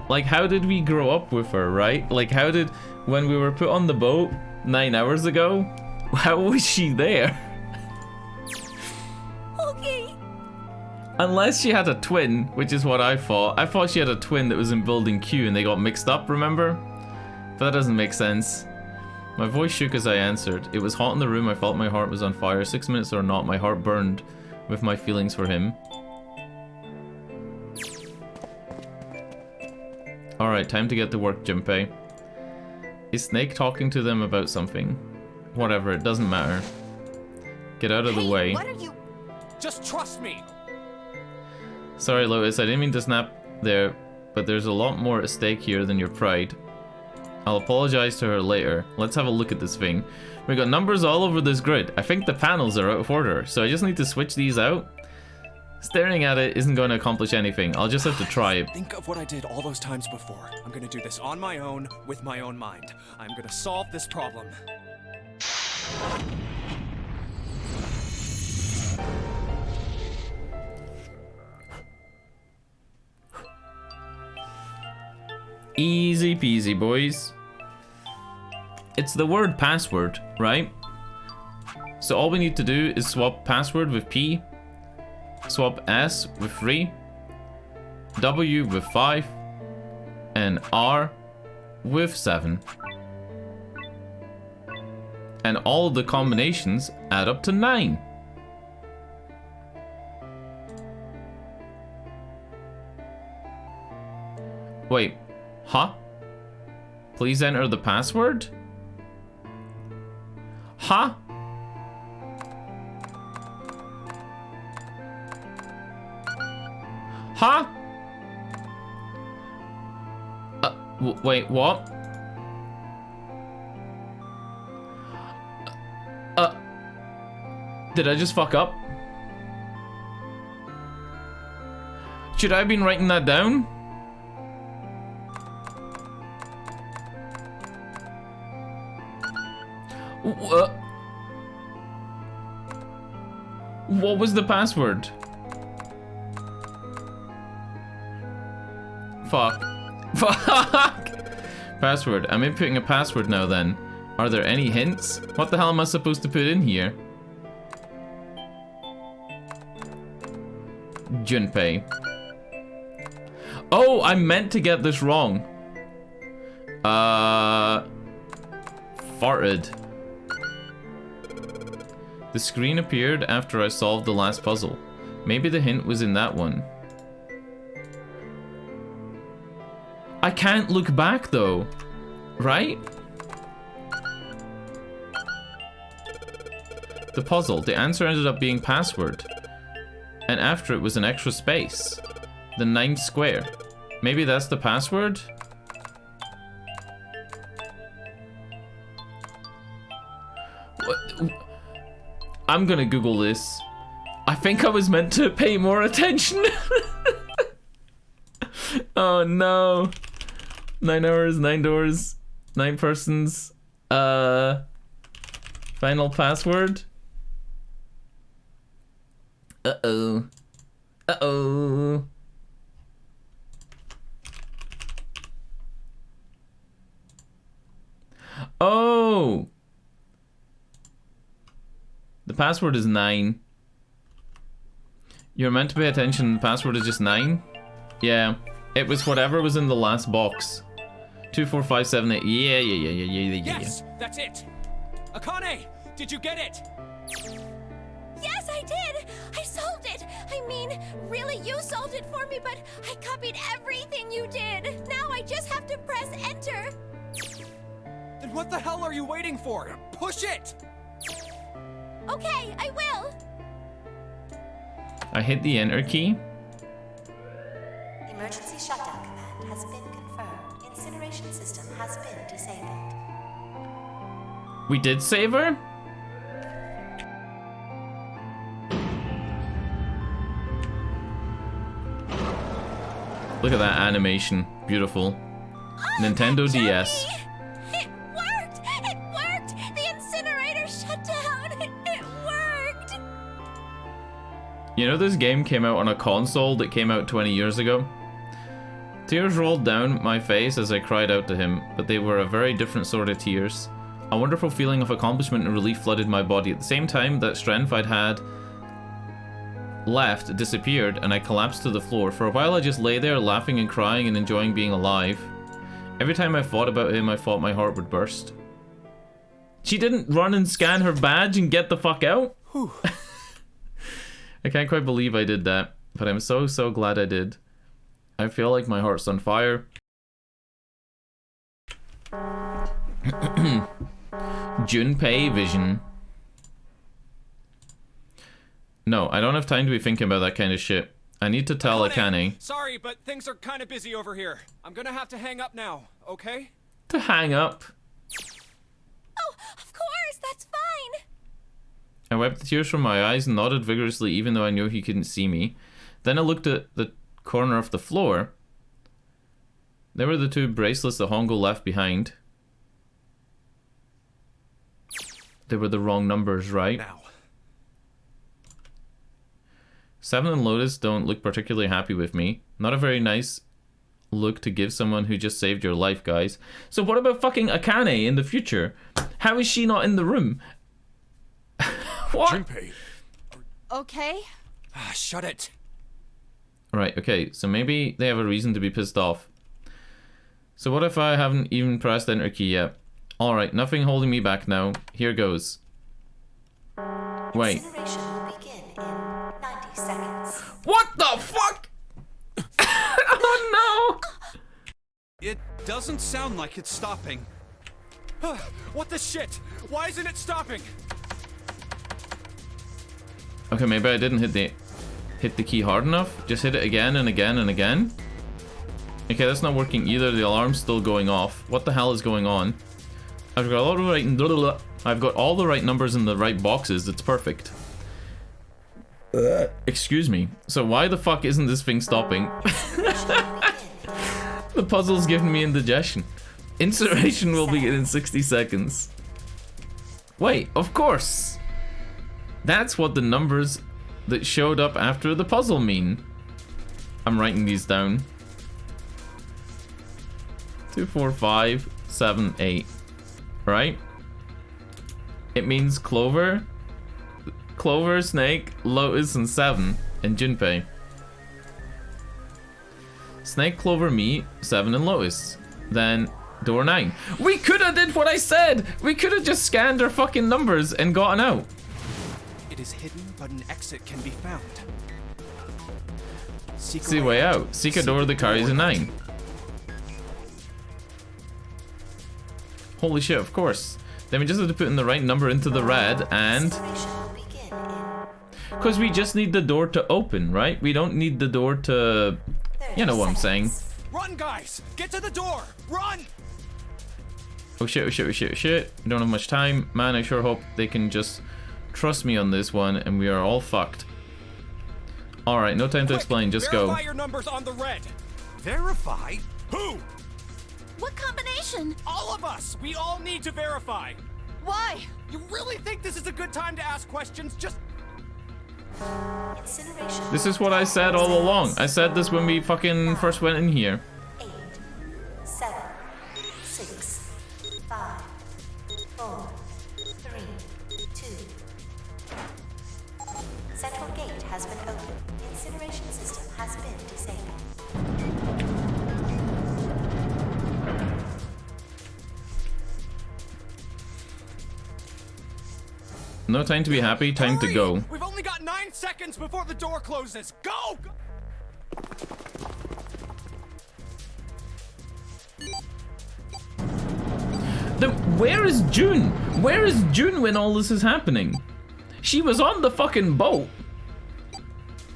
Like, how did we grow up with her, right? Like, how did, when we were put on the boat 9 hours ago, how was she there? Okay. Unless she had a twin, which is what I thought. I thought she had a twin that was in building Q and they got mixed up, remember? But that doesn't make sense. My voice shook as I answered. It was hot in the room, I felt my heart was on fire. 6 minutes or not, my heart burned with my feelings for him. Alright, time to get to work, Junpei. Is Snake talking to them about something? Whatever, it doesn't matter. Get out of the way. What are you? Just trust me. Sorry, Lotus, I didn't mean to snap there, but there's a lot more at stake here than your pride. I'll apologize to her later. Let's have a look at this thing. We got numbers all over this grid. I think the panels are out of order, so I just need to switch these out. Staring at it isn't going to accomplish anything. I'll just have to try it. Think of what I did all those times before. I'm gonna do this on my own, with my own mind. I'm gonna solve this problem. Easy peasy, boys. It's the word password, right? So all we need to do is swap password with P, swap S with 3, W with 5, and R with 7. And all of the combinations add up to 9. Wait, huh? Please enter the password? Huh? Huh? Wait, what? Did I just fuck up? Should I have been writing that down? What was the password? Fuck. Fuck! Password. I'm inputting a password now then. Are there any hints? What the hell am I supposed to put in here? Junpei. Oh, I meant to get this wrong. Farted. The screen appeared after I solved the last puzzle. Maybe the hint was in that one. I can't look back though, right? The puzzle, the answer ended up being password. And after it was an extra space. The 9th square. Maybe that's the password? What? I'm gonna Google this. I think I was meant to pay more attention. Oh no. 9 hours, 9 doors, 9 persons. Final password. Uh-oh. Uh-oh. Oh! The password is 9. You're meant to pay attention. The password is just 9? Yeah. It was whatever was in the last box. 2, 4, 5, 7, 8. Yeah. Yes, that's it. Akane, did you get it? Yes, I did! I solved it! I mean, really, you solved it for me, but I copied everything you did! Now I just have to press enter! Then what the hell are you waiting for? Push it! Okay, I will! I hit the enter key. Emergency shutdown command has been confirmed. Incineration system has been disabled. We did save her? Look at that animation. Beautiful. Nintendo DS. It worked! It worked! The incinerator shut down! It worked! You know this game came out on a console that came out 20 years ago? Tears rolled down my face as I cried out to him, but they were a very different sort of tears. A wonderful feeling of accomplishment and relief flooded my body. At the same time, that strength I'd had left disappeared and I collapsed to the floor. For a while I just lay there laughing and crying and enjoying being alive. Every time I thought about him, I thought my heart would burst. She didn't run and scan her badge and get the fuck out? I can't quite believe I did that, but I'm so glad I did. I feel like my heart's on fire. Junpei vision. No, I don't have time to be thinking about that kind of shit. I need to tell Akane. Sorry, but things are kind of busy over here. I'm gonna have to hang up now, okay? To hang up? Oh, of course, that's fine! I wiped the tears from my eyes and nodded vigorously even though I knew he couldn't see me. Then I looked at the corner of the floor. There were the 2 bracelets that Hongo left behind. They were the wrong numbers, right? Now. 7 and Lotus don't look particularly happy with me. Not a very nice look to give someone who just saved your life, guys. So what about fucking Akane in the future? How is she not in the room? What? Junpei. Okay. Shut it. Right, okay, so maybe they have a reason to be pissed off. So what if I haven't even pressed enter key yet? Alright, nothing holding me back now. Here goes. Wait. Incineration will begin in 90 seconds. What the fuck? Oh no! It doesn't sound like it's stopping. What the shit? Why isn't it stopping? Okay, maybe I didn't hit the key hard enough. Just hit it again and again and again. Okay, that's not working either. The alarm's still going off. What the hell is going on? I've got all the right numbers in the right boxes. It's perfect. Excuse me. So why the fuck isn't this thing stopping? The puzzle's giving me indigestion. Incineration will begin in 60 seconds. Wait, of course. That's what the numbers that showed up after the puzzle mean. I'm writing these down. 2, 4, 5, 7, 8. Right? It means Clover, Snake, Lotus, and 7, and Junpei. Snake, Clover, me, 7, and Lotus. Then Door 9. We could have did what I said! We could have just scanned our fucking numbers and gotten out. It is hidden, but an exit can be found. See a way out. Seek a door that carries a 9. Holy shit, of course. Then we just have to put in the right number into the red and... Because we just need the door to open, right? We don't need the door to... You know what I'm saying. Run, guys! Get to the door! Run! Oh shit, oh shit, oh shit, oh shit. We don't have much time. Man, I sure hope they can just trust me on this one and we are all fucked. Alright, no time to explain, just go. Verify your numbers on the red. Verify? Who? What combination? All of us! We all need to verify! Why? You really think this is a good time to ask questions? Just... This is what I said all along. I said this when we fucking first went in here. 8, 7, 6, 5, 4, 3, 2. Central gate has been opened. Incineration system has been disabled. No time to be happy, time to go. We've only got 9 seconds before the door closes. Go! Where is June? Where is June when all this is happening? She was on the fucking boat.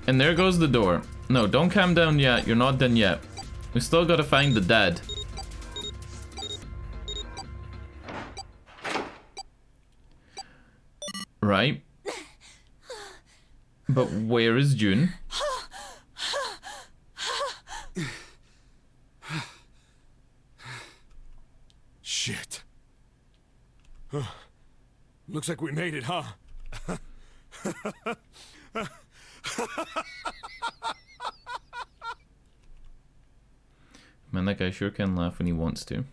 And there goes the door. No, don't calm down yet. You're not done yet. We still gotta find the dad. Right. But where is June? Shit. Looks like we made it, huh? Man, that guy sure can laugh when he wants to.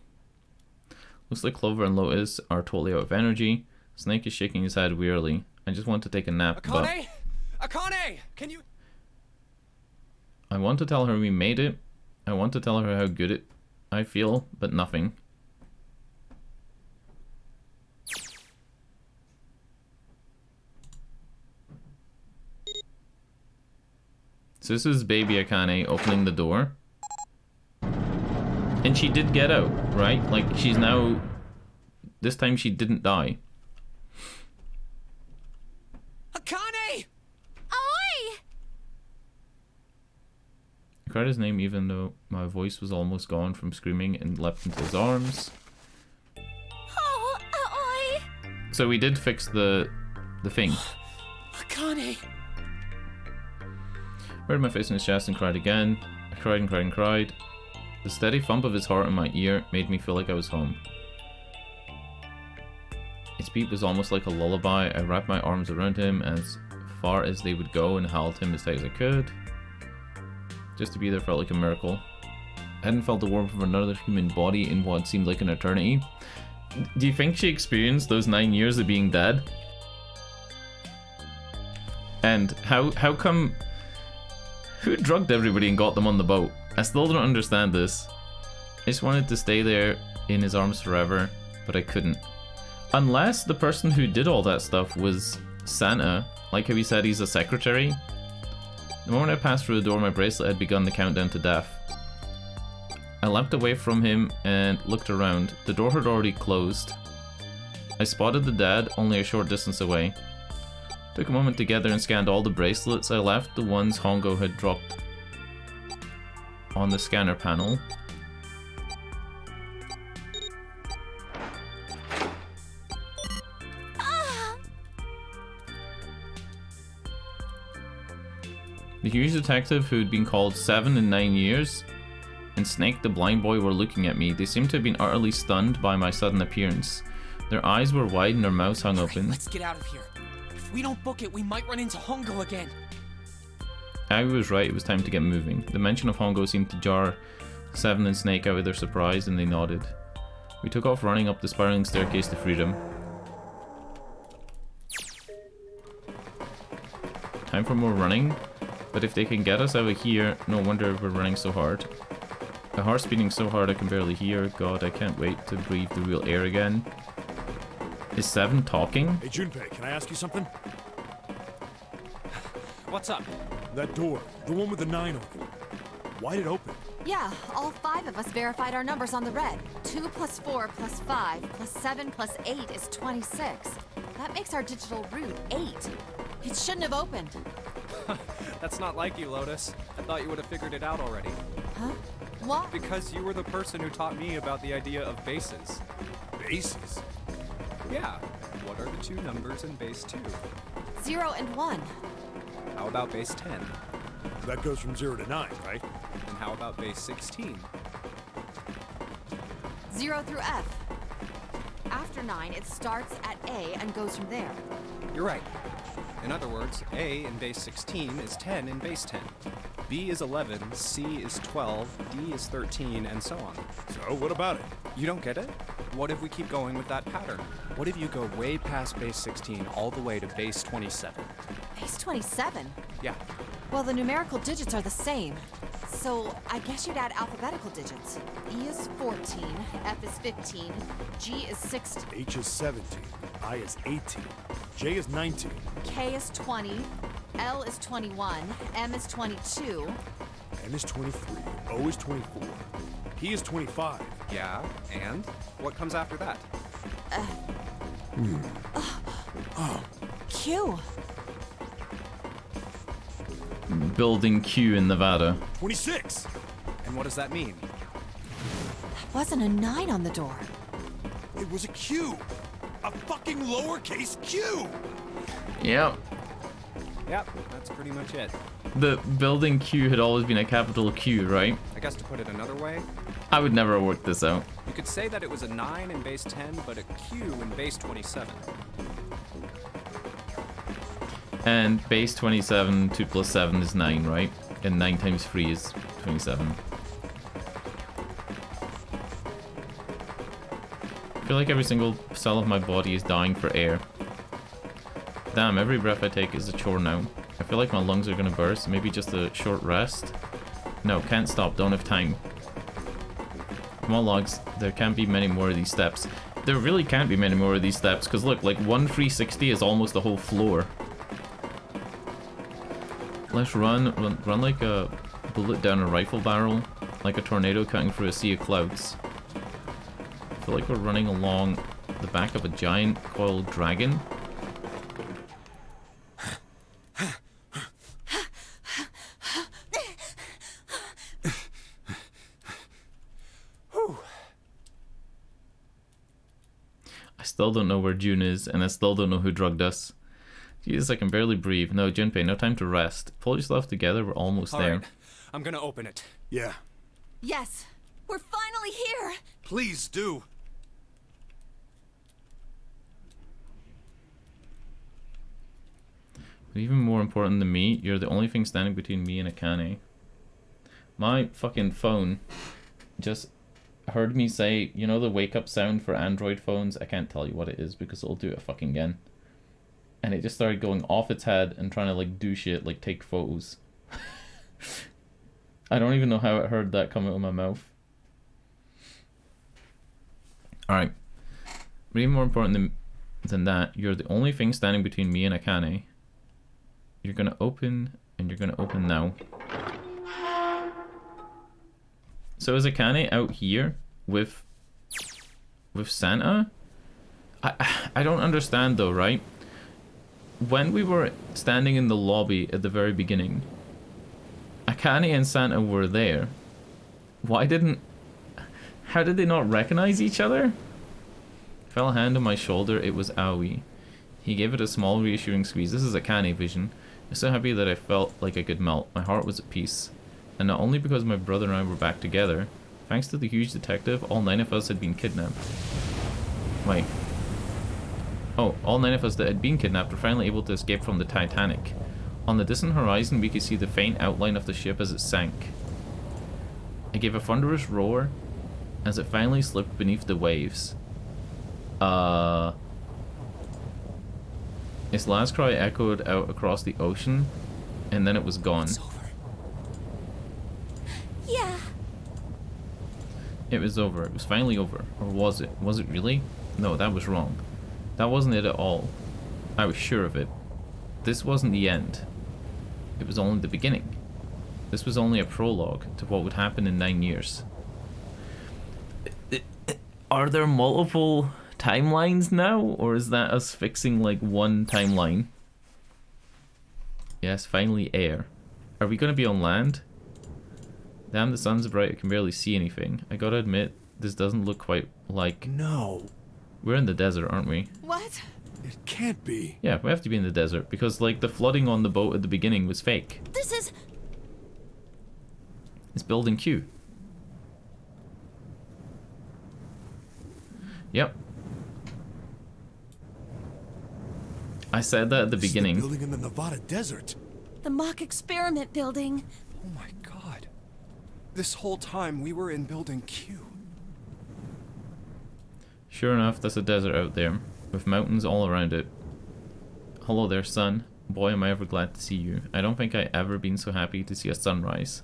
Looks like Clover and Lotus are totally out of energy. Snake is shaking his head wearily. I just want to take a nap, but... Akane! Can you... I want to tell her we made it. I want to tell her how good I feel, but nothing. So this is baby Akane opening the door. And she did get out, right? Like, she's now... This time she didn't die. Akane! Oi! I cried his name even though my voice was almost gone from screaming and leapt into his arms. Oh, oi! So we did fix the thing. Akane! Buried my face in his chest and cried again. I cried and cried and cried. The steady thump of his heart in my ear made me feel like I was home. Its beat was almost like a lullaby. I wrapped my arms around him as far as they would go and held him as tight as I could. Just to be there felt like a miracle. I hadn't felt the warmth of another human body in what seemed like an eternity. Do you think she experienced those 9 years of being dead? And how come... Who drugged everybody and got them on the boat? I still don't understand this. I just wanted to stay there in his arms forever, but I couldn't. Unless the person who did all that stuff was Santa, like how he said he's a secretary. The moment I passed through the door, my bracelet had begun the countdown to death. I leapt away from him and looked around. The door had already closed. I spotted the dad only a short distance away. Took a moment to gather and scanned all the bracelets. I left the ones Hongo had dropped on the scanner panel. The huge detective who'd been called 7 in 9 years, and Snake the blind boy were looking at me. They seemed to have been utterly stunned by my sudden appearance. Their eyes were wide and their mouths hung open. Let's get out of here. If we don't book it, we might run into Hongo again. Aggie was right, it was time to get moving. The mention of Hongo seemed to jar Seven and Snake out of their surprise, and they nodded. We took off running up the spiraling staircase to freedom. Time for more running, but if they can get us out of here, no wonder we're running so hard. My heart's beating so hard I can barely hear. God, I can't wait to breathe the real air again. Is 7 talking? Hey, Junpei, can I ask you something? What's up? That door, the one with the 9 on it. Why'd it open? Yeah, all 5 of us verified our numbers on the red. 2 plus 4 plus 5 plus 7 plus 8 is 26. That makes our digital root 8. It shouldn't have opened. That's not like you, Lotus. I thought you would have figured it out already. Huh? What? Because you were the person who taught me about the idea of bases. Bases? Yeah. What are the 2 numbers in base 2? 0 and 1. How about base 10? That goes from 0 to 9, right? And how about base 16? 0 through F. After 9, it starts at A and goes from there. You're right. In other words, A in base 16 is 10 in base 10. B is 11, C is 12, D is 13, and so on. So, what about it? You don't get it? What if we keep going with that pattern? What if you go way past base 16 all the way to base 27? Base 27? Yeah. Well, the numerical digits are the same. So, I guess you'd add alphabetical digits. E is 14, F is 15, G is 16. H is 17, I is 18, J is 19. K is 20, L is 21, M is 22. N is 23, O is 24, P is 25. Yeah, and? What comes after that? Q. Building Q in Nevada. 26! And what does that mean? Wasn't a 9 on the door. It was a Q! A fucking lowercase q! Yep. Yep, that's pretty much it. The building Q had always been a capital Q, right? I guess to put it another way, I would never have worked this out. you could say that it was a 9 in base 10, but a Q in base 27. And base 27, 2 plus 7 is 9, right? And 9 times 3 is 27. I feel like every single cell of my body is dying for air. Damn, every breath I take is a chore now. I feel like my lungs are gonna burst. Maybe just a short rest? No, can't stop, don't have time. Come on, logs. There can't be many more of these steps. There really can't be many more of these steps, because look, like 1 360 is almost the whole floor. Let's run like a bullet down a rifle barrel, like a tornado cutting through a sea of clouds. I feel like we're running along the back of a giant coiled dragon. I still don't know where June is, and I still don't know who drugged us. Jesus, I can barely breathe. No, Junpei, no time to rest. Pull yourself together, we're almost there. All right, I'm gonna open it. Yeah. Yes, we're finally here. Please do. But even more important than me, you're the only thing standing between me and Akane. My fucking phone just heard me say, you know the wake up sound for Android phones? I can't tell you what it is because it'll do it fucking again. And it just started going off its head and trying to like do shit, like take photos. I don't even know how it heard that come out of my mouth. Alright. But even more important than that, you're the only thing standing between me and Akane. You're gonna open, and you're gonna open now. So is Akane out here with Santa? I don't understand though, right? When we were standing in the lobby at the very beginning, Akane and Santa were there. How did they not recognize each other? Fell a hand on my shoulder, it was Aoi. He gave it a small reassuring squeeze. This is Akane vision. I'm so happy that I felt like I could melt. My heart was at peace. And not only because my brother and I were back together, thanks to the huge detective, all 9 of us had been kidnapped. Wait. Oh, all 9 of us that had been kidnapped were finally able to escape from the Titanic. On the distant horizon, we could see the faint outline of the ship as it sank. It gave a thunderous roar as it finally slipped beneath the waves. Its last cry echoed out across the ocean, and then it was gone. Yeah. It was over. It was finally over. Or was it? Was it really? No, that was wrong. That wasn't it at all. I was sure of it. This wasn't the end. It was only the beginning. This was only a prologue to what would happen in 9 years. Are there multiple timelines now? Or is that us fixing like one timeline? Yes, finally air. Are we going to be on land? Damn, the sun's bright, I can barely see anything. I gotta admit, this doesn't look quite like... No. We're in the desert, aren't we? What? It can't be. Yeah, we have to be in the desert, because like the flooding on the boat at the beginning was fake. This is... It's building Q. Yep. I said that at the beginning. Building in the Nevada desert. the mock experiment building. Oh my god. This whole time we were in building Q. Sure enough, there's a desert out there, with mountains all around it. Hello there, sun. Boy, am I ever glad to see you. I don't think I ever been so happy to see a sunrise.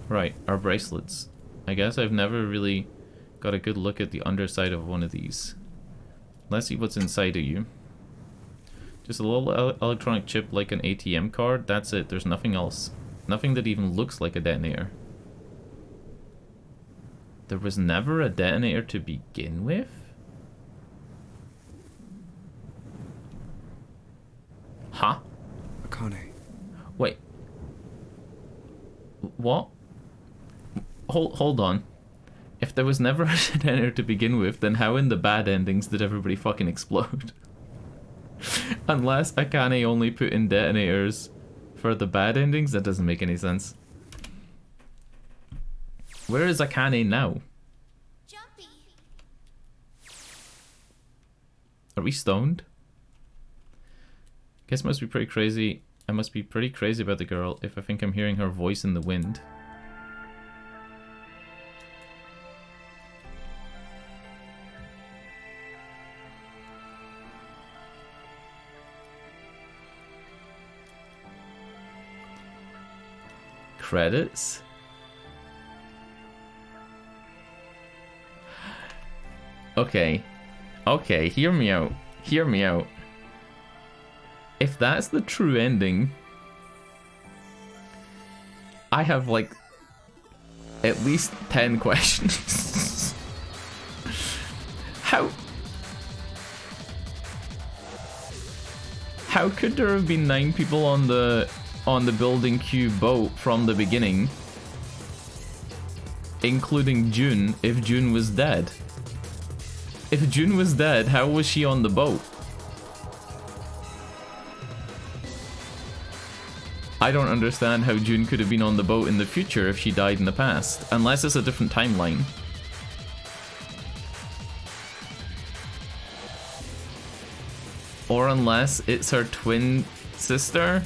Right, our bracelets. I guess I've never really got a good look at the underside of one of these. Let's see what's inside of you. Just a little electronic chip like an ATM card. That's it. There's nothing else. Nothing that even looks like a detonator. There was never a detonator to begin with? Huh? Akane. Wait. What? Hold on. If there was never a detonator to begin with, then how in the bad endings did everybody fucking explode? Unless Akane only put in detonators for the bad endings, that doesn't make any sense. Where is Akane now? Jumpy. Are we stoned? Guess must be pretty crazy. I must be pretty crazy about the girl if I think I'm hearing her voice in the wind. Credits? Okay. Okay, hear me out. Hear me out. If that's the true ending, I have like at least 10 questions. How could there have been 9 people on the building Q boat from the beginning, including June, if June was dead? If June was dead, how was she on the boat? I don't understand how June could have been on the boat in the future if she died in the past, unless it's a different timeline. Or unless it's her twin sister,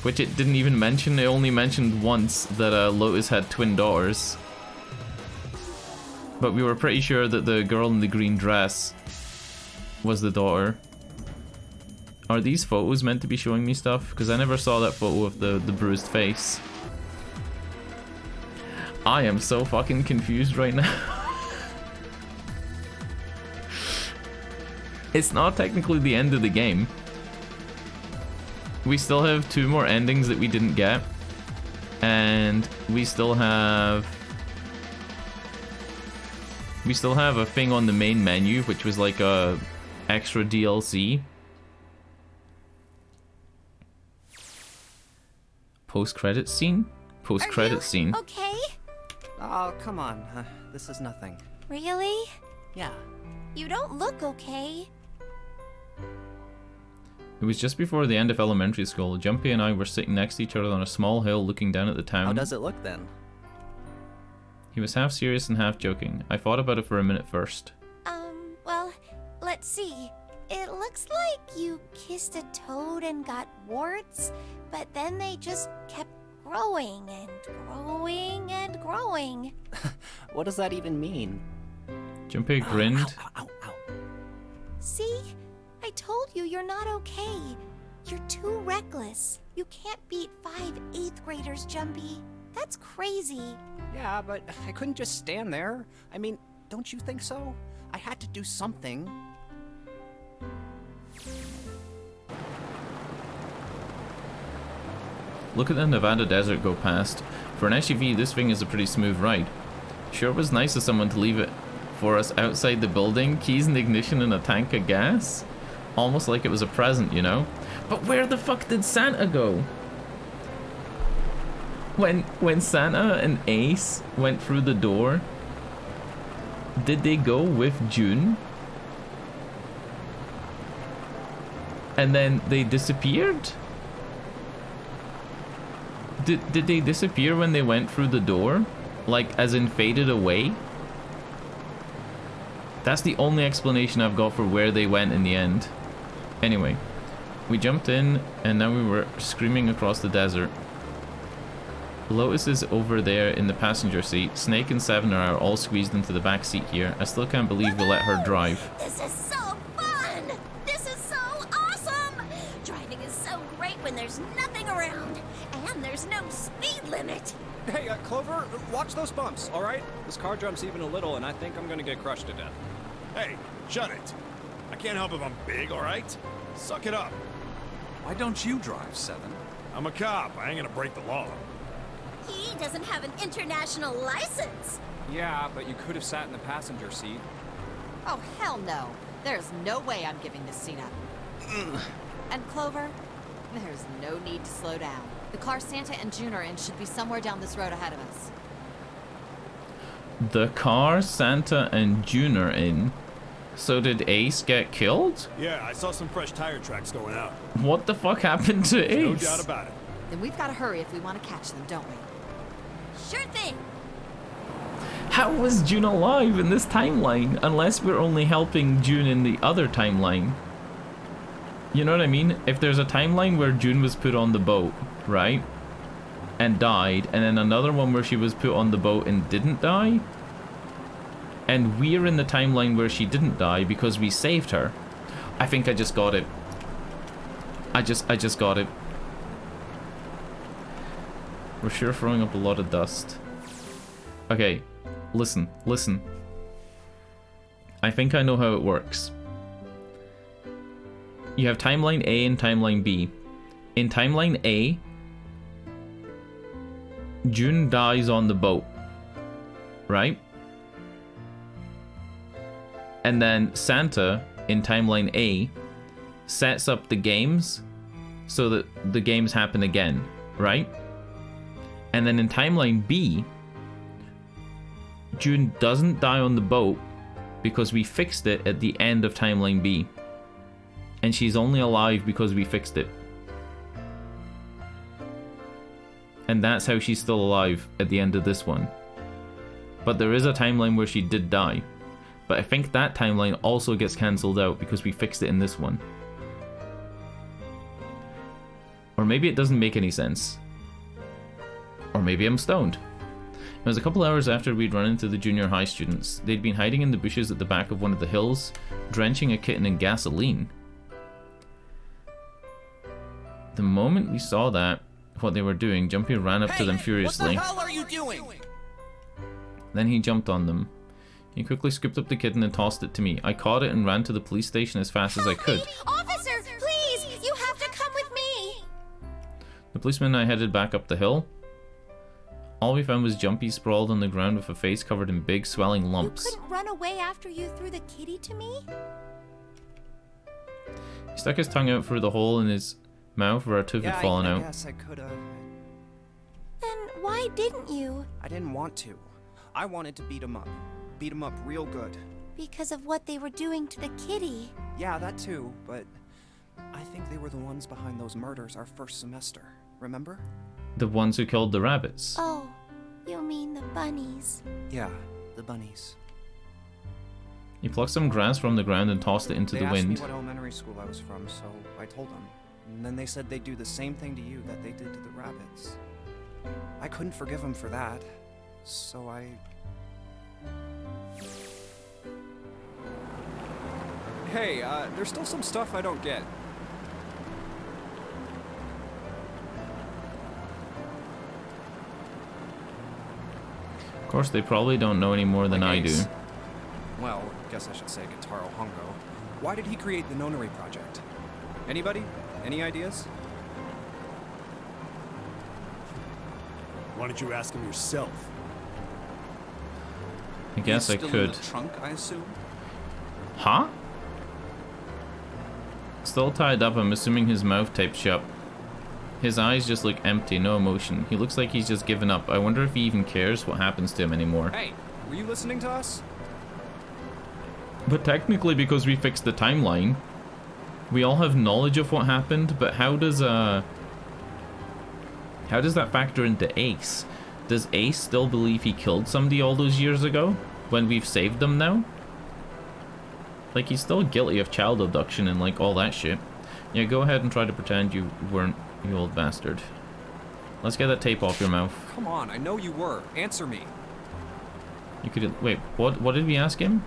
which it didn't even mention. It only mentioned once that Lotus had twin daughters. But we were pretty sure that the girl in the green dress was the daughter. Are these photos meant to be showing me stuff? Because I never saw that photo of the bruised face. I am so fucking confused right now. It's not technically the end of the game. We still have 2 more endings that we didn't get. And we still have a thing on the main menu, which was like a extra DLC. Post-credit scene? Post-credit scene. Okay? Oh, come on. This is nothing. Really? Yeah. You don't look okay. It was just before the end of elementary school. Jumpy and I were sitting next to each other on a small hill looking down at the town. How does it look then? He was half serious and half joking. I thought about it for a minute first. Well, let's see. It looks like you kissed a toad and got warts, but then they just kept growing and growing and growing. What does that even mean? Jumpy grinned. Ow, ow, ow, ow. See? I told you you're not okay. You're too reckless. You can't beat 5 8th graders, Jumpy. That's crazy. Yeah, but I couldn't just stand there. I mean, don't you think so? I had to do something. Look at the Nevada desert go past. For an SUV, this thing is a pretty smooth ride. Sure was nice of someone to leave it for us outside the building, keys in the ignition and a tank of gas. Almost like it was a present, you know? But where the fuck did Santa go? When Santa and Ace went through the door, did they go with June? And then they disappeared? Did they disappear when they went through the door? Like, as in faded away? That's the only explanation I've got for where they went in the end. Anyway, we jumped in and now we were screaming across the desert. Lotus is over there in the passenger seat. Snake and Seven are all squeezed into the back seat here. I still can't believe we let her drive. This is so fun! This is so awesome! Driving is so great when there's nothing around. And there's no speed limit. Hey, Clover, watch those bumps, all right? This car jumps even a little, and I think I'm gonna get crushed to death. Hey, shut it. I can't help if I'm big, all right? Suck it up. Why don't you drive, Seven? I'm a cop. I ain't gonna break the law. He doesn't have an international license. Yeah, but you could have sat in the passenger seat. Oh, hell no. There's no way I'm giving this seat up. And Clover, there's no need to slow down. The car Santa and June are in should be somewhere down this road ahead of us. The car Santa and June are in? So did Ace get killed? Yeah, I saw some fresh tire tracks going out. What the fuck happened to Ace? No doubt about it. Then we've got to hurry if we want to catch them, don't we? Sure thing. How was June alive in this timeline? Unless we're only helping June in the other timeline. You know what I mean? If there's a timeline where June was put on the boat, right? And died, and then another one where she was put on the boat and didn't die. And we're in the timeline where she didn't die because we saved her. I think I just got it. I just got it. We're sure throwing up a lot of dust. Okay, listen. I think I know how it works. You have timeline A and timeline B. In timeline A, June dies on the boat, right? And then Santa, in timeline A, sets up the games so that the games happen again, right? And then in timeline B, June doesn't die on the boat because we fixed it at the end of timeline B. And she's only alive because we fixed it. And that's how she's still alive at the end of this one. But there is a timeline where she did die. But I think that timeline also gets cancelled out because we fixed it in this one. Or maybe it doesn't make any sense. Or maybe I'm stoned. It was a couple hours after we'd run into the junior high students. They'd been hiding in the bushes at the back of one of the hills, drenching a kitten in gasoline. The moment we saw that, what they were doing, Jumpy ran up to them furiously. What the hell are you doing? Then he jumped on them. He quickly scooped up the kitten and tossed it to me. I caught it and ran to the police station as fast as I could. Officer, please! You have to come with me! The policeman and I headed back up the hill. All we found was Jumpy sprawled on the ground with a face covered in big, swelling lumps. You couldn't run away after you threw the kitty to me? He stuck his tongue out through the hole in his mouth where our tooth had fallen out. I guess I could've. Then why didn't you? I didn't want to. I wanted to beat him up. Beat him up real good. Because of what they were doing to the kitty. Yeah, that too, but I think they were the ones behind those murders our first semester. Remember? The ones who killed the rabbits. Oh, you mean the bunnies. Yeah, the bunnies. He plucked some grass from the ground and tossed it into the wind. They asked me what elementary school I was from, so I told them. And then they said they'd do the same thing to you that they did to the rabbits. I couldn't forgive them for that, so I... Hey, there's still some stuff I don't get. course, they probably don't know any more than I do. Well, guess I should say Gitaro Hongo. Why did he create the nonary project? Anybody? Any ideas? Why don't you ask him yourself? I guess I Still could. in the trunk, I assume? Huh? Still tied up, I'm assuming his mouth taped shut. His eyes just look empty, no emotion. He looks like he's just given up. I wonder if he even cares what happens to him anymore. Hey, were you listening to us? But technically, because we fixed the timeline, we all have knowledge of what happened, but how does that factor into Ace? Does Ace still believe he killed somebody all those years ago, when we've saved them now? Like, he's still guilty of child abduction and, like, all that shit. Yeah, go ahead and try to pretend you weren't, you old bastard. Let's get that tape off your mouth. Come on, I know you were. Answer me. You could... Wait, what did we ask him?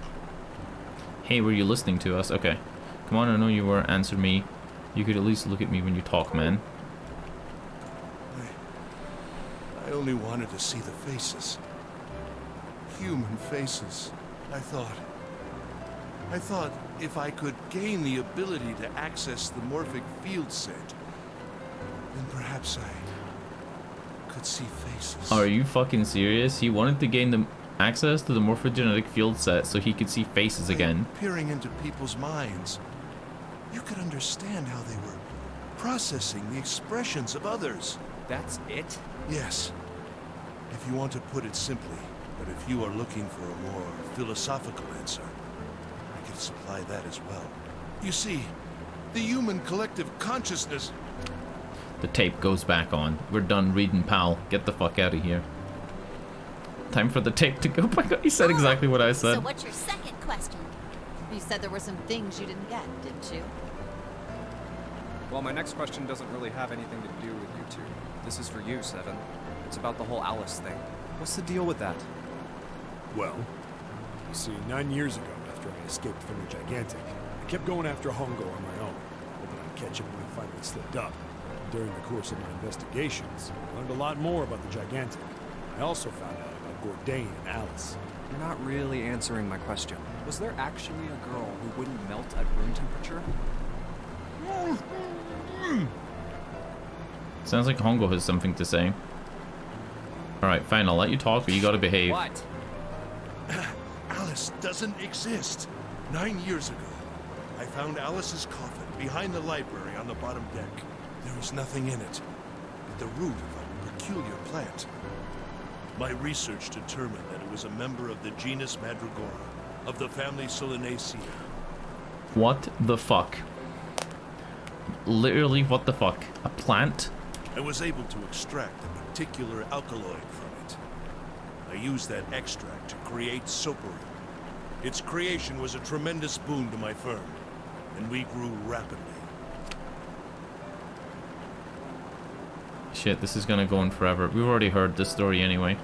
Hey, were you listening to us? Okay. Come on, I know you were. Answer me. You could at least look at me when you talk, man. I only wanted to see the faces. Human faces. I thought if I could gain the ability to access the morphic field set, then perhaps I could see faces. Are you fucking serious? He wanted to gain the access to the morphogenetic field set so he could see faces again. Peering into people's minds, you could understand how they were processing the expressions of others. That's it? Yes. If you want to put it simply, but if you are looking for a more philosophical answer, I can supply that as well. You see, the human collective consciousness... The tape goes back on. We're done reading, pal. Get the fuck out of here. Time for the tape to go back on. He said exactly what I said. So what's your second question? You said there were some things you didn't get, didn't you? Well, my next question doesn't really have anything to do with you two. This is for you, Seven. It's about the whole Alice thing. What's the deal with that? Well, you see, 9 years ago, after I escaped from the Gigantic, I kept going after Hongo on my own, hoping I'd catch him when I finally slipped up. During the course of my investigations, I learned a lot more about the Gigantic. I also found out about Bourdain and Alice. You're not really answering my question. Was there actually a girl who wouldn't melt at room temperature? Sounds like Hongo has something to say. Alright, fine, I'll let you talk, but you gotta behave. What? Alice doesn't exist. 9 years ago, I found Alice's coffin behind the library on the bottom deck. There was nothing in it but the root of a peculiar plant. My research determined that it was a member of the genus Mandragora, of the family Solanaceae. What the fuck? Literally, what the fuck? A plant? I was able to extract a particular alkaloid from it. I used that extract to create soapering. Its creation was a tremendous boon to my firm, and we grew rapidly. Shit, this is gonna go on forever. We've already heard this story anyway.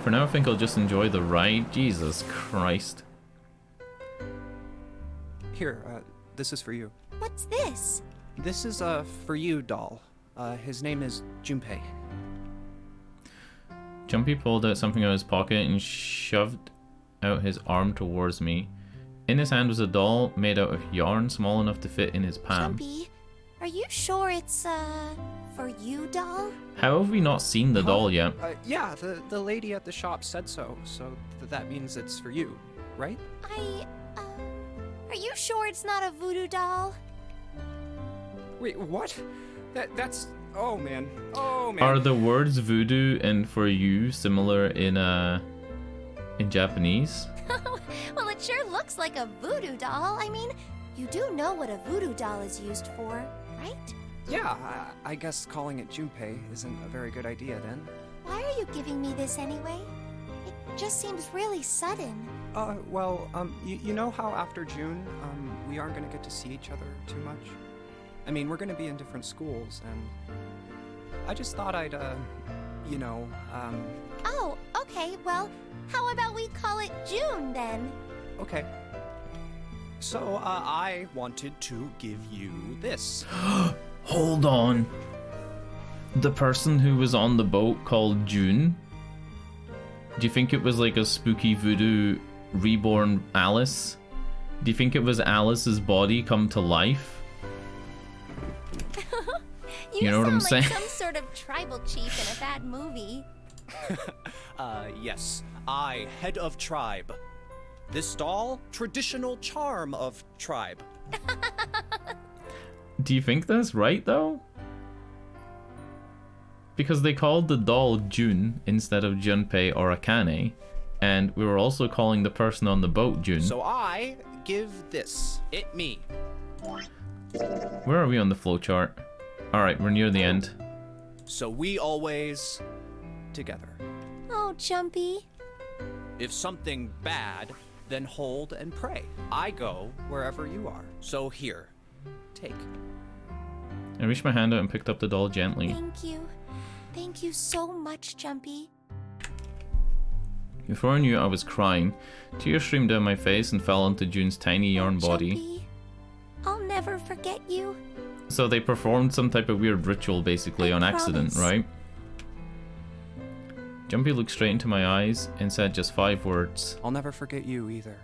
For now, I think I'll just enjoy the ride. Jesus Christ. Here, this is for you. What's this? This is for you, doll. His name is Junpei. Jumpy pulled out something out of his pocket and shoved out his arm towards me. In his hand was a doll made out of yarn small enough to fit in his palm. Jumpy, are you sure it's, for you, doll? How have we not seen the doll yet? Yeah, the lady at the shop said so, so that means it's for you, right? Are you sure it's not a voodoo doll? Wait, what? That's... Oh, man. Oh, man. Are the words voodoo and for you similar in Japanese? Well, it sure looks like a voodoo doll. I mean, you do know what a voodoo doll is used for, right? Yeah, I guess calling it Junpei isn't a very good idea then. Why are you giving me this anyway? It just seems really sudden. Well, you know how after June, we aren't gonna get to see each other too much? I mean, we're gonna be in different schools, and I just thought I'd, you know, Oh, okay, well, how about we call it June then? Okay. So, I wanted to give you this. Hold on. the person who was on the boat called June? Do you think it was like a spooky voodoo reborn Alice? Do you think it was Alice's body come to life? You know what I'm sound like saying? some sort of tribal chief in a bad movie. Yes. I, head of tribe. This doll, traditional charm of tribe. Do you think that's right though? Because they called the doll June instead of Junpei or Akane, and we were also calling the person on the boat June. So I give this. It me. Where are we on the flowchart? Alright, we're near the end. So we always together. Oh, Jumpy. If something bad, then hold and pray. I go wherever you are. So here, take. I reached my hand out and picked up the doll gently. Thank you. Thank you so much, Jumpy. Before I knew it, I was crying. Tears streamed down my face and fell onto June's tiny yarn body. Jumpy, I'll never forget you. So they performed some type of weird ritual basically on accident, right? Jumpy looked straight into my eyes and said just 5 words. I'll never forget you either.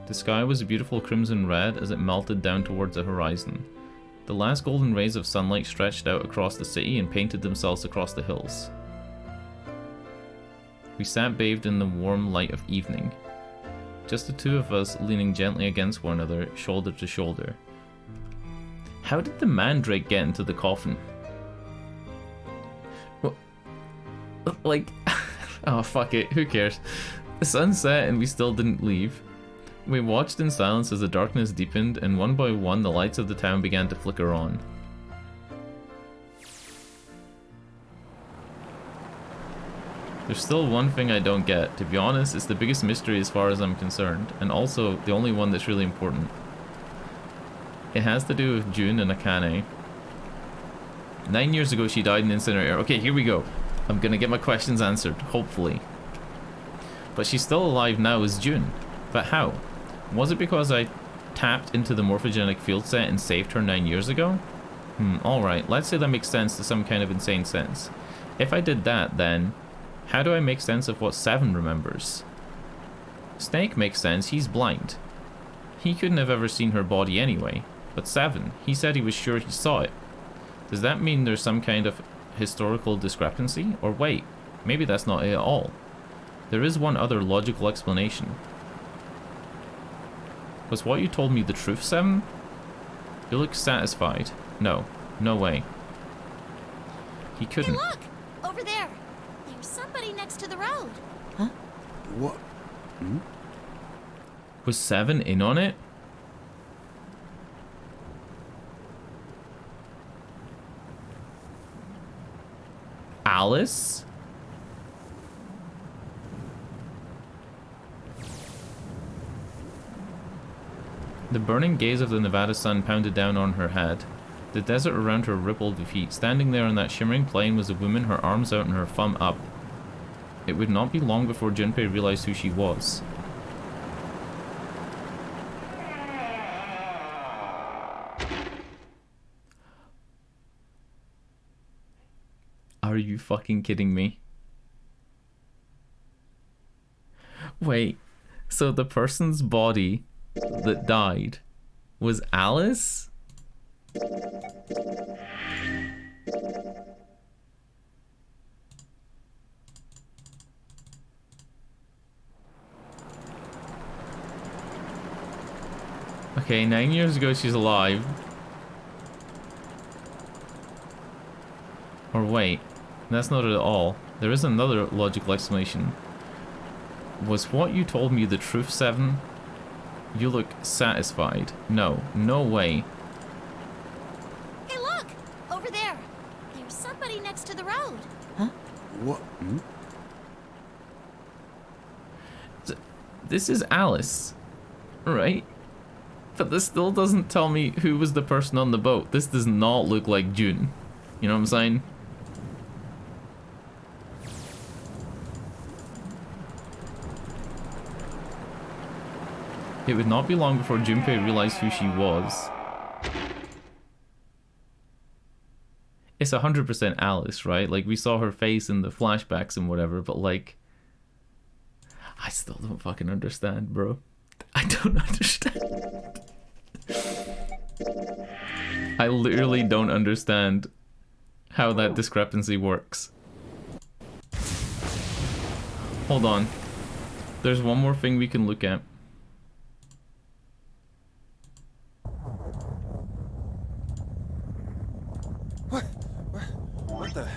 The sky was a beautiful crimson red as it melted down towards the horizon. The last golden rays of sunlight stretched out across the city and painted themselves across the hills. We sat bathed in the warm light of evening. Just the two of us leaning gently against one another, shoulder to shoulder. How did the mandrake get into the coffin? Well, like, oh fuck it, who cares? The sun set and we still didn't leave. We watched in silence as the darkness deepened, and one by one the lights of the town began to flicker on. There's still one thing I don't get. To be honest, it's the biggest mystery as far as I'm concerned, and also the only one that's really important. It has to do with June and Akane. 9 years ago she died in the incinerator. Okay, here we go. I'm gonna get my questions answered, hopefully. But she's still alive now as June. But how? Was it because I tapped into the morphogenic field set and saved her 9 years ago? Alright, let's say that makes sense to some kind of insane sense. If I did that, then how do I make sense of what Seven remembers? Snake makes sense, he's blind. He couldn't have ever seen her body anyway. But Seven, he said he was sure he saw it. Does that mean there's some kind of historical discrepancy? Or wait, maybe that's not it at all. There is one other logical explanation. Was what you told me the truth, Seven? You look satisfied. No, no way. He couldn't. Hey, look! Over there! There's somebody next to the road. Huh? What? Was Seven in on it? Alice? The burning gaze of the Nevada sun pounded down on her head. The desert around her rippled with heat. Standing there on that shimmering plain was a woman, her arms out and her thumb up. It would not be long before Junpei realized who she was. Are you fucking kidding me? Wait, so the person's body that died was Alice? Okay, 9 years ago she's alive. Or wait, that's not it at all. There is another logical explanation. Was what you told me the truth, Seven? You look satisfied. No, no way. Hey, look! Over there! There's somebody next to the road. Huh? What? This is Alice, right? But this still doesn't tell me who was the person on the boat. This does not look like June. You know what I'm saying? It would not be long before Junpei realized who she was. it's 100% Alice, right? Like, we saw her face in the flashbacks and whatever, but like, I still don't fucking understand, bro. I don't understand. I literally don't understand how that discrepancy works. Hold on. There's one more thing we can look at. What the?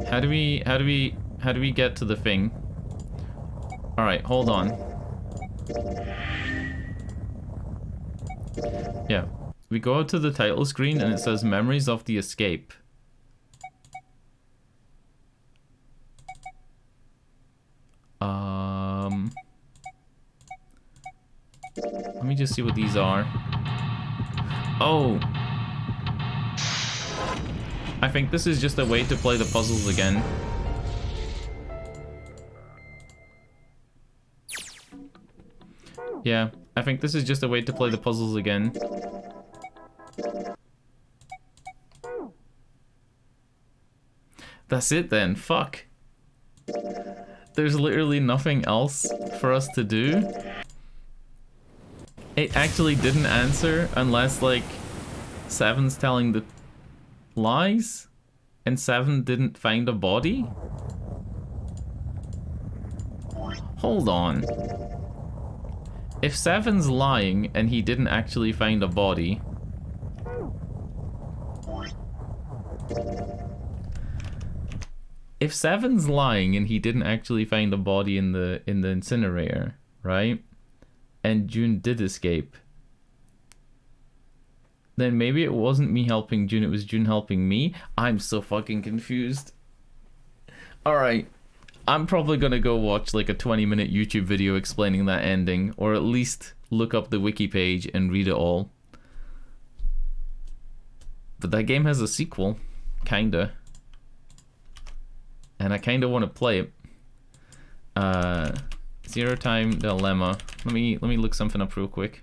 How do we get to the thing? All right, hold on. Yeah, we go out to the title screen and it says Memories of the Escape. Let me just see what these are. Oh! I think this is just a way to play the puzzles again. Yeah, I think this is just a way to play the puzzles again. That's it then, fuck. There's literally nothing else for us to do. It actually didn't answer unless, like, Seven's telling the lies and Seven didn't find a body? Hold on. If Seven's lying and he didn't actually find a body, if Seven's lying and he didn't actually find a body in the incinerator, right? And June did escape, then maybe it wasn't me helping June, it was June helping me. I'm so fucking confused. Alright, I'm probably gonna go watch like a 20-minute YouTube video explaining that ending, or at least look up the wiki page and read it all. But that game has a sequel, kinda. And I kinda want to play it. Zero Time Dilemma. Let me look something up real quick.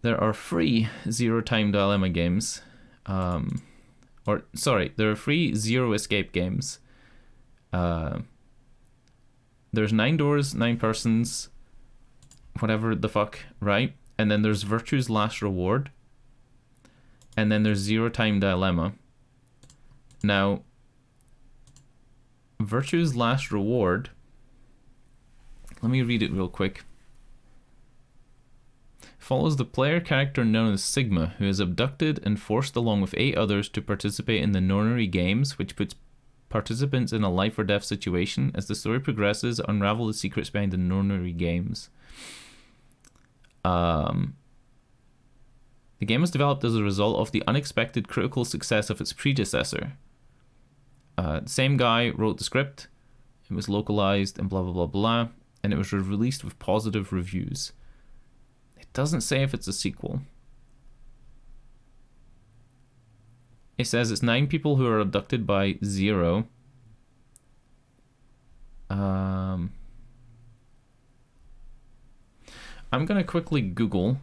There are 3 Zero Time Dilemma games. Or sorry, there are 3 Zero Escape games. There's 9 Doors, 9 Persons, whatever the fuck, right? And then there's Virtue's Last Reward. And then there's Zero Time Dilemma. Now, Virtue's Last Reward, let me read it real quick. Follows the player character known as Sigma, who is abducted and forced along with 8 others to participate in the nonary games, which puts participants in a life or death situation. As the story progresses, unravel the secrets behind the nonary games. The game was developed as a result of the unexpected critical success of its predecessor. Same guy wrote the script, it was localized and blah blah blah blah, and it was released with positive reviews. It doesn't say if it's a sequel. It says it's 9 people who are abducted by Zero. I'm gonna quickly Google.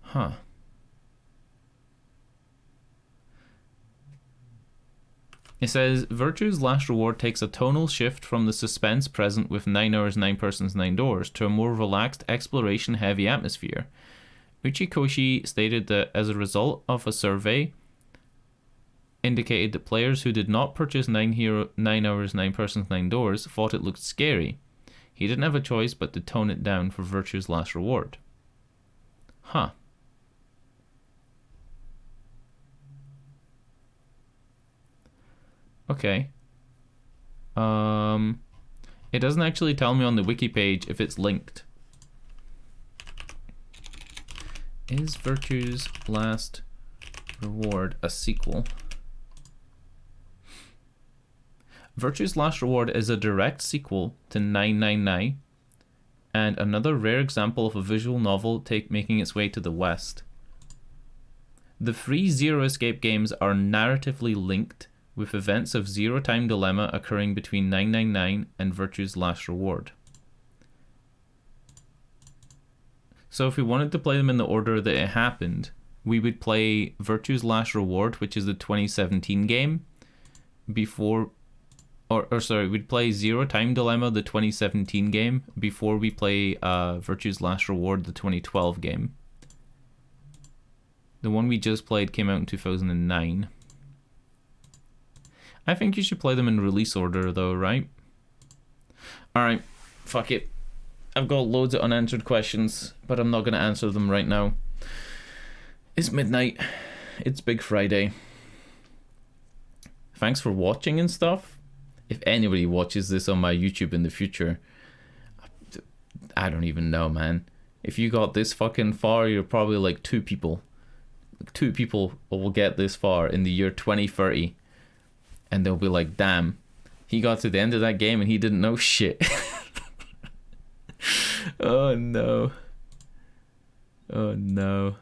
Huh. It says, Virtue's Last Reward takes a tonal shift from the suspense present with 9 Hours, 9 Persons, 9 Doors to a more relaxed, exploration-heavy atmosphere. Uchikoshi stated that as a result of a survey indicated that players who did not purchase 9 Hours, 9 Persons, 9 Doors thought it looked scary. He didn't have a choice but to tone it down for Virtue's Last Reward. Huh. Okay. It doesn't actually tell me on the wiki page if it's linked. Is Virtue's Last Reward a sequel? Virtue's Last Reward is a direct sequel to 999, and another rare example of a visual novel making its way to the West. The 3 Zero Escape games are narratively linked with events of zero time dilemma occurring between 999 and Virtue's Last Reward. So if we wanted to play them in the order that it happened, we would play Virtue's Last Reward, which is the 2017 game, before, or sorry, we'd play Zero Time Dilemma, the 2017 game, before we play Virtue's Last Reward, the 2012 game. The one we just played came out in 2009. I think you should play them in release order though, right? Alright, fuck it. I've got loads of unanswered questions, but I'm not going to answer them right now. It's midnight. It's Big Friday. Thanks for watching and stuff. If anybody watches this on my YouTube in the future, I don't even know, man. If you got this fucking far, you're probably like 2 people. 2 people will get this far in the year 2030. And they'll be like, damn, he got to the end of that game and he didn't know shit. Oh no. Oh no.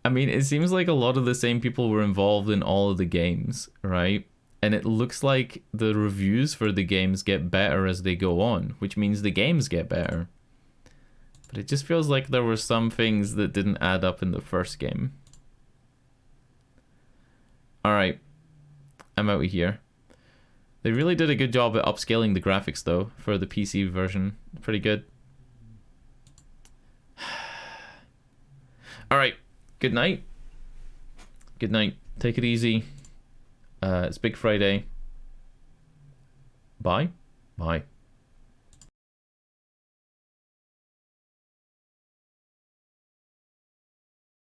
I mean, it seems like a lot of the same people were involved in all of the games, right? And it looks like the reviews for the games get better as they go on, which means the games get better. But it just feels like there were some things that didn't add up in the first game. Alright. I'm out of here. They really did a good job at upscaling the graphics though, for the PC version. Pretty good. Alright. Good night. Good night. Take it easy. It's Big Friday. Bye. Bye.